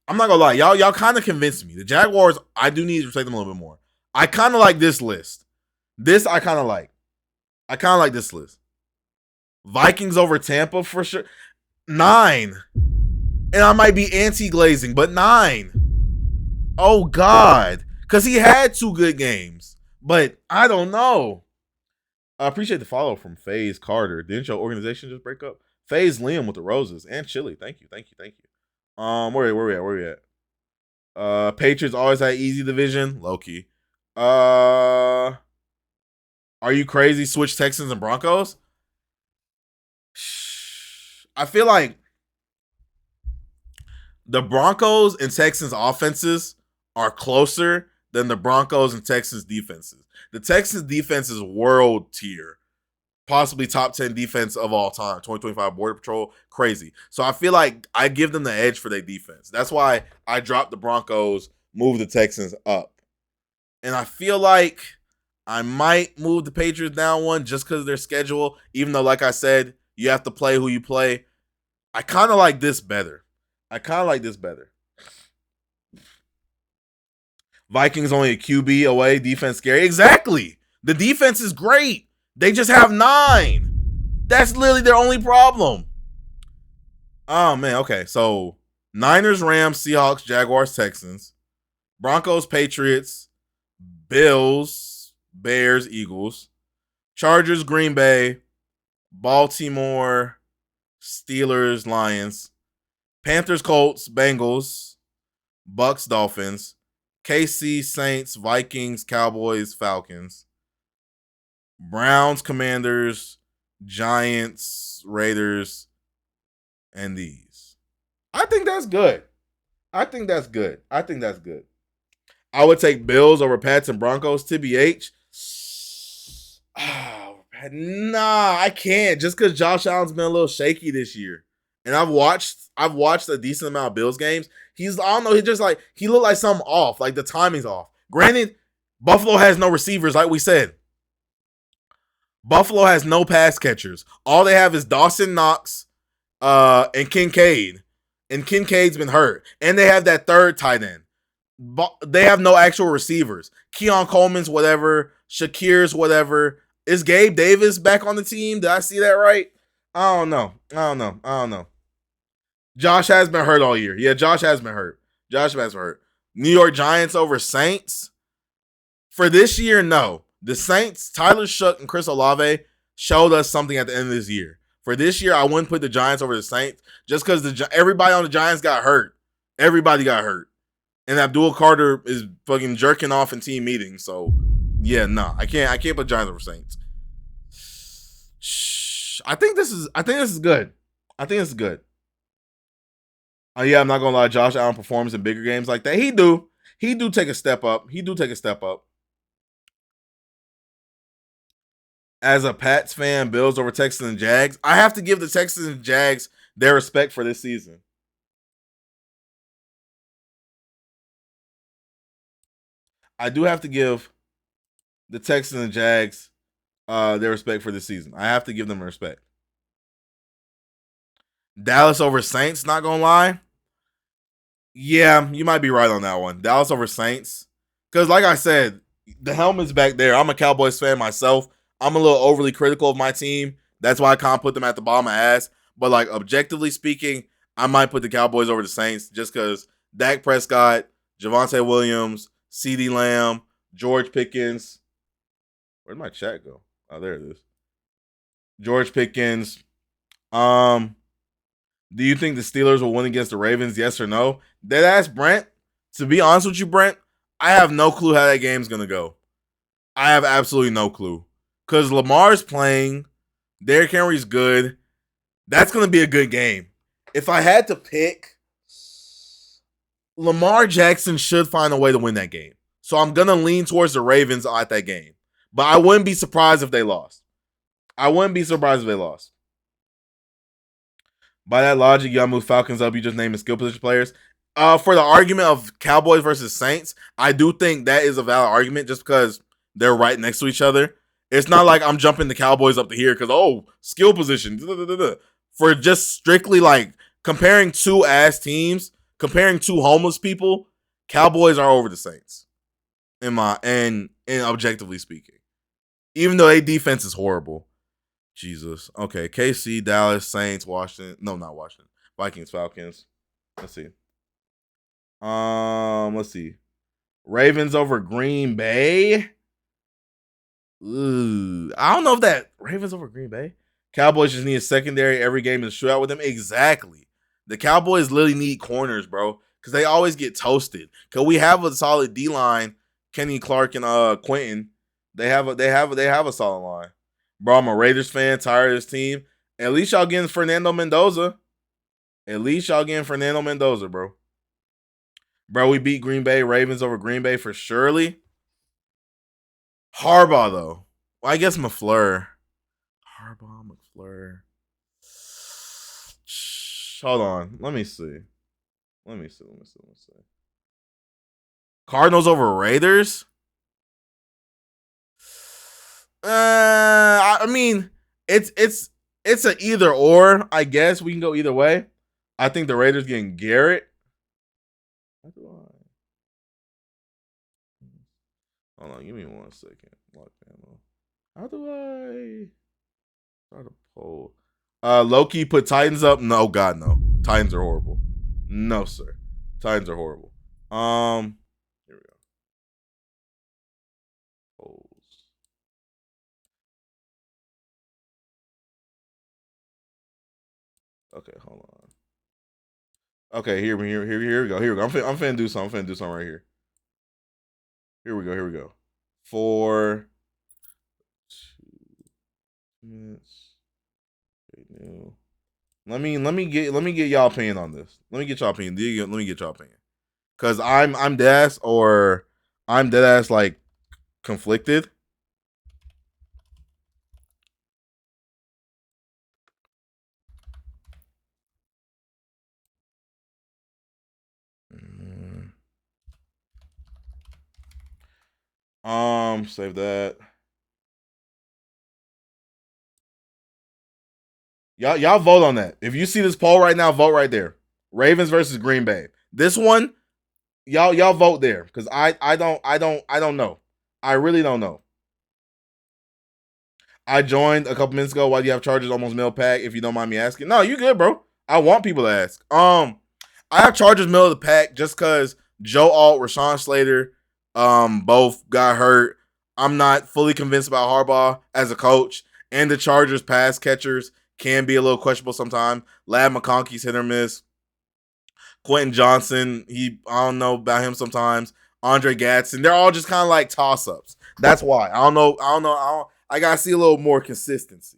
I'm not gonna lie, y'all kind of convinced me. The Jaguars, I do need to respect them a little bit more. I kind of like this list. This I kind of like. I kind of like this list. Vikings over Tampa for sure. 9. And I might be anti-glazing, but 9. Oh, God. Because he had 2 good games. But I don't know. I appreciate the follow from FaZe Carter. Didn't your organization just break up? FaZe Liam with the roses and chili. Thank you. Where we at? Patriots always had easy division. Low key. Are you crazy? Switch Texans and Broncos? I feel like the Broncos and Texans offenses are closer than the Broncos and Texans defenses. The Texans defense is world tier. Possibly top 10 defense of all time. 2025 Border Patrol. Crazy. So I feel like I give them the edge for their defense. That's why I dropped the Broncos, move the Texans up. And I feel like I might move the Patriots down one just because of their schedule. Even though, like I said, you have to play who you play. I kind of like this better. Vikings only a QB away. Defense scary. Exactly. The defense is great. They just have 9. That's literally their only problem. Oh, man. Okay. So, Niners, Rams, Seahawks, Jaguars, Texans. Broncos, Patriots. Bills, Bears, Eagles. Chargers, Green Bay. Baltimore, Steelers, Lions. Panthers, Colts, Bengals. Bucks, Dolphins. KC, Saints, Vikings, Cowboys, Falcons. Browns, Commanders, Giants, Raiders, and these. I think that's good. I would take Bills over Pats and Broncos, TBH. Oh, nah, I can't. Just because Josh Allen's been a little shaky this year, and I've watched a decent amount of Bills games. I don't know. He just like he looked like something off. Like the timing's off. Granted, Buffalo has no receivers, like we said. Buffalo has no pass catchers. All they have is Dawson Knox, and Kincaid. And Kincaid's been hurt. And they have that third tight end. They have no actual receivers. Keon Coleman's whatever. Shakir's whatever. Is Gabe Davis back on the team? Did I see that right? I don't know. Josh has been hurt all year. Yeah, Josh has been hurt. New York Giants over Saints. For this year, no. The Saints, Tyler Shough and Chris Olave showed us something at the end of this year. For this year, I wouldn't put the Giants over the Saints just because everybody on the Giants got hurt. Everybody got hurt. And Abdul Carter is fucking jerking off in team meetings. So, yeah, no. I can't put Giants over Saints. I think this is good. I think this is good. Yeah, I'm not gonna lie. Josh Allen performs in bigger games like that. He do take a step up. As a Pats fan, Bills over Texans and Jags, I have to give the Texans and Jags their respect for this season. I do have to give the Texans and Jags their respect for this season. I have to give them respect. Dallas over Saints, not gonna lie. Yeah, you might be right on that one. Dallas over Saints. Because, like I said, the helmet's back there. I'm a Cowboys fan myself. I'm a little overly critical of my team. That's why I can't put them at the bottom of my ass. But, like, objectively speaking, I might put the Cowboys over the Saints just because Dak Prescott, Javonte Williams, CeeDee Lamb, George Pickens. Where'd my chat go? Oh, there it is. George Pickens. Do you think the Steelers will win against the Ravens? Yes or no? Deadass Brent. To be honest with you, Brent, I have no clue how that game's going to go. I have absolutely no clue. Because Lamar's playing. Derrick Henry's good. That's going to be a good game. If I had to pick, Lamar Jackson should find a way to win that game. So I'm going to lean towards the Ravens at that game. But I wouldn't be surprised if they lost. By that logic, y'all move Falcons up. You just name the skill position players. For the argument of Cowboys versus Saints, I do think that is a valid argument just because they're right next to each other. It's not like I'm jumping the Cowboys up to here because, skill position. For just strictly like comparing two ass teams, comparing two homeless people, Cowboys are over the Saints. And objectively speaking. Even though their defense is horrible. Jesus. Okay. KC, Dallas, Saints, Washington. No, not Washington. Vikings, Falcons. Let's see. Let's see. Ravens over Green Bay. Ooh. I don't know if that Ravens over Green Bay. Cowboys just need a secondary every game to shoot out with them. Exactly. The Cowboys literally need corners, bro. Because they always get toasted. Because we have a solid D line, Kenny Clark and Quentin. They have a solid line. Bro, I'm a Raiders fan, tired of this team. At least y'all getting Fernando Mendoza. Bro. Bro, we beat Green Bay, Ravens over Green Bay for surely. Harbaugh, though. Well, I guess McFleur. Hold on. Let me see. Cardinals over Raiders? I mean, it's an either or. I guess we can go either way. I think the Raiders getting Garrett. How do I? Hold on, give me 1 second. How do I start a poll? Loki put Titans up. No, God, no. Titans are horrible. No, sir. Titans are horrible. Here we go. Polls. Okay, hold on. Okay, here we go. I'm finna do something. Right here. Here we go. 4 2 minutes. Okay, let me get y'all opinion on this. Let me get y'all opinion. Cause I'm dead ass like conflicted. Save that. Y'all vote on that. If you see this poll right now, vote right there. Ravens versus Green Bay. This one, y'all vote there because I don't know. I really don't know. I joined a couple minutes ago. Why do you have Chargers almost middle pack? If you don't mind me asking. No, you good, bro. I want people to ask. I have Chargers middle of the pack just because Joe Alt, Rashawn Slater, both got hurt. I'm not fully convinced about Harbaugh as a coach, and the Chargers pass catchers can be a little questionable sometimes. Lad McConkey's hit or miss. Quentin Johnson, I don't know about him sometimes. Andre Gadsden, they're all just kind of like toss ups. That's why I don't know. I gotta see a little more consistency.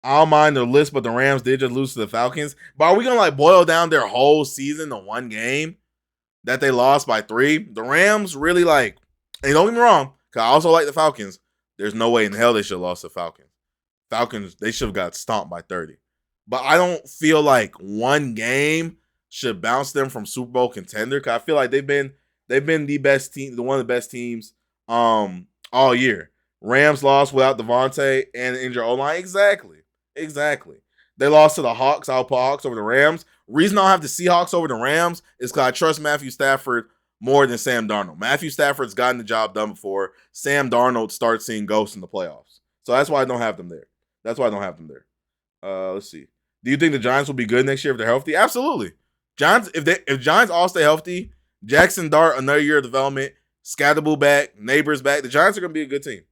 I don't mind their list, but the Rams did just lose to the Falcons. But are we gonna like boil down their whole season to one game that they lost by 3? The Rams really like, and don't get me wrong, because I also like the Falcons. There's no way in hell they should have lost to the Falcons. Falcons, they should have got stomped by 30. But I don't feel like one game should bounce them from Super Bowl contender. Cause I feel like they've been the best team, one of the best teams all year. Rams lost without Devontae and injured O-line. Exactly. They lost to the Hawks. I'll put Hawks over the Rams. Reason I'll have the Seahawks over the Rams is because I trust Matthew Stafford more than Sam Darnold. Matthew Stafford's gotten the job done before. Sam Darnold starts seeing ghosts in the playoffs. So that's why I don't have them there. Let's see. Do you think the Giants will be good next year if they're healthy? Absolutely. Giants, if Giants all stay healthy, Jackson Dart another year of development, Scatterboo back, Neighbors back, the Giants are going to be a good team.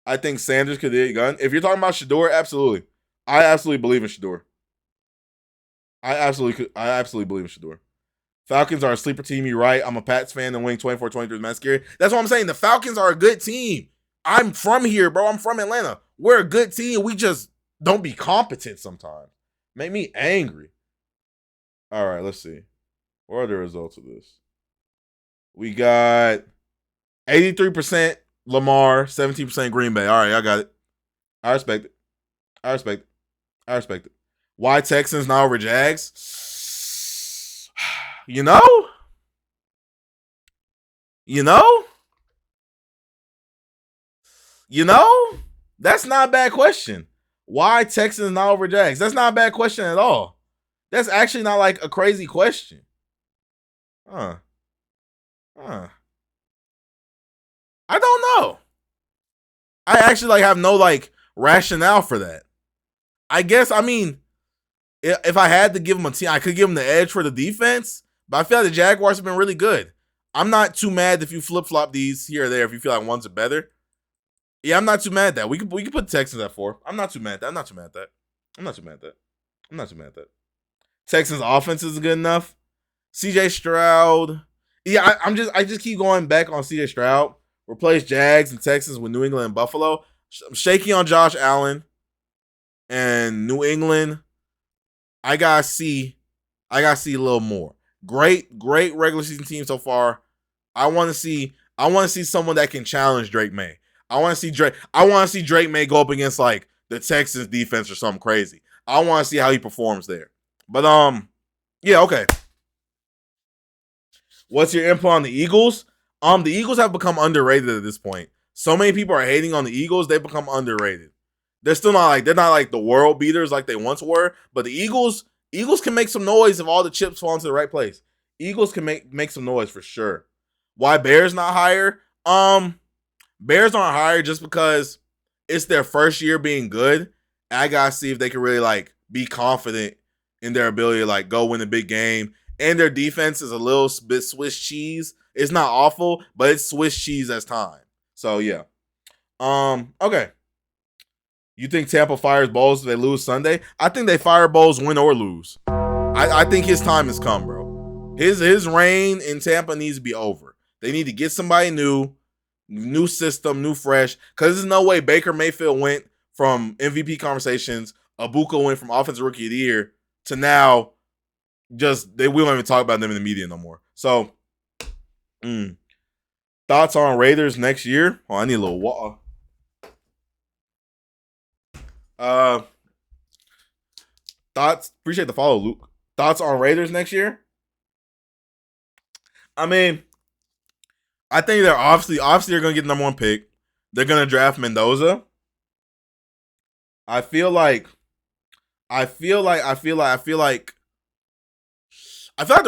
I think Sanders could get it done. If you're talking about Shador, absolutely. I absolutely believe in Shador. I absolutely believe in Shador. Falcons are a sleeper team. You're right. I'm a Pats fan and winning 24-23 is not scary. That's what I'm saying. The Falcons are a good team. I'm from here, bro. I'm from Atlanta. We're a good team. We just don't be competent sometimes. Make me angry. All right, let's see. What are the results of this? We got 83% Lamar, 17% Green Bay. All right, I got it. I respect it. Why Texans now over Jags? You know? That's not a bad question. Why Texans not over Jags? That's not a bad question at all. That's actually not like a crazy question. I don't know. I actually like have no like rationale for that. I guess, I mean, if I had to give them a team, I could give them the edge for the defense, but I feel like the Jaguars have been really good. I'm not too mad if you flip-flop these here or there if you feel like one's are better. Yeah, I'm not too mad at that. We can put Texans at 4. I'm not too mad at that. Texans offense is good enough. CJ Stroud. Yeah, I just keep going back on CJ Stroud. Replace Jags and Texans with New England and Buffalo. I'm shaky on Josh Allen and New England. I gotta see a little more. Great regular season team so far. I want to see someone that can challenge Drake May. I want to see Drake May go up against like the Texans defense or something crazy. I want to see how he performs there. But yeah, okay. What's your input on the Eagles? The Eagles have become underrated at this point. So many people are hating on the Eagles, they've become underrated. They're not like the world beaters like they once were, but the Eagles can make some noise if all the chips fall into the right place. Eagles can make some noise for sure. Why Bears not higher? Bears aren't higher just because it's their first year being good. I gotta see if they can really like be confident in their ability to like go win a big game. And their defense is a little bit Swiss cheese. It's not awful, but it's Swiss cheese as time. So yeah. Okay. You think Tampa fires Bowles if they lose Sunday? I think they fire Bowles win or lose. I think his time has come, bro. His reign in Tampa needs to be over. They need to get somebody new system, new fresh. Because there's no way Baker Mayfield went from MVP conversations, Abuka went from Offensive Rookie of the Year to now just we don't even talk about them in the media no more. So, thoughts on Raiders next year? Oh, I need a little water. Thoughts? Appreciate the follow, Luke. Thoughts on Raiders next year? I mean, I think they're obviously they're gonna get the number 1 pick. They're gonna draft Mendoza. I feel like the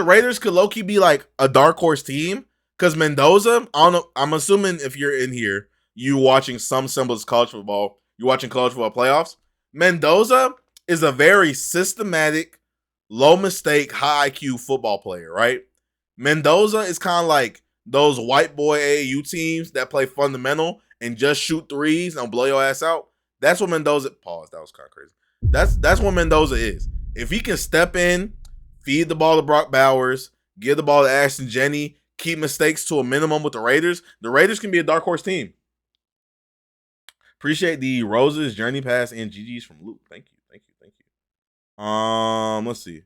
Raiders could low key be like a dark horse team because Mendoza. I don't know. I'm assuming if you're in here, you watching some semblance of college football. You're watching college football playoffs. Mendoza is a very systematic, low mistake, high IQ football player. Right? Mendoza is kind of like those white boy AAU teams that play fundamental and just shoot threes and blow your ass out. That's what Mendoza. Pause. That was kind of crazy. That's what Mendoza is. If he can step in, feed the ball to Brock Bowers, give the ball to Ashton Jenney, keep mistakes to a minimum with the Raiders can be a dark horse team. Appreciate the roses, journey pass, and GG's from Luke. Thank you. Let's see.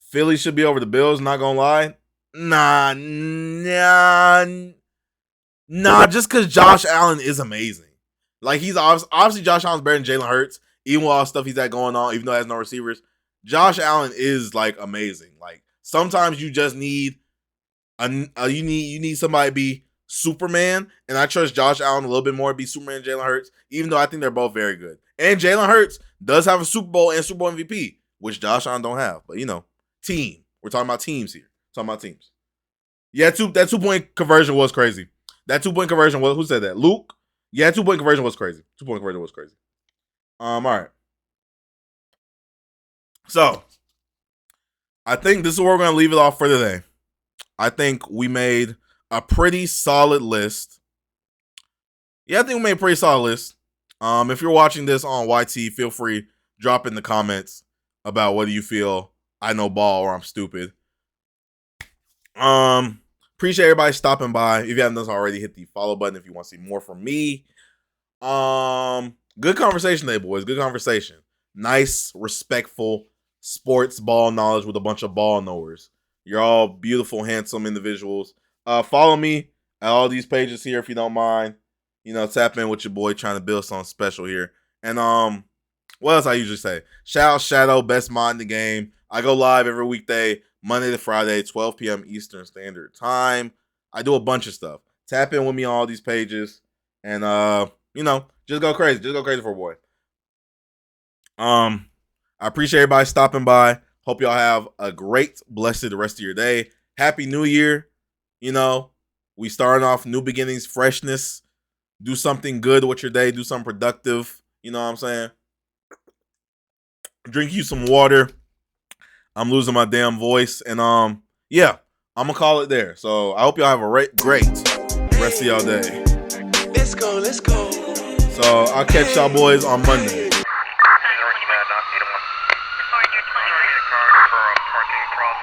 Philly should be over the Bills, not gonna lie. Nah. Just because Josh Allen is amazing. Like, he's obviously Josh Allen's better than Jalen Hurts, even with all the stuff he's got going on, even though he has no receivers. Josh Allen is like amazing. Like, sometimes you just need you need somebody to be Superman, and I trust Josh Allen a little bit more to be Superman than Jalen Hurts, even though I think they're both very good. And Jalen Hurts does have a Super Bowl and Super Bowl MVP, which Josh Allen don't have. But team. We're talking about teams here. Yeah, that 2-point conversion was crazy. That 2-point conversion was, who said that? Luke? Yeah, 2-point conversion was crazy. All right. So, I think this is where we're going to leave it off for today. I think we made a pretty solid list. Yeah, I think we made a pretty solid list. If you're watching this on YT, feel free, drop in the comments about whether you feel I know ball or I'm stupid. Appreciate everybody stopping by. If you haven't done so already, hit the follow button if you want to see more from me. Good conversation today, boys. Good conversation. Nice, respectful sports ball knowledge with a bunch of ball knowers. You're all beautiful, handsome individuals. Follow me at all these pages here if you don't mind. Tap in with your boy trying to build something special here. And what else I usually say? Shout out Shadow, best mod in the game. I go live every weekday, Monday to Friday, 12 p.m. Eastern Standard Time. I do a bunch of stuff. Tap in with me on all these pages. And just go crazy. Just go crazy for a boy. I appreciate everybody stopping by. Hope y'all have a great, blessed rest of your day. Happy New Year. We starting off new beginnings, freshness. Do something good with your day. Do something productive. You know what I'm saying? Drink you some water. I'm losing my damn voice. And yeah, I'm gonna call it there. So I hope y'all have a great rest of y'all day. Let's go. So I'll catch y'all boys on Monday.